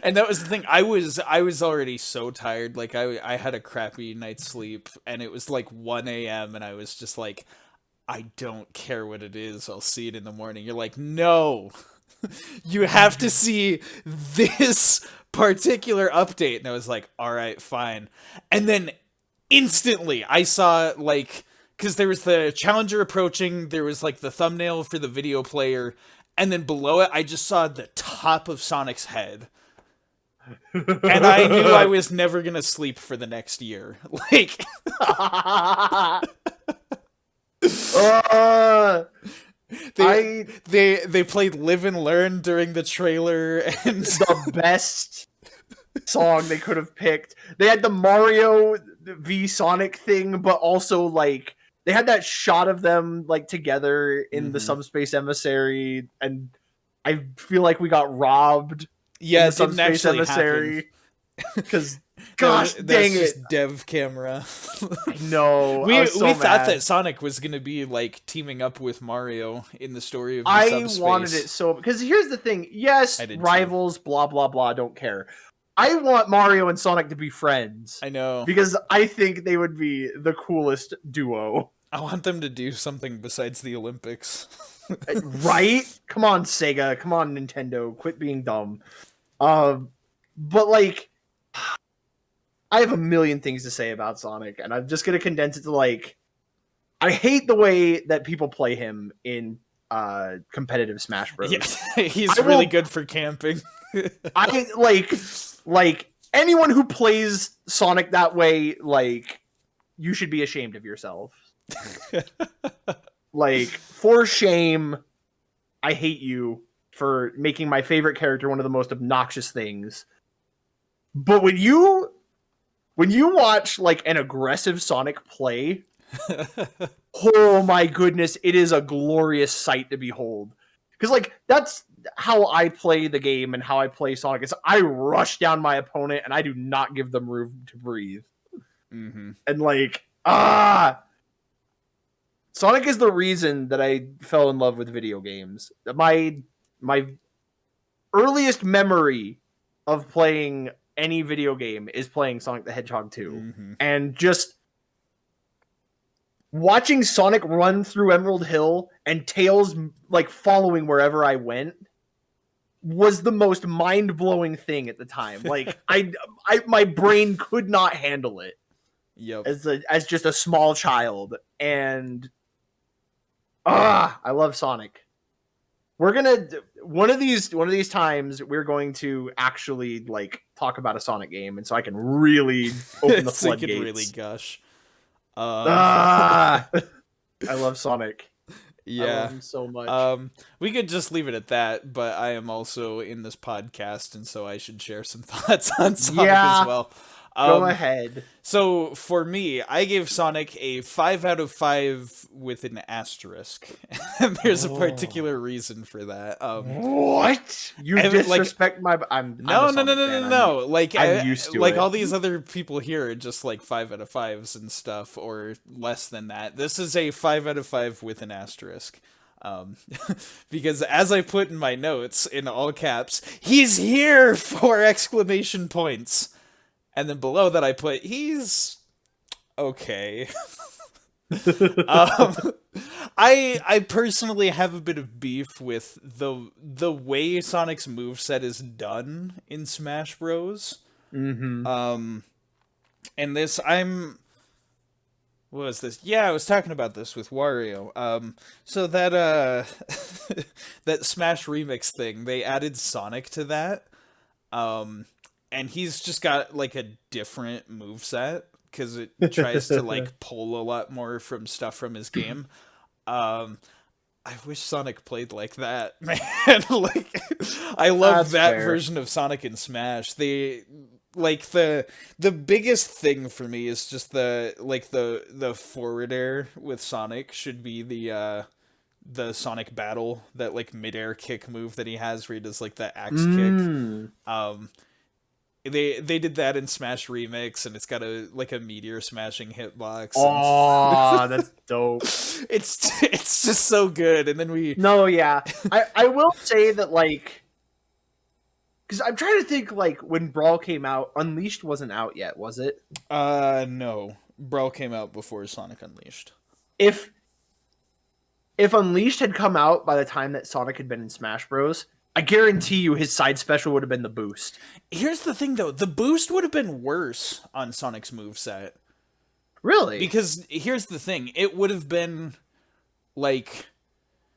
And that was the thing. I was already so tired. Like I had a crappy night's sleep, and it was like 1 a.m. and I was just like, I don't care what it is. I'll see it in the morning. You're like, no, you have to see this particular update. And I was like, all right, fine. And then instantly I saw, like, because there was the challenger approaching, there was like the thumbnail for the video player, and then below it I just saw the top of Sonic's head. And I knew I was never gonna sleep for the next year. Like They played Live and Learn during the trailer, and the best song they could have picked. They had the Mario v Sonic thing, but also like they had that shot of them like together in the Subspace Emissary, and I feel like we got robbed. Yeah, in the Subspace Emissary. Because gosh, dang it, just dev camera. No, we so thought that Sonic was gonna be like teaming up with Mario in the story of the Subspace. Wanted it so, because here's the thing. Yes, rivals, blah blah blah. Don't care. I want Mario and Sonic to be friends. I know, because I think they would be the coolest duo. I want them to do something besides the Olympics. Right? Come on, Sega. Come on, Nintendo. Quit being dumb. But like, I have a million things to say about Sonic, and I'm just gonna condense it to like, I hate the way that people play him in competitive Smash Bros. Yeah, he's really good for camping. I like anyone who plays Sonic that way, like, you should be ashamed of yourself. Like, for shame. I hate you for making my favorite character one of the most obnoxious things. But when you watch like an aggressive Sonic play, oh my goodness, it is a glorious sight to behold. Because like that's how I play the game and how I play Sonic. Is I rush down my opponent and I do not give them room to breathe. And like, Sonic is the reason that I fell in love with video games. My earliest memory of playing any video game is playing Sonic the Hedgehog 2. And just watching Sonic run through Emerald Hill and Tails like following wherever I went was the most mind-blowing thing at the time. Like my brain could not handle it. Yep. As just a small child. And I love Sonic. We're gonna one of these times we're going to actually like talk about a Sonic game, and so I can really open the so floodgates. you can really gush. I love Sonic. Yeah, I love him so much. We could just leave it at that, but I am also in this podcast, and so I should share some thoughts on Sonic as well. Go ahead. So for me, I gave Sonic a 5 out of 5 with an asterisk. And there's a particular reason for that. What? You disrespect my... No. Like, I'm used to like it. all these other people here are just like 5 out of 5s and stuff, or less than that. This is a 5 out of 5 with an asterisk. Because as I put in my notes, in all caps, he's here for exclamation points. And then below that I put, he's okay. I personally have a bit of beef with the way Sonic's moveset is done in Smash Bros. And this, what was this? Yeah, I was talking about this with Wario. So that, that Smash Remix thing, they added Sonic to that. And he's just got, like, a different moveset, because it tries to, like, pull a lot more from stuff from his game. I wish Sonic played like that, man. Like, I love that version of Sonic in Smash. Like, the biggest thing for me is just the forward air with Sonic should be the Sonic Battle, that, like, mid-air kick move that he has where he does, like, the axe kick. They did that in Smash Remix, and it's got a meteor smashing hitbox. Oh, that's dope. It's just so good. And then I will say that, like, because I'm trying to think, like, when Brawl came out, Unleashed wasn't out yet, was it? No. Brawl came out before Sonic Unleashed. If Unleashed had come out by the time that Sonic had been in Smash Bros., I guarantee you his side special would have been the boost. Here's the thing, though. The boost would have been worse on Sonic's moveset. Really? Because here's the thing. It would have been, like...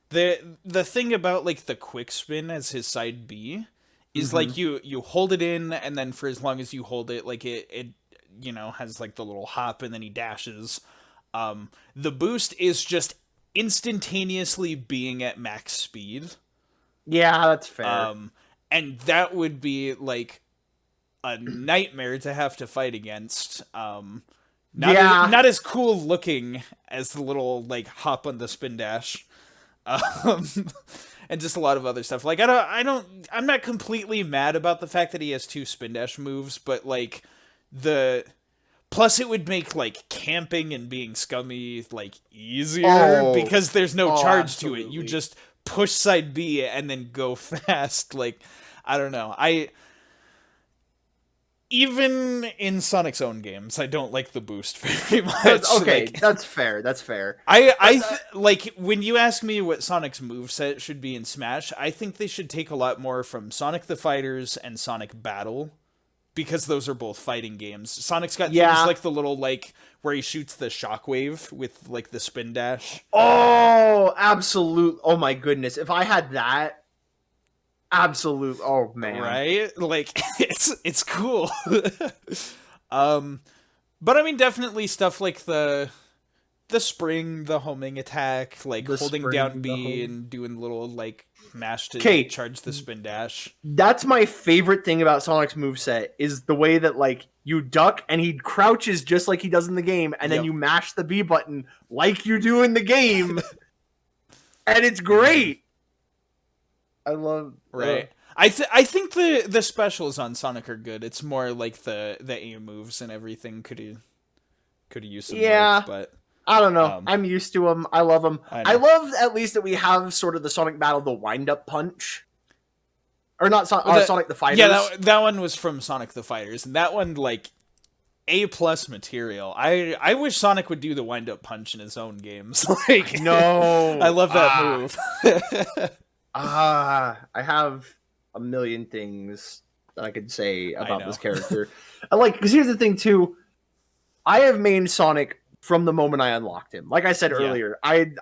The thing about, like, the quick spin as his side B is, like, you hold it in, and then for as long as you hold it, like, it you know, has, like, the little hop, and then he dashes. The boost is just instantaneously being at max speed. Yeah, that's fair. And that would be, like, a nightmare to have to fight against. Not as cool looking as the little, like, hop on the spin dash. And just a lot of other stuff. Like, I'm not completely mad about the fact that he has 2 spin dash moves, but, like, plus it would make, like, camping and being scummy, like, easier, because there's no charge to it. You just push side B and then go fast. Like, I don't know. Even in Sonic's own games, I don't like the boost very much. Okay, like, that's fair. That's fair. Like, when you ask me what Sonic's moveset should be in Smash, I think they should take a lot more from Sonic the Fighters and Sonic Battle, because those are both fighting games. Sonic's got things like the little, like, where he shoots the shockwave with, like, the spin dash. Oh, absolute. Oh, my goodness. If I had that, absolute. Oh, man. Right? Like, it's cool. But, I mean, definitely stuff like the spring, the homing attack, like, holding down B and doing little, like, mash to charge the spin dash. That's my favorite thing about Sonic's moveset, is the way that, like, you duck and he crouches just like he does in the game, and then you mash the B button like you do in the game. And it's great. I love... Right. I think the specials on Sonic are good. It's more like the A moves and everything could could have used some Yeah. work, but I don't know. I'm used to them. I love them. I love at least that we have sort of the Sonic Battle, the wind-up punch. Or not Sonic the Fighters. Yeah, that one was from Sonic the Fighters. And that one, like, A+ material. I wish Sonic would do the wind-up punch in his own games. Like, no. I love that move. I have a million things that I could say about this character. Because here's the thing, too. I have mained Sonic from the moment I unlocked him. Like I said earlier, I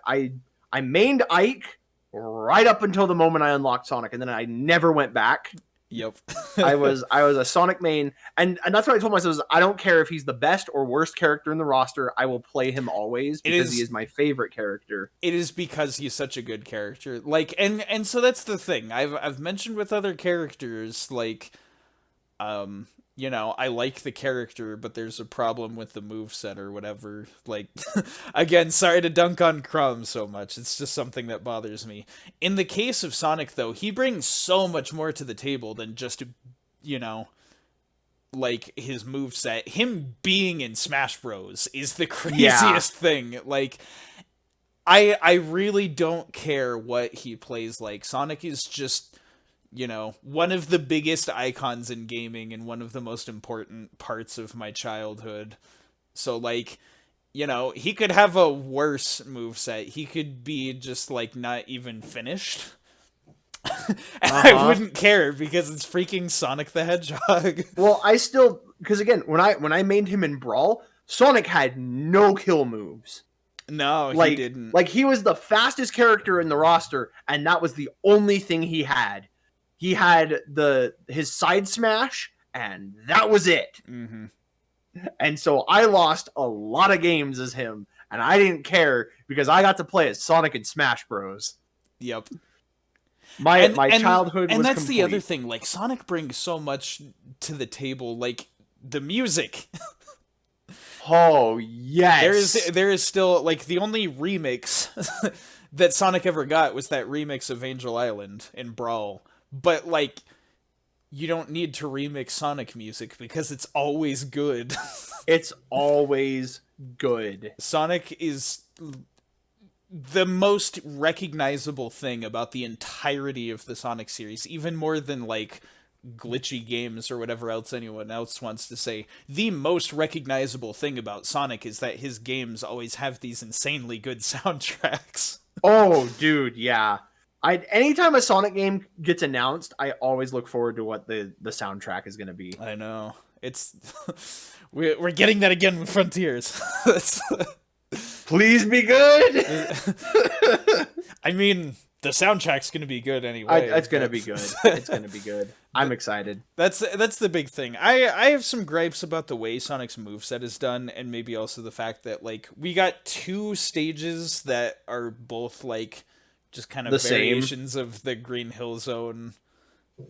mained Ike right up until the moment I unlocked Sonic, and then I never went back. Yep. I was a Sonic main, and that's what I told myself is I don't care if he's the best or worst character in the roster, I will play him always because he is my favorite character. It is because he's such a good character. Like, and so that's the thing. I've mentioned with other characters, like, you know, I like the character, but there's a problem with the moveset or whatever. Like, again, sorry to dunk on Crumb so much. It's just something that bothers me. In the case of Sonic, though, he brings so much more to the table than just, you know, like, his moveset. Him being in Smash Bros. Is the craziest thing. Like, I really don't care what he plays like. Sonic is just, you know, one of the biggest icons in gaming and one of the most important parts of my childhood. So, like, you know, he could have a worse moveset. He could be just, like, not even finished. And I wouldn't care because it's freaking Sonic the Hedgehog. Well, because again, when I mained him in Brawl, Sonic had no kill moves. No, he didn't. Like, he was the fastest character in the roster, and that was the only thing he had. He had his side smash, and that was it. Mm-hmm. And so I lost a lot of games as him, and I didn't care because I got to play as Sonic in Smash Bros. Yep. My childhood was and that's complete. the other thing. Like, Sonic brings so much to the table. Like, the music. Oh, yes. There is still, like, the only remix that Sonic ever got was that remix of Angel Island in Brawl. But, like, you don't need to remix Sonic music because it's always good. It's always good. Sonic is the most recognizable thing about the entirety of the Sonic series, even more than, like, glitchy games or whatever else anyone else wants to say. The most recognizable thing about Sonic is that his games always have these insanely good soundtracks. Oh, dude, yeah. Anytime a Sonic game gets announced, I always look forward to what the soundtrack is going to be. I know. It's we're getting that again with Frontiers. Please be good. I mean, the soundtrack's going to be good anyway. It's going to be good. It's going to be good. I'm excited. That's the big thing. I have some gripes about the way Sonic's moveset is done, and maybe also the fact that, like, we got two stages that are both, like, just kind of the variations same. Of the Green Hill Zone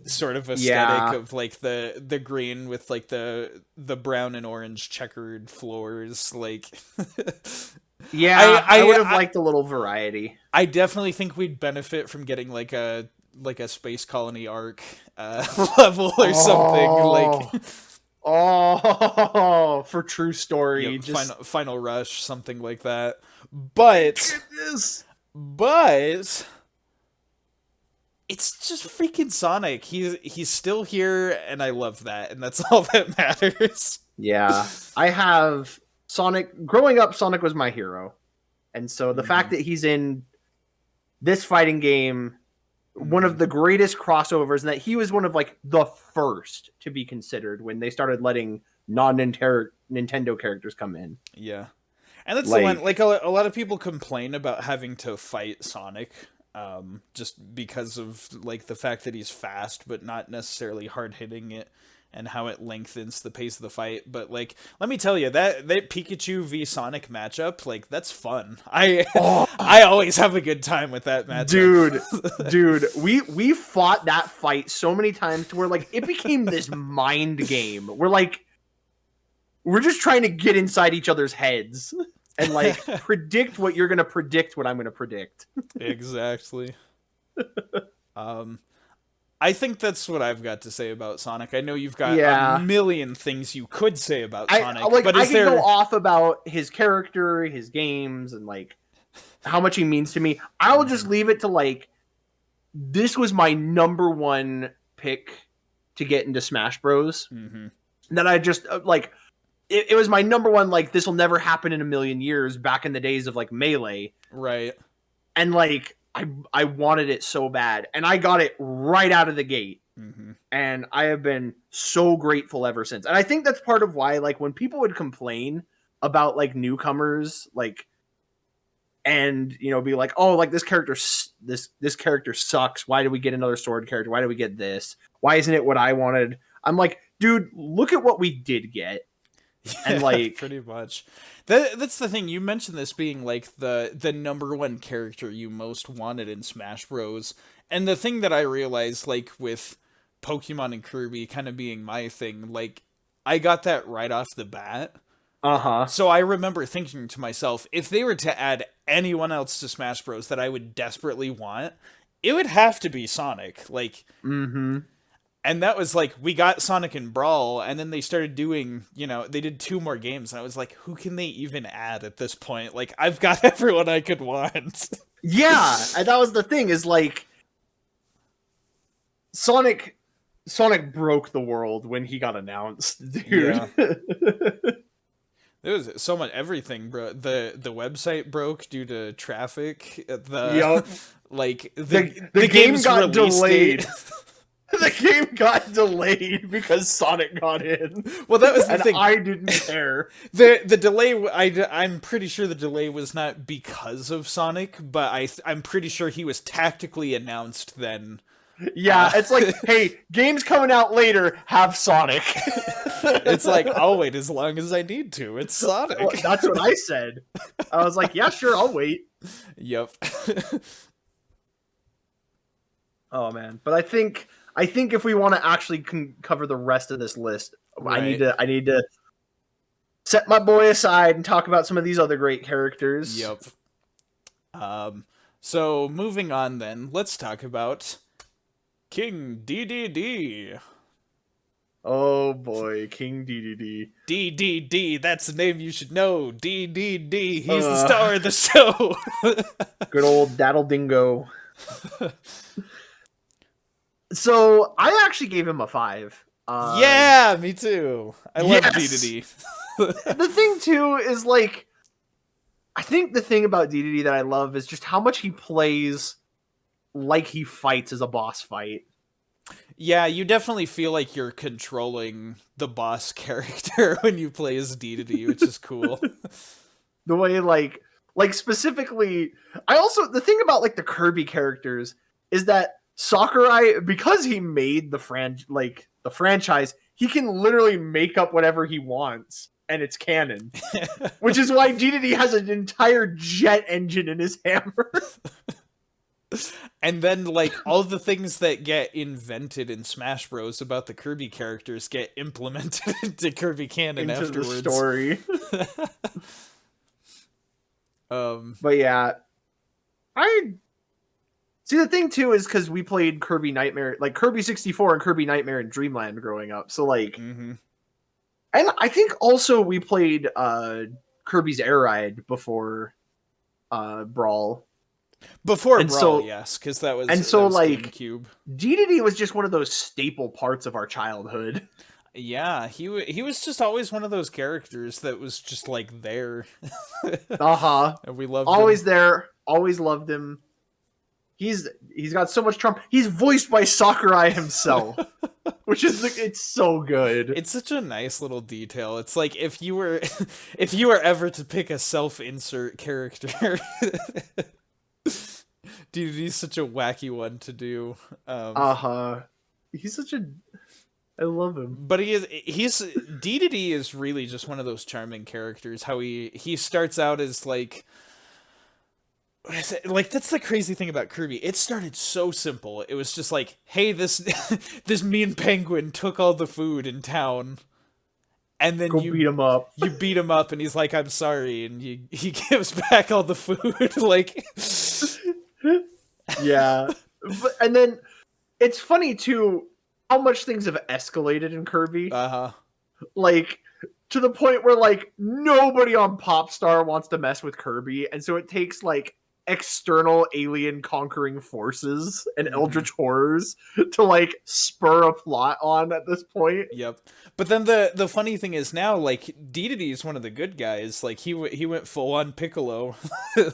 sort of aesthetic of, like, the green with, like, the brown and orange checkered floors, like. Yeah, I would have liked a little variety. I definitely think we'd benefit from getting like a Space Colony arc level or something, like. Oh, for True Story, Yep, just Final Rush, something like that. But it's just freaking Sonic. He's still here, and I love that, and that's all that matters. Yeah, I have Sonic. Growing up, Sonic was my hero, and so the fact that he's in this fighting game, one of the greatest crossovers, and that he was one of, like, the first to be considered when they started letting non-Nintendo characters come in. Yeah. And that's the one, like, a lot of people complain about having to fight Sonic, just because of, like, the fact that he's fast, but not necessarily hard-hitting it, and how it lengthens the pace of the fight. But, like, let me tell you, that Pikachu v Sonic matchup, like, that's fun. I always have a good time with that matchup. Dude, we fought that fight so many times to where, like, it became this mind game. We're just trying to get inside each other's heads and, like, predict what you're going to predict what I'm going to predict. Exactly. I think that's what I've got to say about Sonic. I know you've got a Yeah. million things you could say about Sonic, but I is could there... go off about his character, his games, and like how much he means to me. I will just leave it to like this was my number one pick to get into Smash Bros. Mm-hmm. That I just like it was my number one, like this will never happen in a million years back in the days of like Melee. Right. And like I wanted it so bad, and I got it right out of the gate. Mm-hmm. And I have been so grateful ever since. And I think that's part of why, like, when people would complain about like newcomers, like, and you know, be like, oh, like this character sucks. Why do we get another sword character? Why do we get this? Why isn't it what I wanted? I'm like, dude, look at what we did get. And like, pretty much. That's the thing. You mentioned this being like the number one character you most wanted in Smash Bros. And the thing that I realized, like with Pokemon and Kirby kind of being my thing, like I got that right off the bat. So I remember thinking to myself, if they were to add anyone else to Smash Bros. That I would desperately want, it would have to be Sonic. Like, and that was like, we got Sonic and Brawl, and then they started doing, you know, they did 2 more games, and I was like, who can they even add at this point? Like, I've got everyone I could want. Yeah, and that was the thing, is like, Sonic broke the world when he got announced, dude. Yeah. There was so much, everything, bro. The website broke due to traffic. Like, the game got delayed. Date. The game got delayed because Sonic got in. Well, that was the thing. I didn't care. The delay, I'm pretty sure the delay was not because of Sonic, but I'm pretty sure he was tactically announced then. Yeah, it's like, hey, game's coming out later, have Sonic. It's like, I'll wait as long as I need to. It's Sonic. Well, that's what I said. I was like, yeah, sure, I'll wait. Yep. Oh, man. But I think if we want to actually cover the rest of this list, right, I need to set my boy aside and talk about some of these other great characters. Yep. So moving on then, let's talk about King DDD. Oh boy, King DDD. DDD, that's the name you should know. DDD, he's the star of the show. Good old Daddle Dingo. So, I actually gave him a 5. Yeah, me too. I love DDD. The thing, too, is, like, I think the thing about DDD that I love is just how much he plays like he fights as a boss fight. Yeah, you definitely feel like you're controlling the boss character when you play as DDD, which is cool. The way, like specifically, the thing about, like, the Kirby characters is that Sakurai, because he made the franchise, he can literally make up whatever he wants, and it's canon. Which is why DDD has an entire jet engine in his hammer. And then, like, all the things that get invented in Smash Bros. About the Kirby characters get implemented into Kirby canon into afterwards. The story. But yeah, see, the thing too is because we played Kirby Nightmare, like Kirby 64 and Kirby Nightmare and Dreamland growing up. So like, and I think also we played Kirby's Air Ride before Brawl. Before Brawl, yes, because that was like GameCube. DDD was just one of those staple parts of our childhood. Yeah, he was just always one of those characters that was just like there. And we loved always him. There, always loved him. He's got so much charm. He's voiced by Sakurai himself, which is it's so good. It's such a nice little detail. It's like if you were ever to pick a self-insert character, dude, he's such a wacky one to do. He's such a. I love him. But he's DDD is really just one of those charming characters. How he starts out as like that's the crazy thing about Kirby. It started so simple. It was just like, hey, this this mean penguin took all the food in town, and then you beat him up. You beat him up, and he's like, I'm sorry, and he gives back all the food. Like, yeah, and then it's funny too how much things have escalated in Kirby. Uh-huh. Like, to the point where, like, nobody on Popstar wants to mess with Kirby, and so it takes, like, external alien conquering forces and eldritch horrors to, like, spur a plot on at this point. Yep. But then the funny thing is now, like, DEDEDE is one of the good guys. Like, he went full on Piccolo.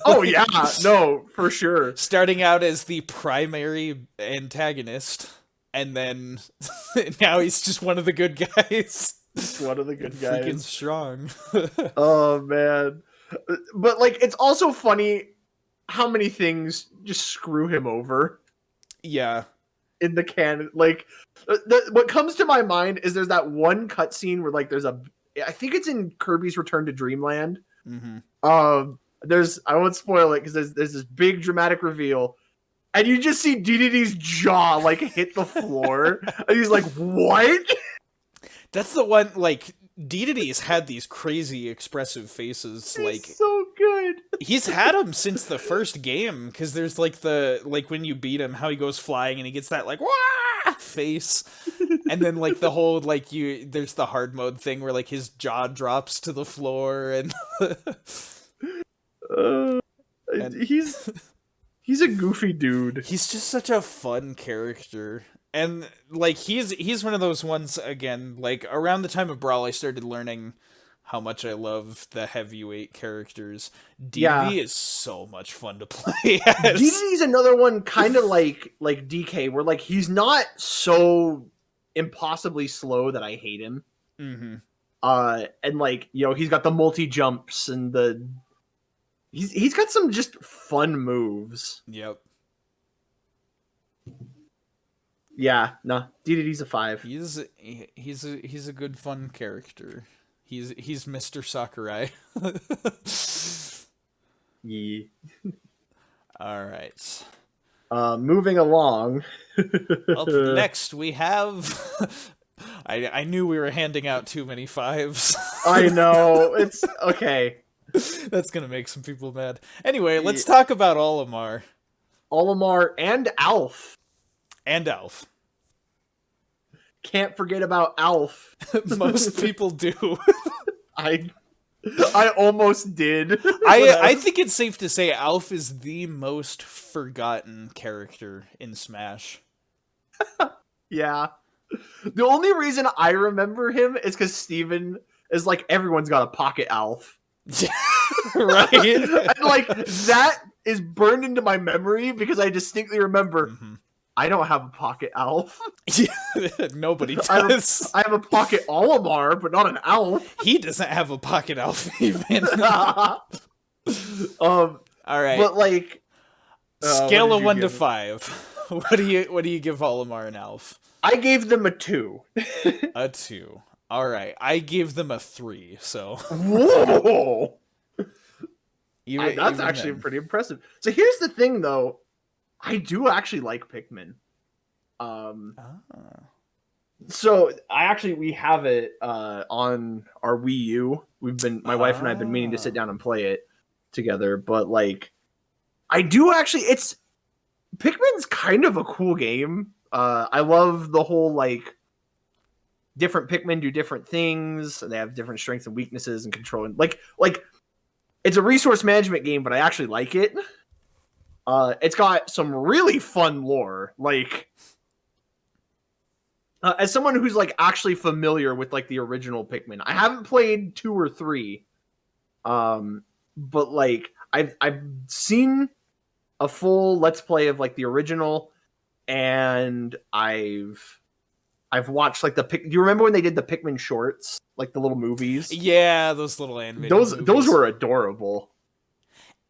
Oh, yeah. No, for sure. Starting out as the primary antagonist, and then now he's just one of the good guys. One of the good guys. Freaking strong. Oh, man. But, like, it's also funny how many things just screw him over. Yeah. In the canon. Like, what comes to my mind is there's that one cutscene where, like, I think it's in Kirby's Return to Dreamland. Mm-hmm. I won't spoil it because there's this big dramatic reveal. And you just see DDD's jaw, like, hit the floor. And he's like, what? That's the one, like, DEDEDE's had these crazy expressive faces. He's like, so good. He's had them since the first game, because there's, like, when you beat him, how he goes flying and he gets that, like, wah! Face. And then, like, the whole, like, there's the hard mode thing where, like, his jaw drops to the floor, and... He's a goofy dude. He's just such a fun character. And, like, he's one of those ones, again, like, around the time of Brawl, I started learning how much I love the heavyweight characters. DEDEDE is so much fun to play as. DEDEDE's another one kind of like DK, where, like, he's not so impossibly slow that I hate him. Mm-hmm. And, like, you know, he's got the multi-jumps and he's got some just fun moves. Yep. Yeah, no, DDD's a 5. He's a good fun character. He's Mr. Sakurai. Yeah. All right. Moving along. Up next we have. I knew we were handing out too many 5s. I know. It's okay. That's gonna make some people mad. Anyway, let's talk about Olimar. Olimar and Alf. And Alf. Can't forget about Alf. Most people do. I almost did. I think it's safe to say Alf is the most forgotten character in Smash. Yeah. The only reason I remember him is because Steven is like, everyone's got a pocket Alf. Right? And, like, that is burned into my memory because I distinctly remember I don't have a pocket Alf. Nobody does. I have a pocket Olimar, but not an Alf. He doesn't have a pocket Alf even. All right. But, like, scale of 1 to 5. What do you give Olimar and Alf? I gave them a 2. A 2. All right. I gave them a 3. So. Whoa. That's even actually then. pretty impressive. So here's the thing, though. I do actually like Pikmin. So we have it on our Wii U. My wife and I have been meaning to sit down and play it together. But, like, I do actually. Pikmin's kind of a cool game. I love the whole, like, different Pikmin do different things, and they have different strengths and weaknesses and control. And like it's a resource management game, but I actually like it. It's got some really fun lore. Like, as someone who's, like, actually familiar with, like, the original Pikmin, I haven't played 2 or 3. But, like, I've seen a full Let's Play of, like, the original, and I've watched, like, do you remember when they did the Pikmin shorts? Like, the little movies? Yeah, those little animated movies. Those were adorable.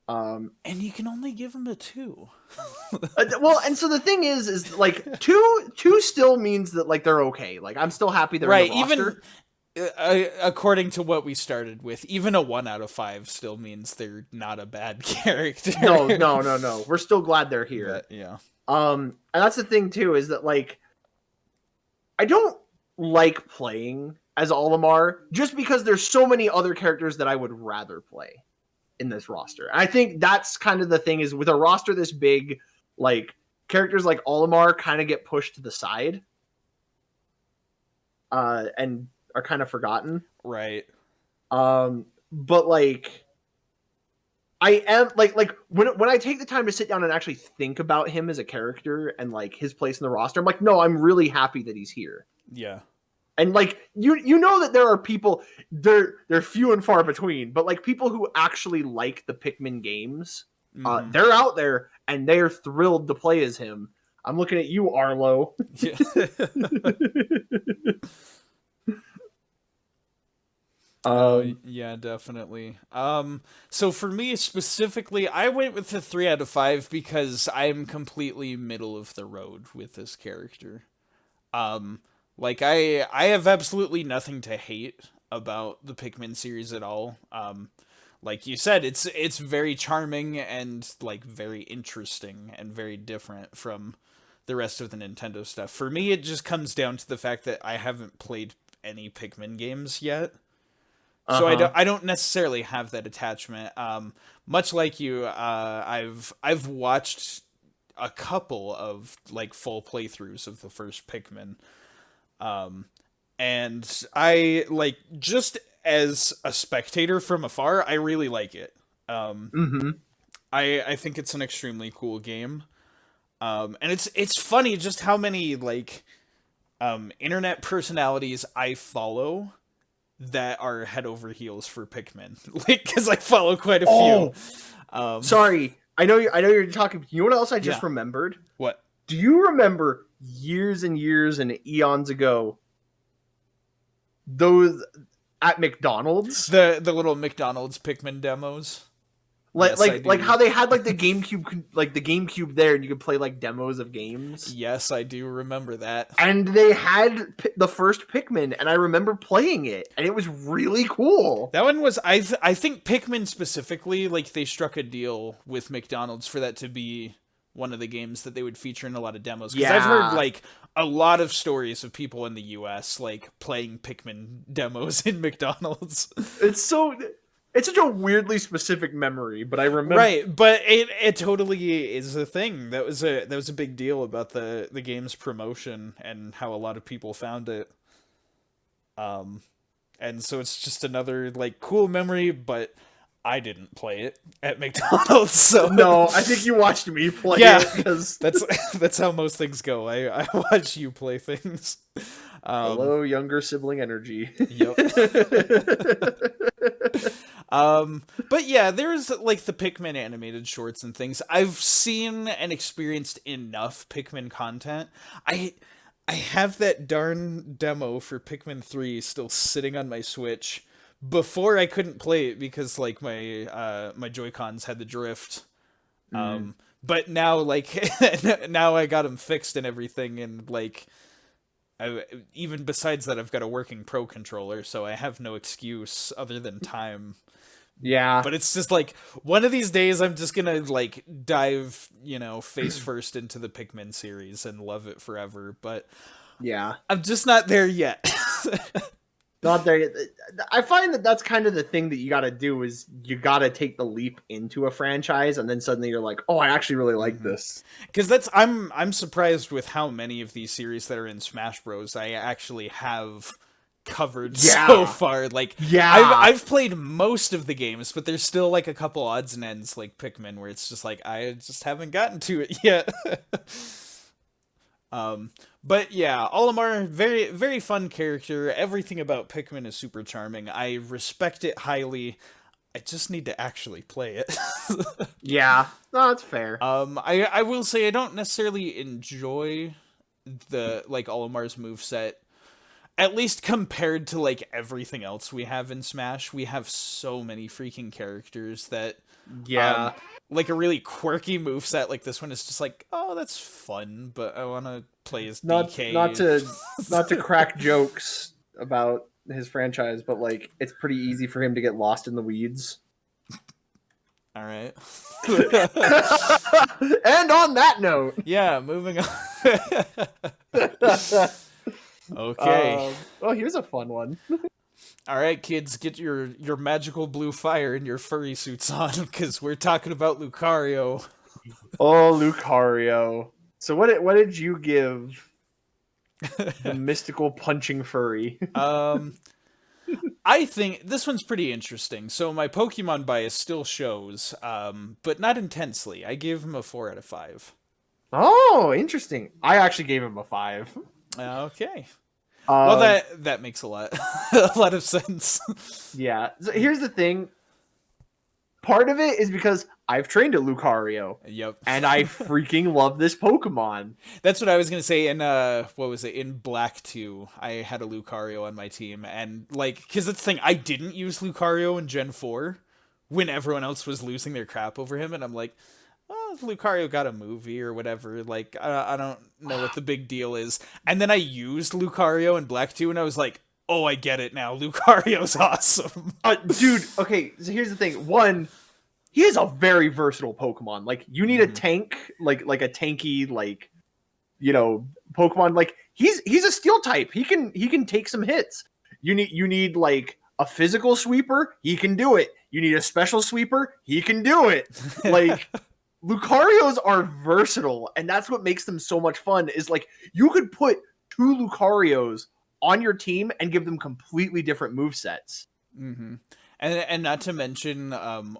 And you can only give them a 2. Well, and so the thing is like, 2 still means that, like, they're okay. Like, I'm still happy they're in the roster. Even according to what we started with, even a 1 out of 5 still means they're not a bad character. No. We're still glad they're here. But, yeah. And that's the thing too, is that, like, I don't like playing as Olimar just because there's so many other characters that I would rather play in this roster. And I think that's kind of the thing, is with a roster this big, like, characters like Olimar kind of get pushed to the side, and are kind of forgotten. Right. But like, I am like when I take the time to sit down and actually think about him as a character and like his place in the roster, I'm like, no, I'm really happy that he's here. Yeah. And like you know that there are people, they're few and far between, but like people who actually like the Pikmin games, they're out there and they're thrilled to play as him. I'm looking at you, Arlo. Yeah. Yeah, definitely. So for me specifically, I went with the 3 out of 5 because I'm completely middle of the road with this character. Like I have absolutely nothing to hate about the Pikmin series at all. Like you said, it's very charming and like very interesting and very different from the rest of the Nintendo stuff. For me, it just comes down to the fact that I haven't played any Pikmin games yet. So I don't necessarily have that attachment. Much like you, I've watched a couple of like full playthroughs of the first Pikmin. And I like, just as a spectator from afar, I really like it. I think it's an extremely cool game. And it's funny just how many like internet personalities I follow that are head over heels for Pikmin. Like, because I follow quite a few. Sorry, I know you're talking. You know what else I just remembered? What? Do you remember years and years and eons ago, those at McDonald's, the little McDonald's Pikmin demos? Like how they had like the GameCube there, and you could play like demos of games. Yes, I do remember that. And they had the first Pikmin, and I remember playing it, and it was really cool. That one was, I think Pikmin specifically, like they struck a deal with McDonald's for that to be one of the games that they would feature in a lot of demos. Because I've heard like a lot of stories of people in the US like playing Pikmin demos in McDonald's. It's such a weirdly specific memory, but I remember. Right, but it totally is a thing. That was a big deal about the game's promotion and how a lot of people found it. And so it's just another like cool memory, but I didn't play it at McDonald's. So no, I think you watched me play it. Because that's how most things go. I watch you play things. Hello, younger sibling energy. Yep. But yeah, there's like the Pikmin animated shorts and things. I've seen and experienced enough Pikmin content. I have that darn demo for Pikmin 3 still sitting on my Switch. Before I couldn't play it because like my my Joy-Cons had the drift. But now like now I got them fixed and everything, and like even besides that, I've got a working Pro controller, so I have no excuse other than time. Yeah. But it's just like, one of these days I'm just gonna like dive, face first into the Pikmin series and love it forever. But yeah, I'm just not there yet. Not there yet. I find that that's kind of the thing that you got to do, is you got to take the leap into a franchise, and then suddenly you're like, oh, I actually really like this. Because I'm surprised with how many of these series that are in Smash Bros. I actually have covered so far. Like, I've played most of the games, but there's still like a couple odds and ends like Pikmin where it's just like I just haven't gotten to it yet. But yeah, Olimar, very, very fun character. Everything about Pikmin is super charming. I respect it highly. I just need to actually play it. Yeah, no, that's fair. I will say I don't necessarily enjoy the like Olimar's moveset. At least compared to like everything else we have in Smash, we have so many freaking characters that like a really quirky moveset like this one is just like, oh, that's fun, but I want to play as DK. Not to crack jokes about his franchise, but like it's pretty easy for him to get lost in the weeds. All right. And on that note, yeah, moving on. Okay. Oh, here's a fun one. All right, kids, get your magical blue fire and your furry suits on, because we're talking about Lucario. Oh, Lucario. So what did you give the mystical punching furry? I think this one's pretty interesting. So my Pokemon bias still shows, but not intensely. I gave him a 4 out of 5. Oh, interesting. I actually gave him a 5. Okay. Well, Um, that makes a lot a lot of sense. yeah. So here's the thing. Part of it is because I've trained a Lucario, Yep. and I freaking love this Pokemon. That's what I was gonna say in what was it, in Black 2, I had a Lucario on my team, and like, because that's the thing, I didn't use Lucario in Gen 4 when everyone else was losing their crap over him, and I'm like, oh, Lucario got a movie or whatever, like, I don't know what the big deal is. And then I used Lucario in Black 2, and I was like, oh, I get it now, Lucario's awesome. Dude, okay, so here's the thing. One, he is a very versatile Pokemon. Like, you need a tank, like a tanky, like, Pokemon. Like, he's a steel type. He can take some hits. You need like a physical sweeper, he can do it. You need a special sweeper, he can do it. Like, Lucarios are versatile, and that's what makes them so much fun, is like you could put 2 Lucarios on your team and give them completely different movesets. Mm-hmm. And not to mention,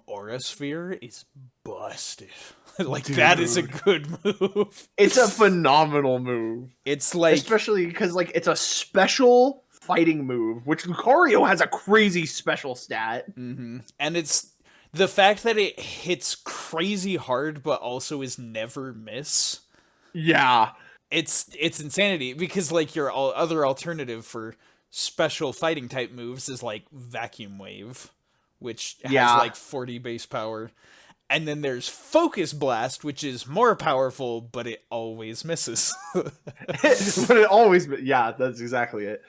Aura Sphere is busted. Like, Dude. that is a good move. It's a phenomenal move. It's like, especially because like it's a special fighting move, which Lucario has a crazy special stat. mm-hmm. And it's the fact that it hits crazy hard, but also is never miss. Yeah, It's insanity, because like your other alternative for special fighting type moves is like Vacuum Wave, which has like 40 base power. And then there's Focus Blast, which is more powerful, but it always misses. but it always, yeah, that's exactly it.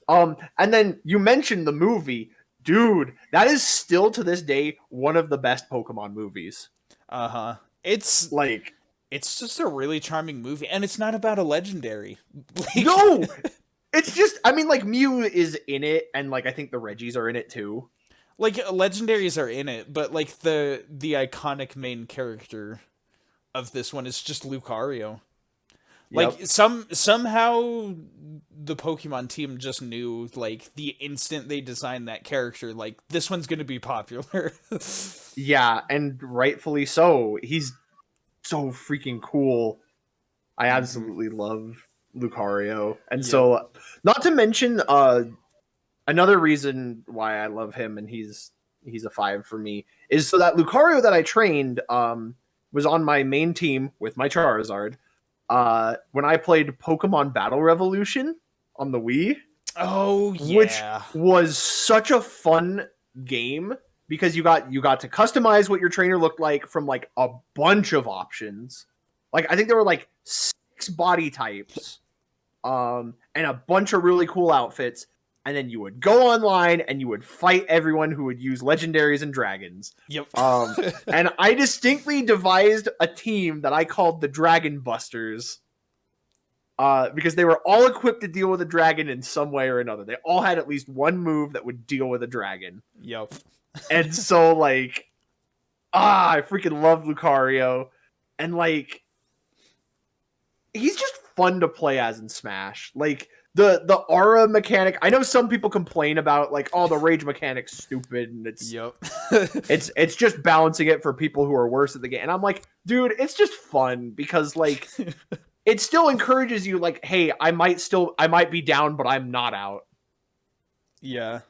And then you mentioned the movie, dude. That is still to this day one of the best Pokemon movies. It's like, it's just a really charming movie, and it's not about a legendary. Like, no, it's just, I mean, like, Mew is in it, and like I think the Reggies are in it too. Like, legendaries are in it, but like the iconic main character of this one is just Lucario. Like, somehow the Pokemon team just knew, like, the instant they designed that character, like, this one's gonna be popular. Yeah, and rightfully so. He's so freaking cool. I absolutely love Lucario. And so, not to mention, another reason why I love him, and he's a 5 for me, is so that Lucario that I trained was on my main team with my Charizard when I played Pokemon Battle Revolution on the Wii. Oh, yeah. Which was such a fun game, because you got to customize what your trainer looked like from like a bunch of options. Like, I think there were like 6 body types and a bunch of really cool outfits. And then you would go online and you would fight everyone who would use legendaries and dragons. Yep. And I distinctly devised a team that I called the Dragon Busters. Because they were all equipped to deal with a dragon in some way or another. They all had at least one move that would deal with a dragon. Yep. And so, like, I freaking love Lucario. And, like, he's just fun to play as in Smash. Like, the aura mechanic, I know some people complain about, like, oh, the rage mechanic's stupid, and it's it's just balancing it for people who are worse at the game. And I'm like, dude, it's just fun, because, like, it still encourages you, like, hey, I might be down, but I'm not out. Yeah.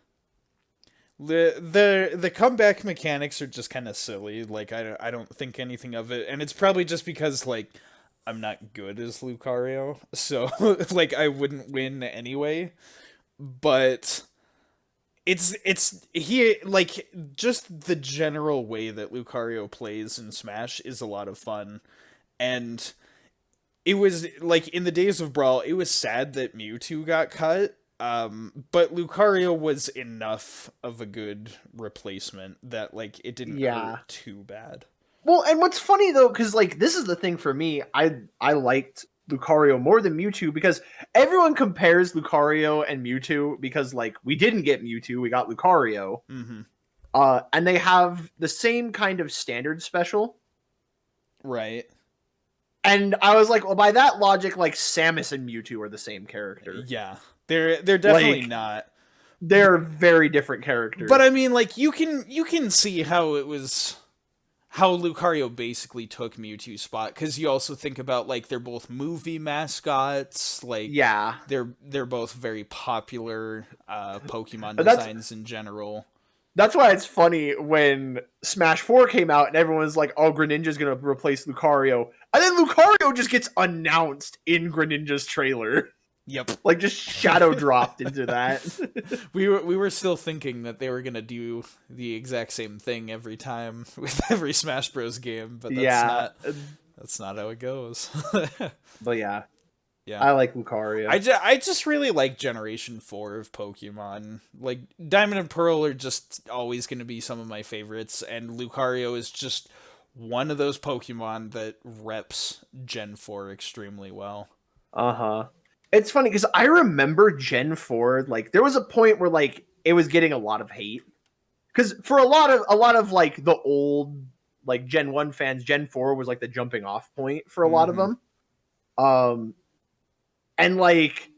The comeback mechanics are just kind of silly. Like, I don't think anything of it, and it's probably just because, like, I'm not good as Lucario, so like I wouldn't win anyway. But it's he, like, just the general way that Lucario plays in Smash is a lot of fun. And it was like, in the days of Brawl, it was sad that Mewtwo got cut. But Lucario was enough of a good replacement that, like, it didn't hurt too bad. Well, and what's funny, though, because, like, this is the thing for me, I liked Lucario more than Mewtwo, because everyone compares Lucario and Mewtwo, because, like, we didn't get Mewtwo, we got Lucario. Mm-hmm. And they have the same kind of standard special. Right. And I was like, well, by that logic, like Samus and Mewtwo are the same character. Yeah, they're definitely Like, not. they're very different characters. But I mean, like you can see how it was how Lucario basically took Mewtwo's spot, because you also think about like they're both movie mascots, like yeah, they're both very popular Pokemon But that's- designs in general. that's why it's funny when Smash 4 came out and everyone's like, oh, Greninja's gonna replace Lucario. And then Lucario just gets announced in Greninja's trailer. Yep. Like, just shadow dropped into that. We were still thinking that they were gonna do the exact same thing every time with every Smash Bros. Game, but that's not how it goes. But yeah. Yeah. I like Lucario. I just really like Generation 4 of Pokemon. Like, Diamond and Pearl are just always going to be some of my favorites, and Lucario is just one of those Pokemon that reps Gen 4 extremely well. Uh-huh. It's funny, because I remember Gen 4, like, there was a point where, like, it was getting a lot of hate. Because for a lot of, like, the old, like, Gen 1 fans, Gen 4 was, like, the jumping off point for a lot of them. And, like,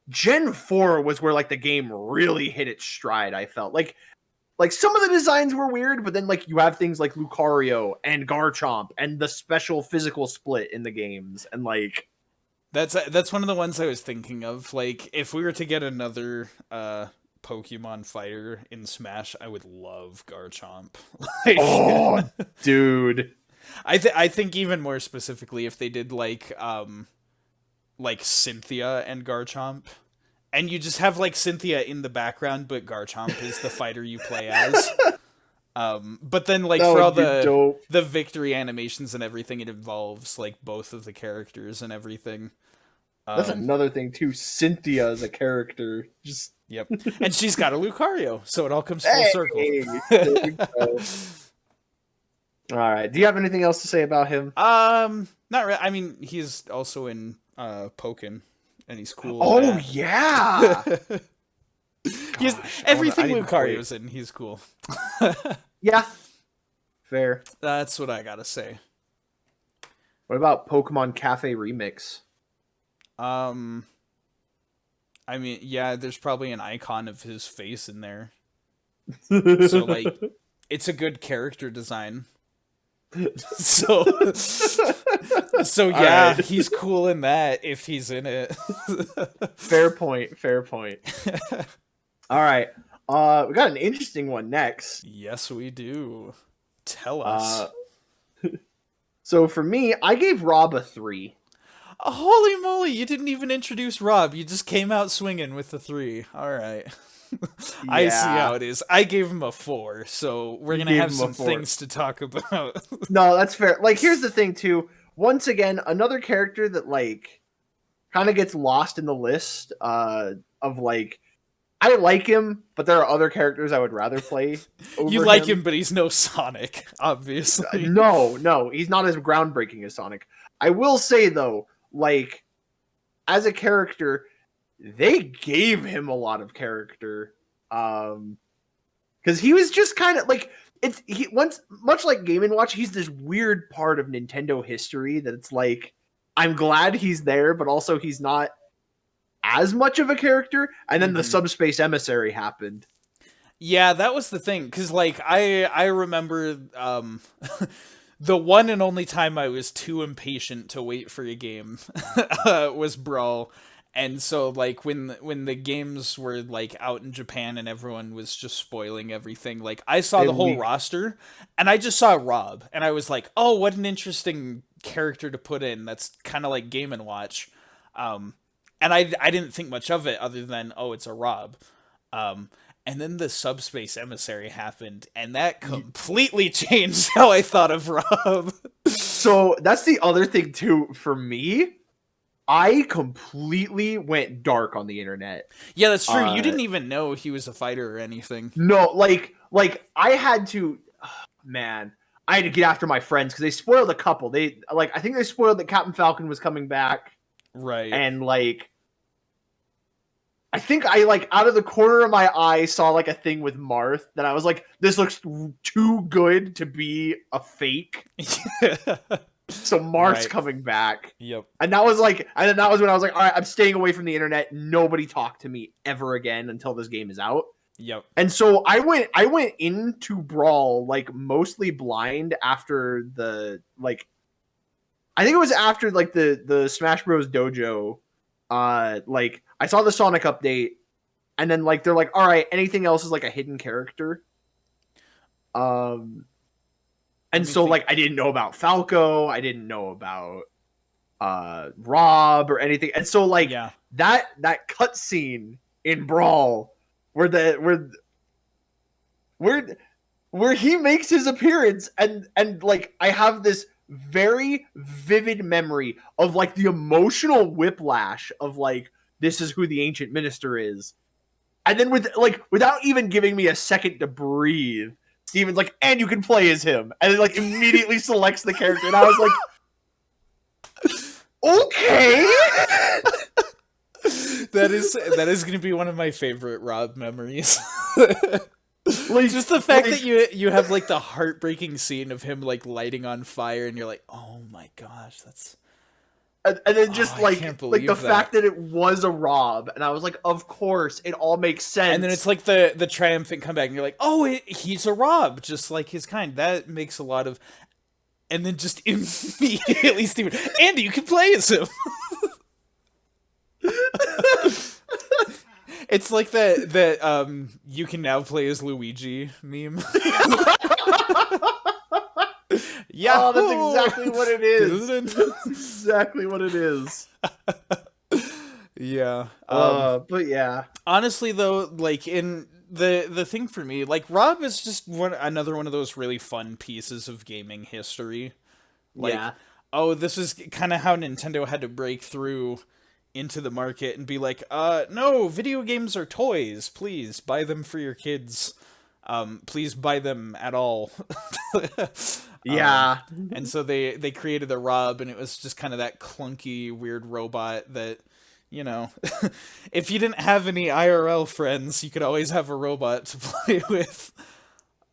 Gen 4 was where, like, the game really hit its stride, I felt. Like some of the designs were weird, but then, like, you have things like Lucario and Garchomp and the special physical split in the games. And, like... That's one of the ones I was thinking of. Like, if we were to get another Pokemon fighter in Smash, I would love Garchomp. Like, oh, dude. I think even more specifically if they did like Cynthia and Garchomp, and you just have like Cynthia in the background, but Garchomp is the fighter you play as. But then like for all the victory animations and everything, it involves like both of the characters and everything. That's another thing too. Cynthia as a character, just yep, and she's got a Lucario, so it all comes full circle. All right. Do you have anything else to say about him? Not really. I mean, he's also in Pokken, and he's cool. Oh yeah. Everything Lucario's in. He's cool. Yeah. Fair. That's what I gotta say. What about Pokemon Cafe Remix? I mean, yeah, there's probably an icon of his face in there. So, like, it's a good character design. So yeah, right. He's cool in that if he's in it. Fair point. All right. We got an interesting one next. Yes, we do. Tell us. So for me, I gave R.O.B a 3. Holy moly, you didn't even introduce R.O.B. You just came out swinging with the 3. All right. Yeah. I see how it is. I gave him a 4, so we're going to have some things to talk about. No, that's fair. Like, here's the thing, too. Once again, another character that, like, kind of gets lost in the list of, like, I like him, but there are other characters I would rather play over You like him, but he's no Sonic, obviously. No, he's not as groundbreaking as Sonic. I will say, though, like, as a character, they gave him a lot of character. Because he was just kind of, like, much like Game & Watch, he's this weird part of Nintendo history that it's like, I'm glad he's there, but also he's not as much of a character. And then the Subspace Emissary happened. Yeah, that was the thing, because, like, I remember the one and only time I was too impatient to wait for a game was Brawl. And so, like, when the games were, like, out in Japan and everyone was just spoiling everything, like, I saw the whole roster, and I just saw R.O.B, and I was like, oh, what an interesting character to put in. That's kind of like Game & Watch. And I didn't think much of it other than, oh, it's a R.O.B. And then the Subspace Emissary happened, and that completely changed how I thought of R.O.B. So that's the other thing, too, for me. I completely went dark on the internet. Yeah, that's true. You didn't even know he was a fighter or anything. No, like I had to, man, I had to get after my friends because they spoiled a couple. I think they spoiled that Captain Falcon was coming back. Right. And, like, I think I, like, out of the corner of my eye saw, like, a thing with Marth that I was like, this looks too good to be a fake. So Marth's Right. coming back. Yep. And that was when I was like, all right, I'm staying away from the internet. Nobody talk to me ever again until this game is out. Yep. And so I went into Brawl like mostly blind after the like I think it was after like the Smash Bros Dojo. Like I saw the Sonic update, and then like they're like, all right, anything else is like a hidden character. And so like I didn't know about Falco, I didn't know about R.O.B. or anything. And so like that cutscene in Brawl where he makes his appearance and like I have this very vivid memory of like the emotional whiplash of like this is who the ancient minister is. And then without even giving me a second to breathe, Steven's like, and you can play as him. And then like immediately selects the character. And I was like, okay. That is going to be one of my favorite R.O.B. memories. Like, just the fact that you have like the heartbreaking scene of him like lighting on fire, and you're like, oh my gosh, that's. And then just like the fact that it was a R.O.B. and I was like, of course, it all makes sense. And then it's like the triumphant comeback, and you're like, oh, he's a R.O.B., just like his kind. That makes a lot of. And then just immediately, Steven, Andy, you can play as him. It's like that you can now play as Luigi meme. Yeah, oh, that's exactly what it is. That's exactly what it is. Yeah. But yeah. Honestly, though, like in the thing for me, like R.O.B. is just another one of those really fun pieces of gaming history. Like, yeah. Oh, this is kind of how Nintendo had to break through into the market and be like, no, video games are toys. Please buy them for your kids. Please buy them at all. Yeah. And so they created the R.O.B., and it was just kind of that clunky, weird robot that, you know, if you didn't have any IRL friends, you could always have a robot to play with.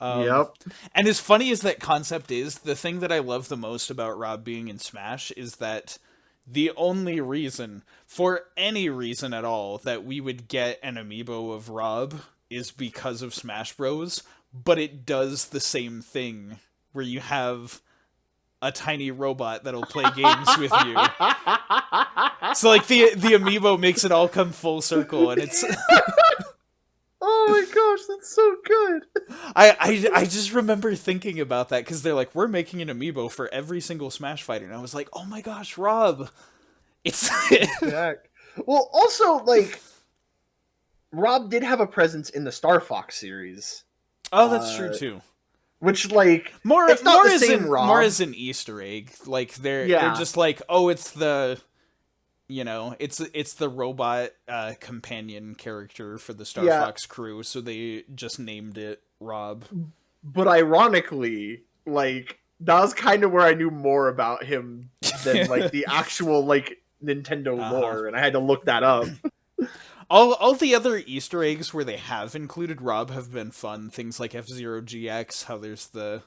Yep. And as funny as that concept is, the thing that I love the most about R.O.B. being in Smash is that the only reason, for any reason at all, that we would get an amiibo of R.O.B. is because of Smash Bros., but it does the same thing, where you have a tiny robot that'll play games with you. So, like, the amiibo makes it all come full circle, and it's... Oh my gosh, that's so good. I just remember thinking about that, because they're like, we're making an amiibo for every single Smash fighter, and I was like, oh my gosh, R.O.B. It's... Well, also, like, R.O.B. did have a presence in the Star Fox series. Oh, that's true, too. Which, like, more it's not the same more R.O.B. as an Easter egg. Like, they're just like, oh, it's the... You know, it's the robot companion character for the Star Fox crew, so they just named it R.O.B. But ironically, like, that was kind of where I knew more about him than, like, the actual, like, Nintendo lore, and I had to look that up. All the other Easter eggs where they have included R.O.B. have been fun. Things like F-Zero GX, how there's the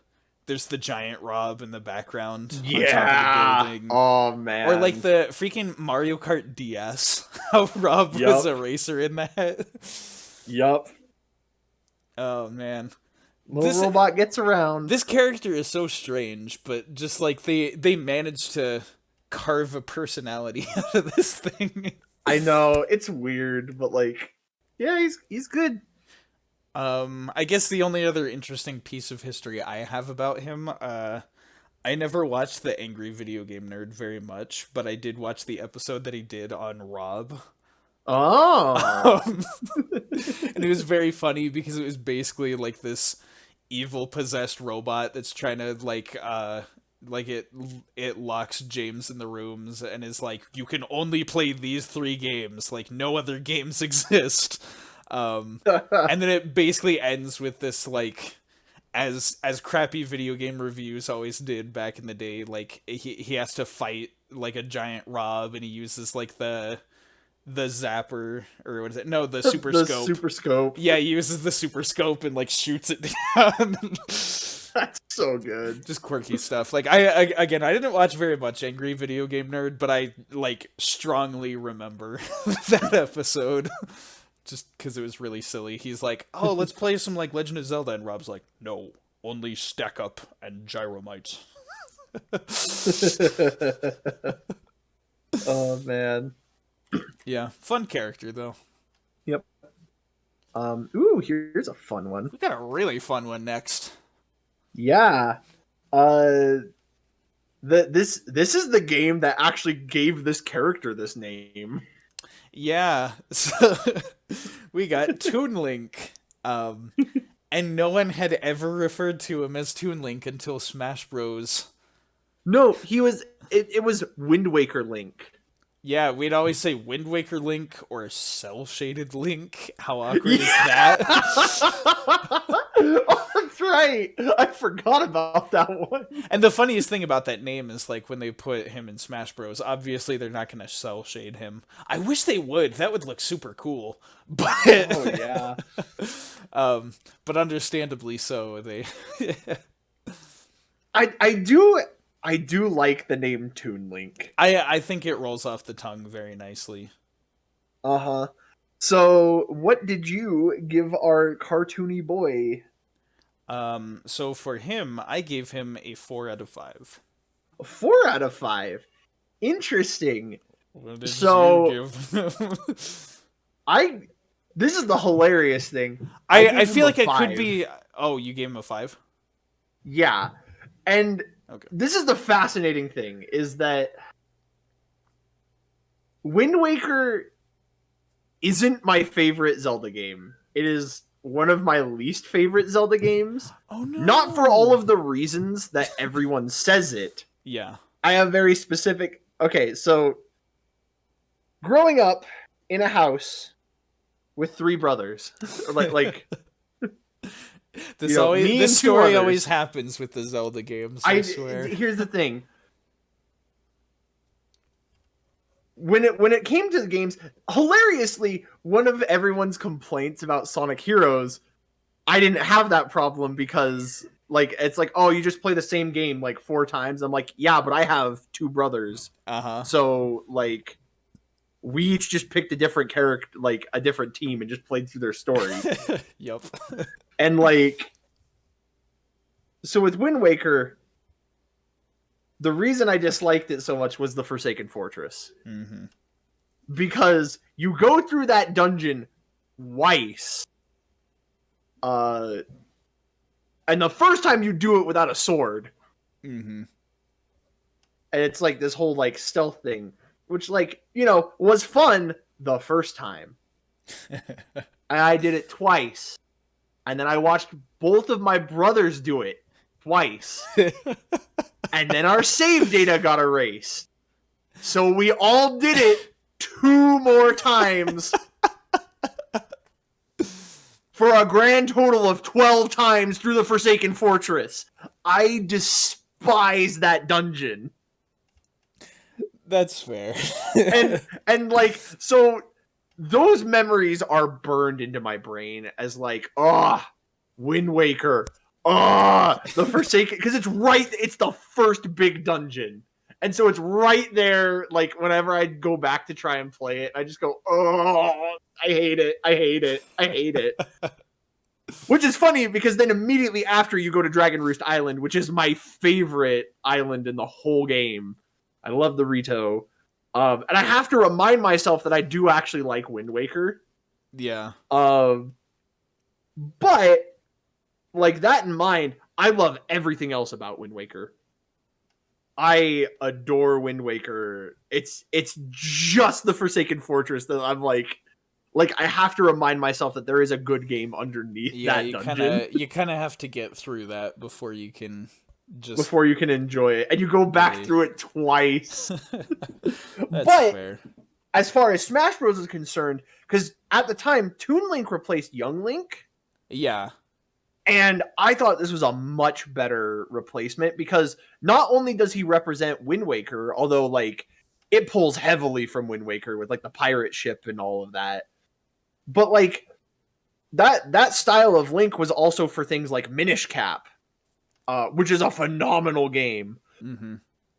giant R.O.B. in the background on top of the building. Oh, man. Or like the freaking Mario Kart DS. How R.O.B. was a racer in that. Yup. Oh, man. Little robot gets around. This character is so strange, but just like they managed to carve a personality out of this thing. I know. It's weird, but like, yeah, he's good. I guess the only other interesting piece of history I have about him, I never watched the Angry Video Game Nerd very much, but I did watch the episode that he did on R.O.B. Oh. And it was very funny because it was basically like this evil possessed robot that's trying to like it locks James in the rooms and is like, you can only play these 3 games, like no other games exist. And then it basically ends with this, like, as crappy video game reviews always did back in the day, like, he has to fight, like, a giant R.O.B., and he uses, like, the zapper, or what is it? No, the super scope. Super scope. Yeah, he uses the super scope and, like, shoots it down. That's so good. Just quirky stuff. Like I again, I didn't watch very much Angry Video Game Nerd, but I like strongly remember that episode. Just because it was really silly. He's like, "Oh, let's play some like Legend of Zelda," and Rob's like, "No, only Stack Up and Gyromite." Oh man. Yeah, fun character though. Yep. Ooh, here's a fun one. We got a really fun one next. Yeah. This is the game that actually gave this character this name. Yeah. So we got Toon Link. And no one had ever referred to him as Toon Link until Smash Bros. No, it was Wind Waker Link. Yeah, we'd always say Wind Waker Link or Cell Shaded Link. How awkward is that? Oh, that's right. I forgot about that one. And the funniest thing about that name is like when they put him in Smash Bros. Obviously, they're not going to cell shade him. I wish they would. That would look super cool. But oh yeah. But understandably so. They. I do like the name Toon Link. I think it rolls off the tongue very nicely. Uh-huh. So, what did you give our cartoony boy? So for him, I gave him a 4 out of 5. A 4 out of 5. Interesting. What did So, you give? This is the hilarious thing. I feel like it could be... Oh, you gave him a 5? Yeah. And okay. This is the fascinating thing, is that Wind Waker isn't my favorite Zelda game. It is one of my least favorite Zelda games. Oh no. Not for all of the reasons that everyone says it. Yeah. I have very specific... Okay, so growing up in a house with 3 brothers, like this you know, this story always happens with the Zelda games, I swear. Here's the thing. When it came to the games, hilariously, one of everyone's complaints about Sonic Heroes, I didn't have that problem because like it's like, oh, you just play the same game like 4 times. I'm like, yeah, but I have 2 brothers. Uh-huh. So like we each just picked a different character, like a different team, and just played through their story. Yep. And like, so with Wind Waker, the reason I disliked it so much was the Forsaken Fortress. Mm-hmm. Because you go through that dungeon twice. And the first time you do it without a sword. Mm-hmm. And it's like this whole like stealth thing, which like, you know, was fun the first time. And I did it twice. And then I watched both of my brothers do it twice. And then our save data got erased. So we all did it 2 more times. For a grand total of 12 times through the Forsaken Fortress. I despise that dungeon. That's fair. and like, so those memories are burned into my brain as like, Wind Waker. The Forsaken, because it's the first big dungeon. And so it's right there, like, whenever I go back to try and play it, I just go, I hate it, I hate it, I hate it. Which is funny, because then immediately after you go to Dragon Roost Island, which is my favorite island in the whole game. I love the Rito. And I have to remind myself that I do actually like Wind Waker. Yeah. But, like, that in mind, I love everything else about Wind Waker. I adore Wind Waker. It's just the Forsaken Fortress that I'm like I have to remind myself that there is a good game underneath that dungeon. You kind of have to get through that before you can enjoy it, and you go back through it twice. That's but fair. As far as Smash Bros is concerned, because at the time Toon Link replaced Young Link. Yeah. And I thought this was a much better replacement because not only does he represent Wind Waker, although like it pulls heavily from Wind Waker with like the pirate ship and all of that, but like that style of Link was also for things like Minish Cap. which is a phenomenal game, Mm-hmm.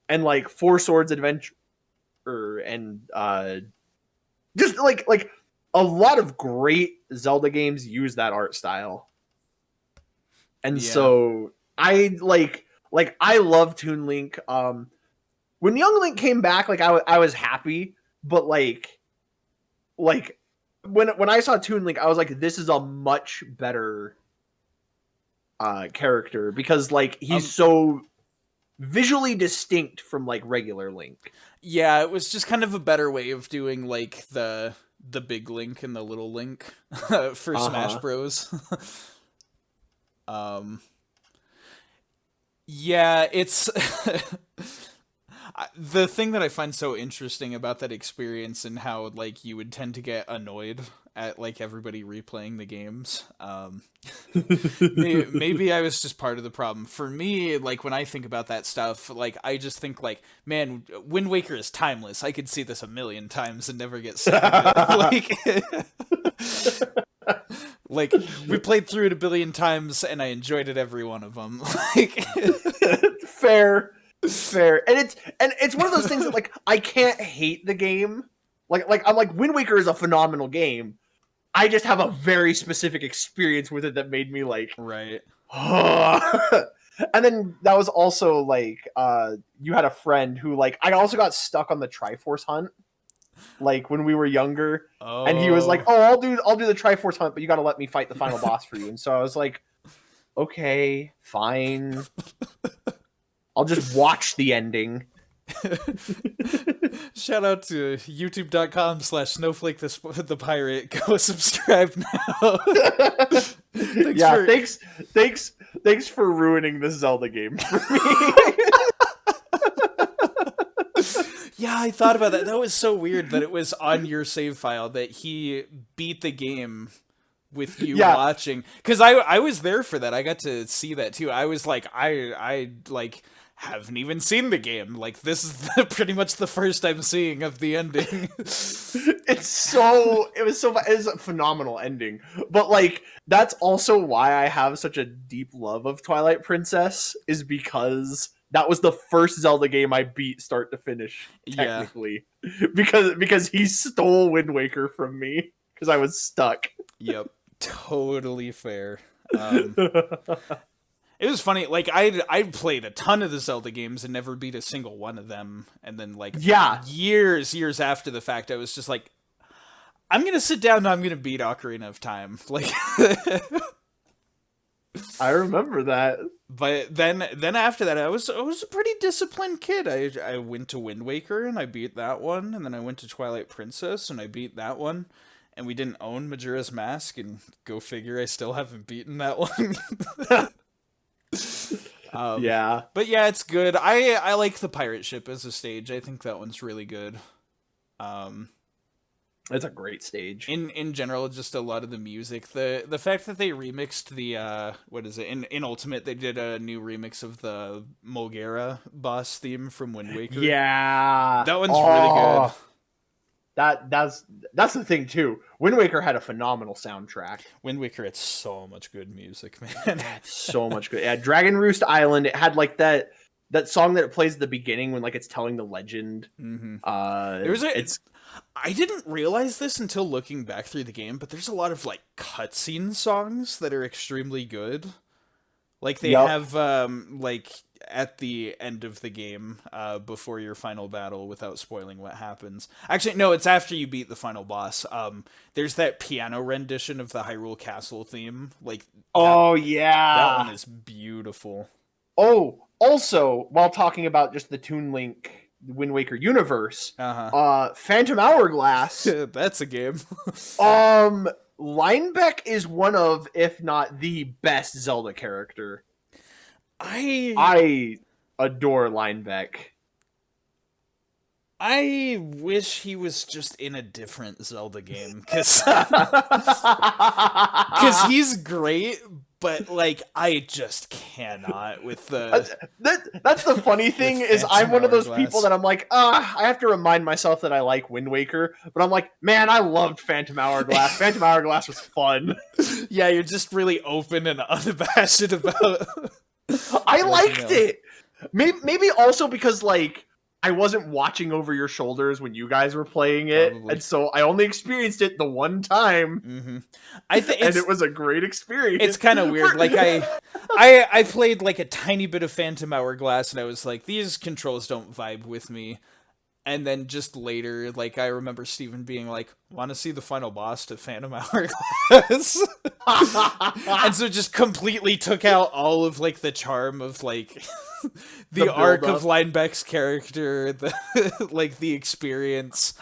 and like Four Swords Adventure, and just like a lot of great Zelda games use that art style, and Yeah. so I I love Toon Link. When Young Link came back, like I was happy, but like when I saw Toon Link, I was like, this is a much better character because like he's so visually distinct from like regular Link. Yeah, it was just kind of a better way of doing like the big Link and the little Link for Smash Bros. Yeah, it's the thing that I find so interesting about that experience and how like you would tend to get annoyed at like everybody replaying the games. Maybe I was just part of the problem. For me, like when I think about that stuff, like I just think like, man, Wind Waker is timeless. I could see this a million times and never get sick of it. Like we played through it a billion times and I enjoyed it every one of them. Like fair, and it's one of those things that like I can't hate the game. Like I'm like Wind Waker is a phenomenal game. I just have a very specific experience with it that made me like right. And then that was also like you had a friend who like I also got stuck on the Triforce hunt like when we were younger, and he was like, "Oh, I'll do the Triforce hunt, but you got to let me fight the final boss for you." And so I was like, "Okay, fine. I'll just watch the ending." Shout out to youtube.com/snowflake the pirate. Go subscribe now. Thanks for ruining this Zelda game for me. Yeah, I thought about that. That was so weird that it was on your save file that he beat the game with you watching. Because I was there for that. I got to see that too. I was like, I like haven't even seen the game. Like this is pretty much the first I'm seeing of the ending. It was a phenomenal ending. But like that's also why I have such a deep love of Twilight Princess, is because that was the first Zelda game I beat start to finish, technically. Yeah. Because he stole Wind Waker from me because I was stuck. Yep. Totally fair. It was funny, like I played a ton of the Zelda games and never beat a single one of them, and then like years after the fact I was just like, I'm gonna sit down and I'm gonna beat Ocarina of Time. Like I remember that. But then after that I was a pretty disciplined kid. I went to Wind Waker and I beat that one, and then I went to Twilight Princess and I beat that one. And we didn't own Majora's Mask, and go figure, I still haven't beaten that one. Yeah. But yeah, it's good. I like the pirate ship as a stage. I think that one's really good. It's a great stage. In general, just a lot of the music. The fact that they remixed the what is it? In Ultimate they did a new remix of the Mulgara boss theme from Wind Waker. Yeah. That one's really good. That's the thing too. Wind Waker had a phenomenal soundtrack. Wind Waker had so much good music, man. So much good. Yeah, Dragon Roost Island, it had like that song that it plays at the beginning when like it's telling the legend. Mm-hmm. I didn't realize this until looking back through the game, but there's a lot of like cutscene songs that are extremely good. Like they have like at the end of the game, before your final battle, without spoiling what happens. Actually, no, it's after you beat the final boss. There's that piano rendition of the Hyrule Castle theme. Like, that one is beautiful. Oh, also, while talking about just the Toon Link Wind Waker universe, Phantom Hourglass. That's a game. Linebeck is one of, if not the best Zelda character. I adore Linebeck. I wish he was just in a different Zelda game, because he's great, but like I just cannot with the. That's the funny thing is I'm one of those people that I'm like, I have to remind myself that I like Wind Waker, but I'm like, man, I loved Phantom Hourglass. Phantom Hourglass was fun. Yeah, you're just really open and unabashed about. I liked it. Maybe also because like I wasn't watching over your shoulders when you guys were playing it, Probably. and so I only experienced it the one time. Mm-hmm. I think and it was a great experience. It's kind of weird. Like I played like a tiny bit of Phantom Hourglass, and I was like, these controls don't vibe with me. And then just later, like I remember Steven being like, "Want to see the final boss to Phantom Hourglass?" And so just completely took out all of like the charm of like the arc of Linebeck's character, the like the experience.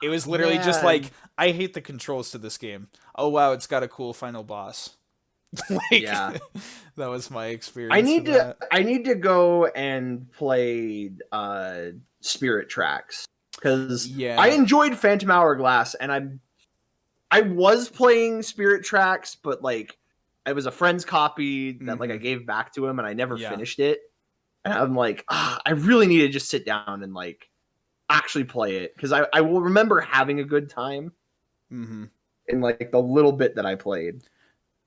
It was literally just like, I hate the controls to this game. Oh wow, it's got a cool final boss. Like, yeah, that was my experience. I need to go and play Spirit Tracks because I enjoyed Phantom Hourglass, and I was playing Spirit Tracks, but like it was a friend's copy that like I gave back to him, and I never finished it. And I'm like, I really need to just sit down and like actually play it because I will remember having a good time in like the little bit that I played.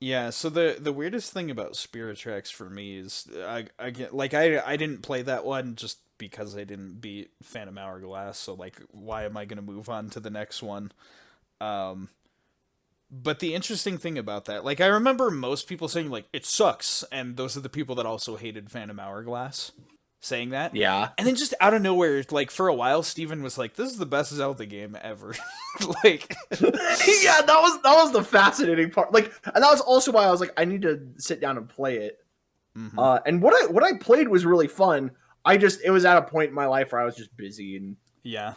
Yeah, so the weirdest thing about Spirit Tracks for me is I didn't play that one just because I didn't beat Phantom Hourglass, so like why am I gonna move on to the next one? But the interesting thing about that, like I remember most people saying like it sucks, and those are the people that also hated Phantom Hourglass saying that. Yeah. And then just out of nowhere, like for a while, Steven was like, "This is the best Zelda game ever." Like, yeah, that was the fascinating part. Like, and that was also why I was like, I need to sit down and play it. And what I played was really fun. It was at a point in my life where I was just busy and I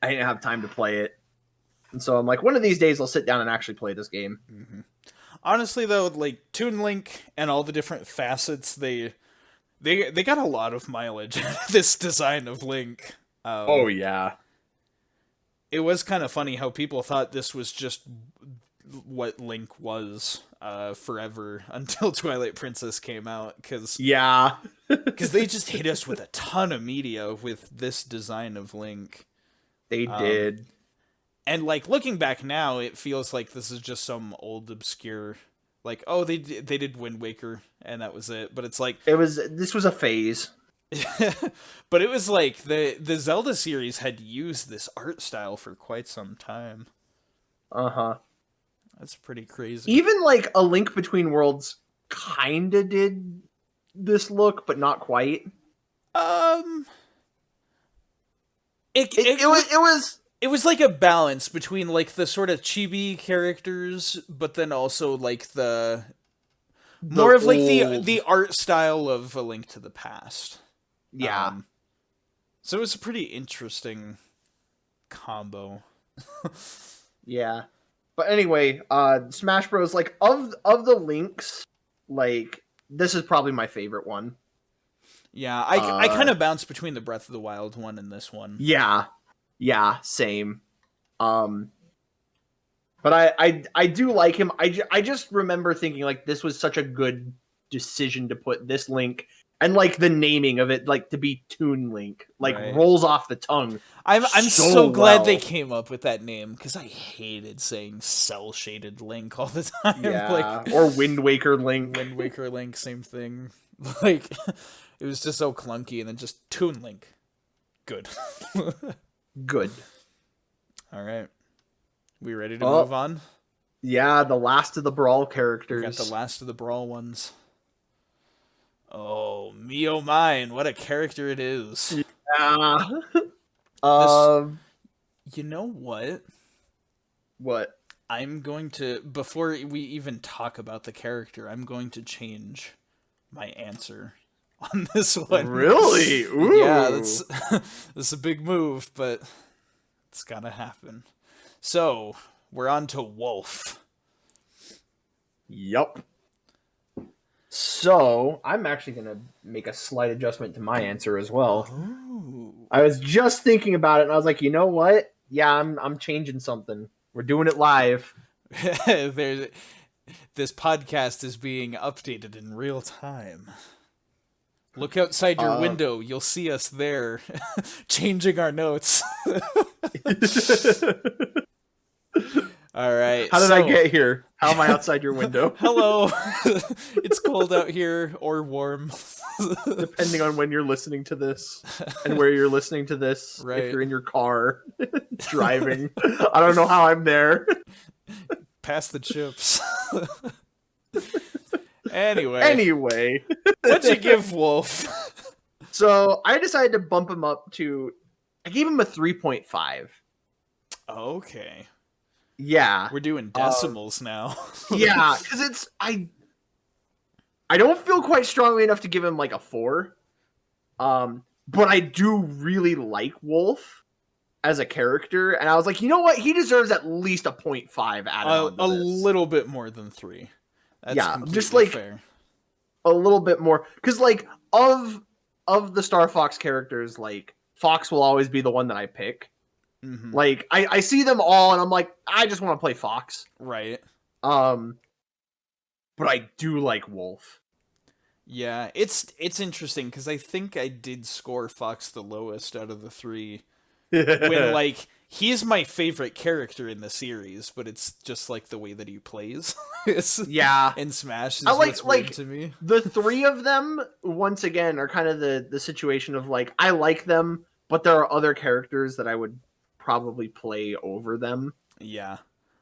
didn't have time to play it. And so I'm like, one of these days I'll sit down and actually play this game. Honestly, though, like Toon Link and all the different facets, they got a lot of mileage out of this design of Link. Oh yeah. It was kind of funny how people thought this was just what Link was forever until Twilight Princess came out, because they just hit us with a ton of media with this design of Link. They did. And like looking back now, it feels like this is just some old obscure, like, oh, they did Wind Waker and that was it. But it's like this was a phase. But it was like the Zelda series had used this art style for quite some time. That's pretty crazy. Even like A Link Between Worlds kinda did this look, but not quite. It was like a balance between like the sort of chibi characters, but then also like the more of like the art style of A Link to the Past. Yeah. So it was a pretty interesting combo. Yeah. But anyway, Smash Bros, like of the Links, like this is probably my favorite one. Yeah, I kind of bounce between the Breath of the Wild one and this one. Yeah. Yeah, same. But I do like him. I just remember thinking like this was such a good decision to put this Link and like the naming of it like to be Toon Link, like rolls off the tongue. I'm so glad they came up with that name because I hated saying cell shaded Link all the time. Yeah, like, or Wind Waker Link. Wind Waker Link, same thing. Like it was just so clunky, and then just Toon Link. Good. Good. All right. We ready to move on? Yeah, the last of the Brawl characters. We got the last of the Brawl ones. Oh, me oh mine, what a character it is. Yeah. You know what? What? I'm going to, before we even talk about the character, I'm going to change my answer on this one. Really? Ooh. Yeah, that's a big move, but it's gotta happen. So, we're on to Wolf. Yup. So, I'm actually going to make a slight adjustment to my answer as well. Ooh. I was just thinking about it, and I was like, you know what? Yeah, I'm changing something. We're doing it live. This podcast is being updated in real time. Look outside your window. You'll see us there, changing our notes. All right. How did I get here? How am I outside your window? Hello. It's cold out here or warm. Depending on when you're listening to this and where you're listening to this. Right. If you're in your car driving. I don't know how I'm there. Pass the chips. Anyway. What'd you give Wolf? So I decided to bump him up to, I gave him a 3.5. Okay. Yeah. We're doing decimals now. Yeah, because I don't feel quite strongly enough to give him like a 4. But I do really like Wolf as a character, and I was like, you know what? He deserves at least a 0.5 added on to A this. little bit more than 3. That's Yeah, completely just like fair. a little bit more, because like of the Star Fox characters, like Fox will always be the one that I pick. Mm-hmm. Like I see them all, and I'm like, I just want to play Fox. Right. But I do like Wolf. Yeah, it's interesting because I think I did score Fox the lowest out of the 3. When like he's my favorite character in the series, but it's just like the way that he plays. Yeah, in Smash is what's weird to me. The 3 of them, once again, are kind of the situation of like, I like them, but there are other characters that I would probably play over them. Yeah.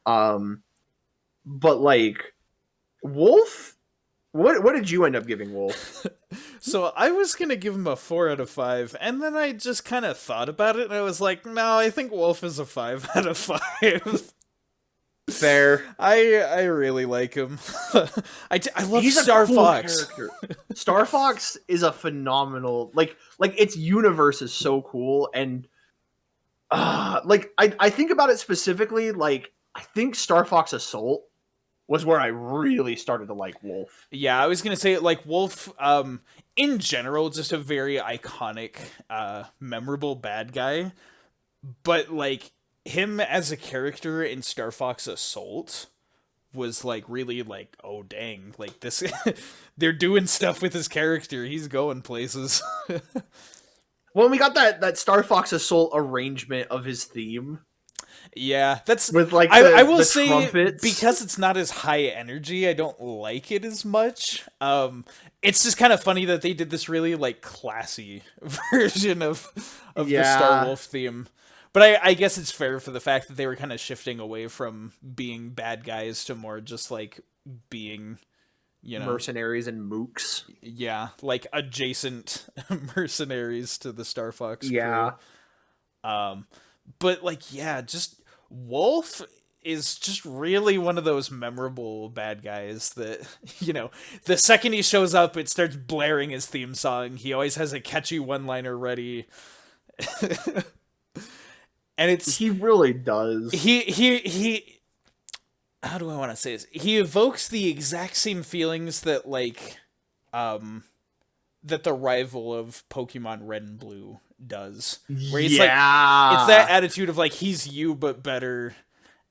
But like Wolf, what did you end up giving Wolf? So I was gonna give him a 4 out of 5, and then I just kind of thought about it, and I was like, no, I think Wolf is a 5 out of 5. Fair. I really like him. I love He's Star a cool Fox. Character. Star Fox is a phenomenal, like its universe is so cool, and like I think about it specifically, like I think Star Fox Assault was where I really started to like Wolf. Yeah, I was gonna say like Wolf, in general, just a very iconic, memorable bad guy. But like him as a character in Star Fox Assault was like really like, oh dang, like this they're doing stuff with his character. He's going places. Well, we got that Star Fox Assault arrangement of his theme. Yeah, that's with like I will the say trumpets. Because it's not as high energy, I don't like it as much. It's just kind of funny that they did this really like classy version of the Star Wolf theme. But I guess it's fair for the fact that they were kind of shifting away from being bad guys to more just like being, you know, mercenaries and mooks. Yeah, like adjacent mercenaries to the Star Fox crew. Yeah. But like, yeah, just Wolf is just really one of those memorable bad guys that, you know, the second he shows up, it starts blaring his theme song. He always has a catchy one-liner ready. And he really does. He how do I want to say this? He evokes the exact same feelings that like that the rival of Pokemon Red and Blue does. Where he's like, it's that attitude of like he's you but better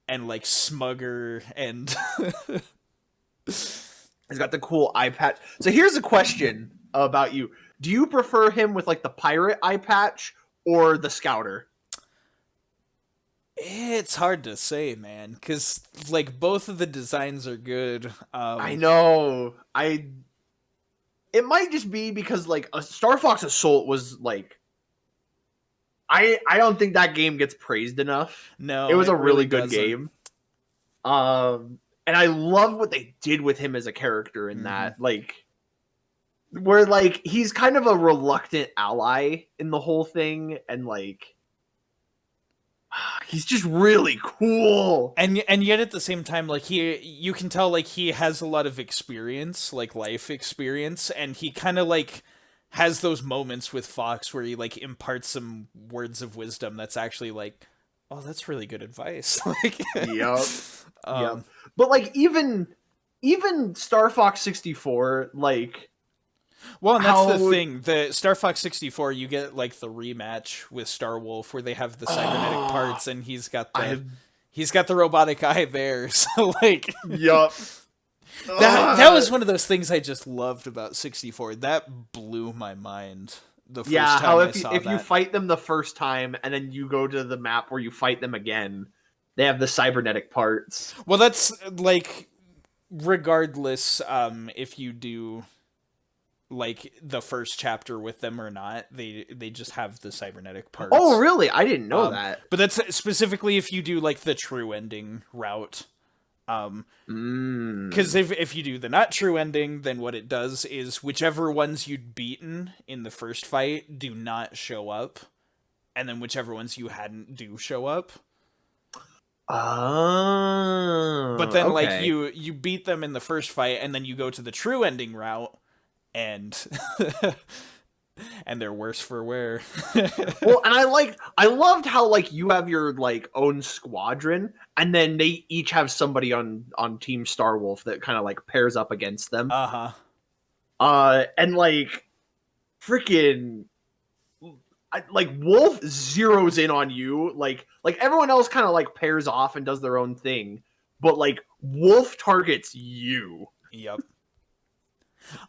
and like smugger and he's got the cool eye patch. So here's a question about you. Do you prefer him with like the pirate eye patch or the scouter? It's hard to say, man, because like both of the designs are good. I know. It might just be because like a Star Fox Assault was like, I don't think that game gets praised enough. No, it was a really good doesn't. game. And I love what they did with him as a character in that, like, where like he's kind of a reluctant ally in the whole thing, and like he's just really cool. And yet at the same time, like you can tell like he has a lot of experience, like life experience, and he kind of like has those moments with Fox where he like imparts some words of wisdom that's actually like, oh, that's really good advice. Like, yep. But like even Star Fox 64, like, well, and that's the thing. The Star Fox 64, you get like the rematch with Star Wolf where they have the cybernetic parts, and he's got the robotic eye there. So like, yup. That was one of those things I just loved about 64. That blew my mind the first time I saw if that. you fight them the first time and then you go to the map where you fight them again, They have the cybernetic parts. Well, that's like regardless if you do like the first chapter with them or not, they just have the cybernetic parts. Oh, really? I didn't know that. But that's specifically if you do like the true ending route. Because if you do the not true ending, then what it does is whichever ones you'd beaten in the first fight do not show up, and then whichever ones you hadn't do show up. Oh, but then okay. like you beat them in the first fight, and then you go to the true ending route, and and they're worse for wear. Well, and I loved how like you have your like own squadron, and then they each have somebody on Team Starwolf that kind of like pairs up against them. And like freaking like Wolf zeroes in on you, like everyone else kind of like pairs off and does their own thing, but like Wolf targets you. Yep.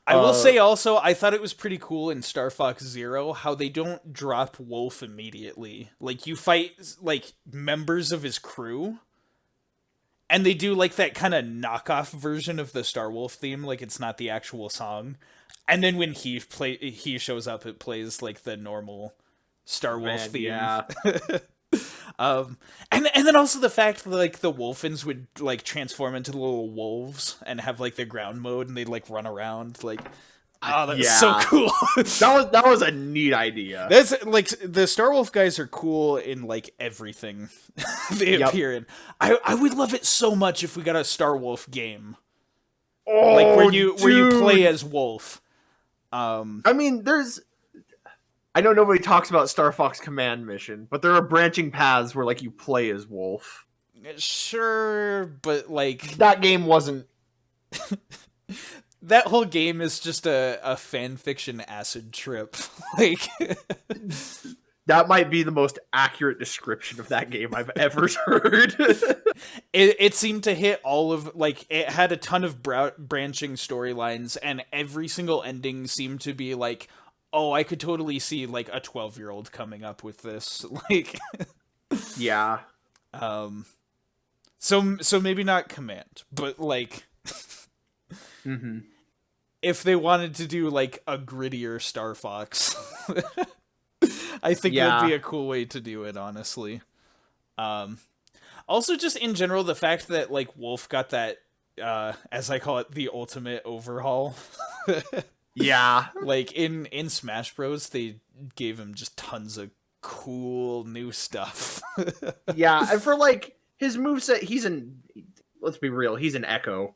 I will say also, I thought it was pretty cool in Star Fox Zero how they don't drop Wolf immediately. Like, you fight, like, members of his crew, and they do, like, that kind of knockoff version of the Star Wolf theme, like it's not the actual song. And then when he shows up, it plays, like, the normal Star Wolf theme. Yeah. And then also the fact that like the Wolfins would like transform into little wolves and have like the ground mode, and they'd like run around like, oh, that's so cool. that was a neat idea. That's like the Star Wolf guys are cool in like everything they appear in. I would love it so much if we got a Star Wolf game, like where you play as Wolf. I mean, I know nobody talks about Star Fox Command Mission, but there are branching paths where like you play as Wolf. Sure, but like that game wasn't. That whole game is just a fan fiction acid trip. Like that might be the most accurate description of that game I've ever heard. It seemed to hit all of like it had a ton of branching storylines, and every single ending seemed to be like, oh, I could totally see, like, a 12-year-old coming up with this. Like... yeah. So maybe not Command, but, like... If they wanted to do, like, a grittier Star Fox, I think it would be a cool way to do it, honestly. Also, just in general, the fact that, like, Wolf got that, as I call it, the ultimate overhaul... Yeah. Like, in Smash Bros, they gave him just tons of cool new stuff. Yeah, and for, like, his moveset, let's be real, he's an Echo.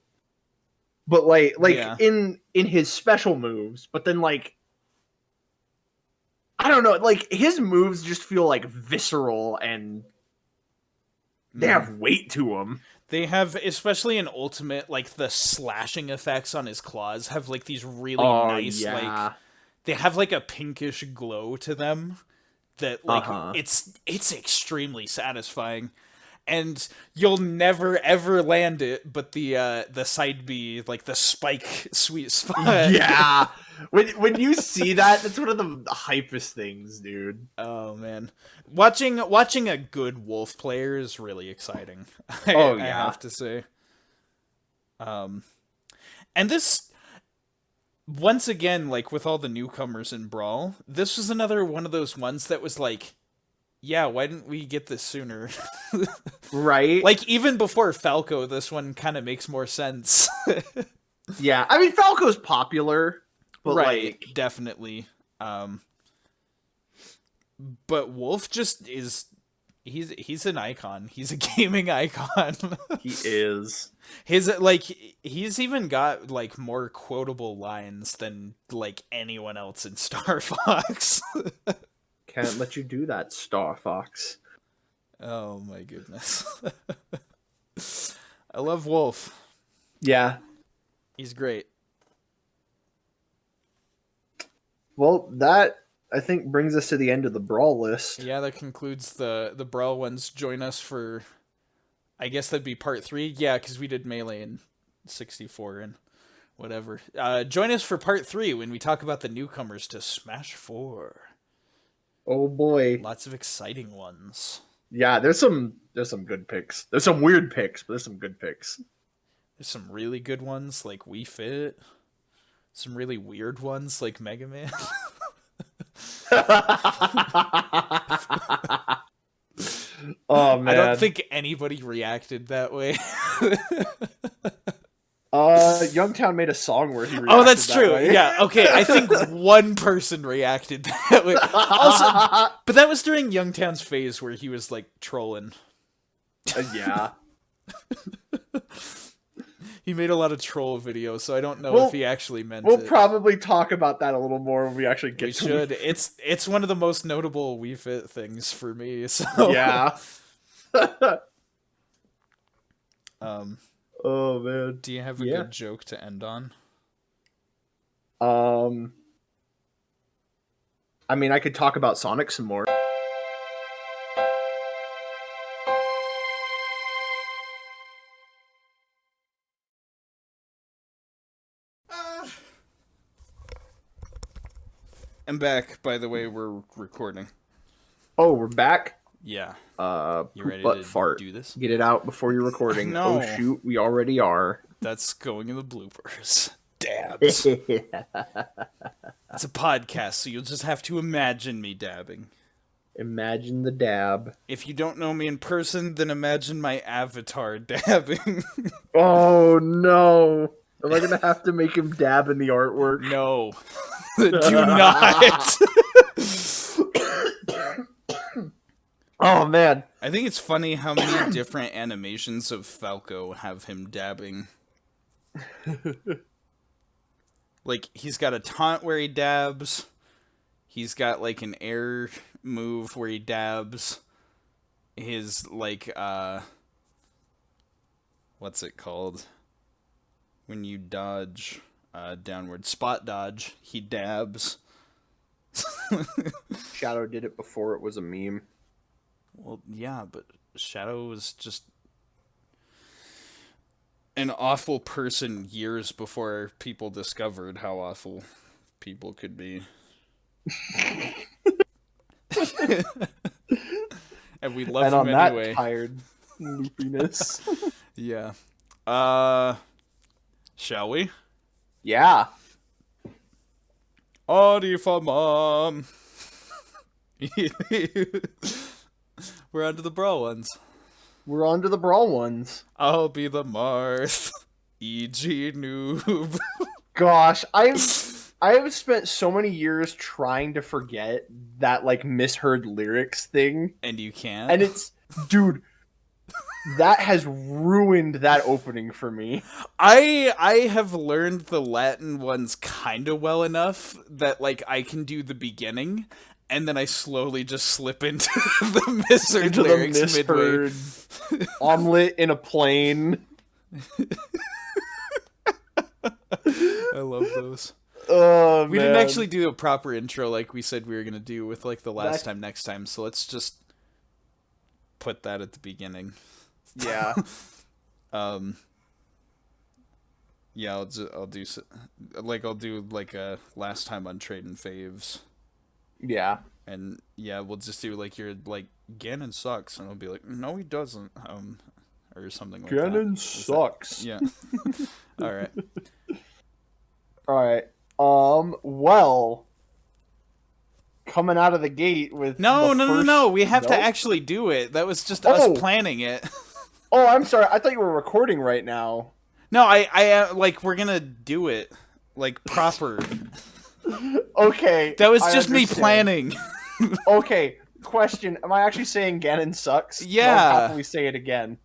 But, like in his special moves, but then, like, I don't know, like, his moves just feel, like, visceral, and they have weight to them. They have, especially in Ultimate, like, the slashing effects on his claws have, like, these really nice, like... They have, like, a pinkish glow to them that, like, it's extremely satisfying. And you'll never, ever land it, but the side B, like, the spike sweet spot. Yeah! When you see that, that's one of the hypest things, dude. Oh, man. Watching a good Wolf player is really exciting. I have to say. And this, once again, like with all the newcomers in Brawl, this was another one of those ones that was like, yeah, why didn't we get this sooner? Right? Like, even before Falco, this one kind of makes more sense. Yeah, I mean, Falco's popular, but right, like... definitely. But Wolf just is... He's an icon. He's a gaming icon. He is. He's even got, like, more quotable lines than, like, anyone else in Star Fox. Can't let you do that, Star Fox. Oh, my goodness. I love Wolf. Yeah. He's great. Well, that... I think brings us to the end of the Brawl list. Yeah, that concludes the Brawl ones. Join us for, I guess that'd be part 3. Yeah, because we did Melee in 64 and whatever. Join us for part 3 when we talk about the newcomers to Smash 4. Oh boy. Lots of exciting ones. Yeah, there's some there's some good picks. There's some weird picks, but there's some good picks. There's some really good ones like Wii Fit. Some really weird ones like Mega Man. Oh man. I don't think anybody reacted that way. Youngtown made a song where he reacted Oh, that's that true. way. Yeah, okay. I think one person reacted that way. Also, but that was during Youngtown's phase where he was like trolling. Yeah. He made a lot of troll videos, so I don't know if he actually meant it. We'll probably talk about that a little more when we actually get to should. It's one of the most notable Wii Fit things for me. So yeah. Oh man. Do you have a good joke to end on? I mean, I could talk about Sonic some more. I'm back, by the way, we're recording. Oh, we're back? Yeah. You ready to fart. Do this? Get it out before you're recording. No. Oh shoot, we already are. That's going in the bloopers. Dabs. It's a podcast, so you'll just have to imagine me dabbing. Imagine the dab. If you don't know me in person, then imagine my avatar dabbing. Oh no. Am I gonna have to make him dab in the artwork? No. Do not. Oh man. I think it's funny how many different animations of Falco have him dabbing. Like, he's got a taunt where he dabs. He's got, like, an air move where he dabs. His, like, what's it called? When you dodge, downward spot dodge, he dabs. Shadow did it before it was a meme. Well, yeah, but Shadow was just an awful person years before people discovered how awful people could be. And we love him anyway. That tired loopiness. Yeah. Shall we? Yeah. Audi for mom. We're on to the Brawl ones. We're on to the Brawl ones. I'll be the Marth. E.G. noob. Gosh, I have spent so many years trying to forget that, like, misheard lyrics thing. And you can't? And it's... Dude, that has ruined that opening for me. I have learned the Latin ones kind of well enough that, like, I can do the beginning, and then I slowly just slip into the misheard lyrics midway. Omelet in a plane. I love those. Oh, we didn't actually do a proper intro like we said we were going to do with, like, the last time, next time, so let's just put that at the beginning. Yeah. Yeah, I'll do like a last time on Tradin Faves. Yeah. And yeah, we'll just do like you're like Ganon sucks, and I'll be like, no, he doesn't, or something like that. Ganon sucks. Yeah. All right. All right. Well, coming out of the gate with no. We have to actually do it. That was just us planning it. Oh, I'm sorry. I thought you were recording right now. No, I like we're gonna do it like proper. Okay. That was just me planning. Okay. Question: am I actually saying Ganon sucks? Yeah. I'll happily say it again.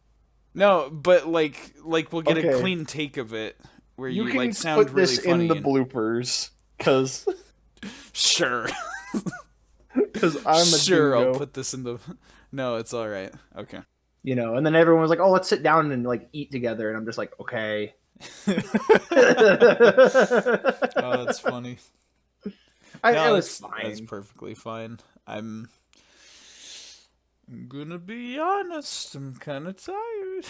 No, but like we'll get a clean take of it where you can like sound put really this funny in the bloopers, cause sure. Because I'm a sure. dingo. I'll put this in the. No, it's all right. Okay. You know, and then everyone was like, "Oh, let's sit down and like eat together," and I'm just like, "Okay." Oh, that's funny. It was fine. That's perfectly fine. I'm gonna be honest. I'm kind of tired.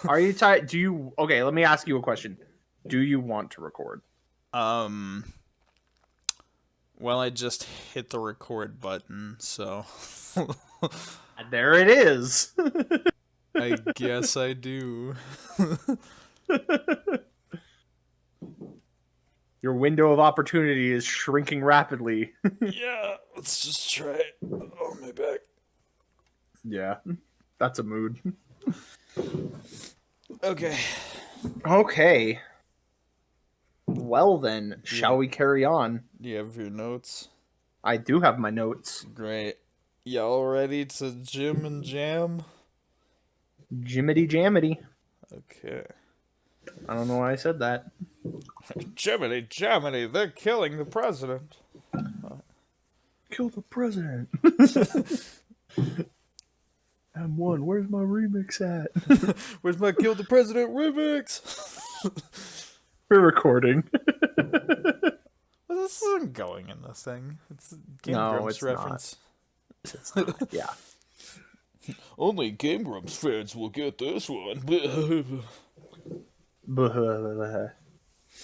Are you tired? Do you? Okay, let me ask you a question. Do you want to record? Well, I just hit the record button, so. And There it is. I guess I do. Your window of opportunity is shrinking rapidly. Yeah, let's just try it. Oh, my back. Yeah, that's a mood. Okay. Okay. Well then, shall we carry on? Do you have your notes? I do have my notes. Great. Y'all ready to gym and jam? Jimmity Jamity. Okay. I don't know why I said that. Jiminy, Jaminy, they're killing the president. Kill the president. M1, where's my remix at? Where's my Kill the President remix? We're recording. Well, this isn't going in this thing. It's Game No, Grumps it's reference. It's not. Yeah. Only Game Grumps fans will get this one.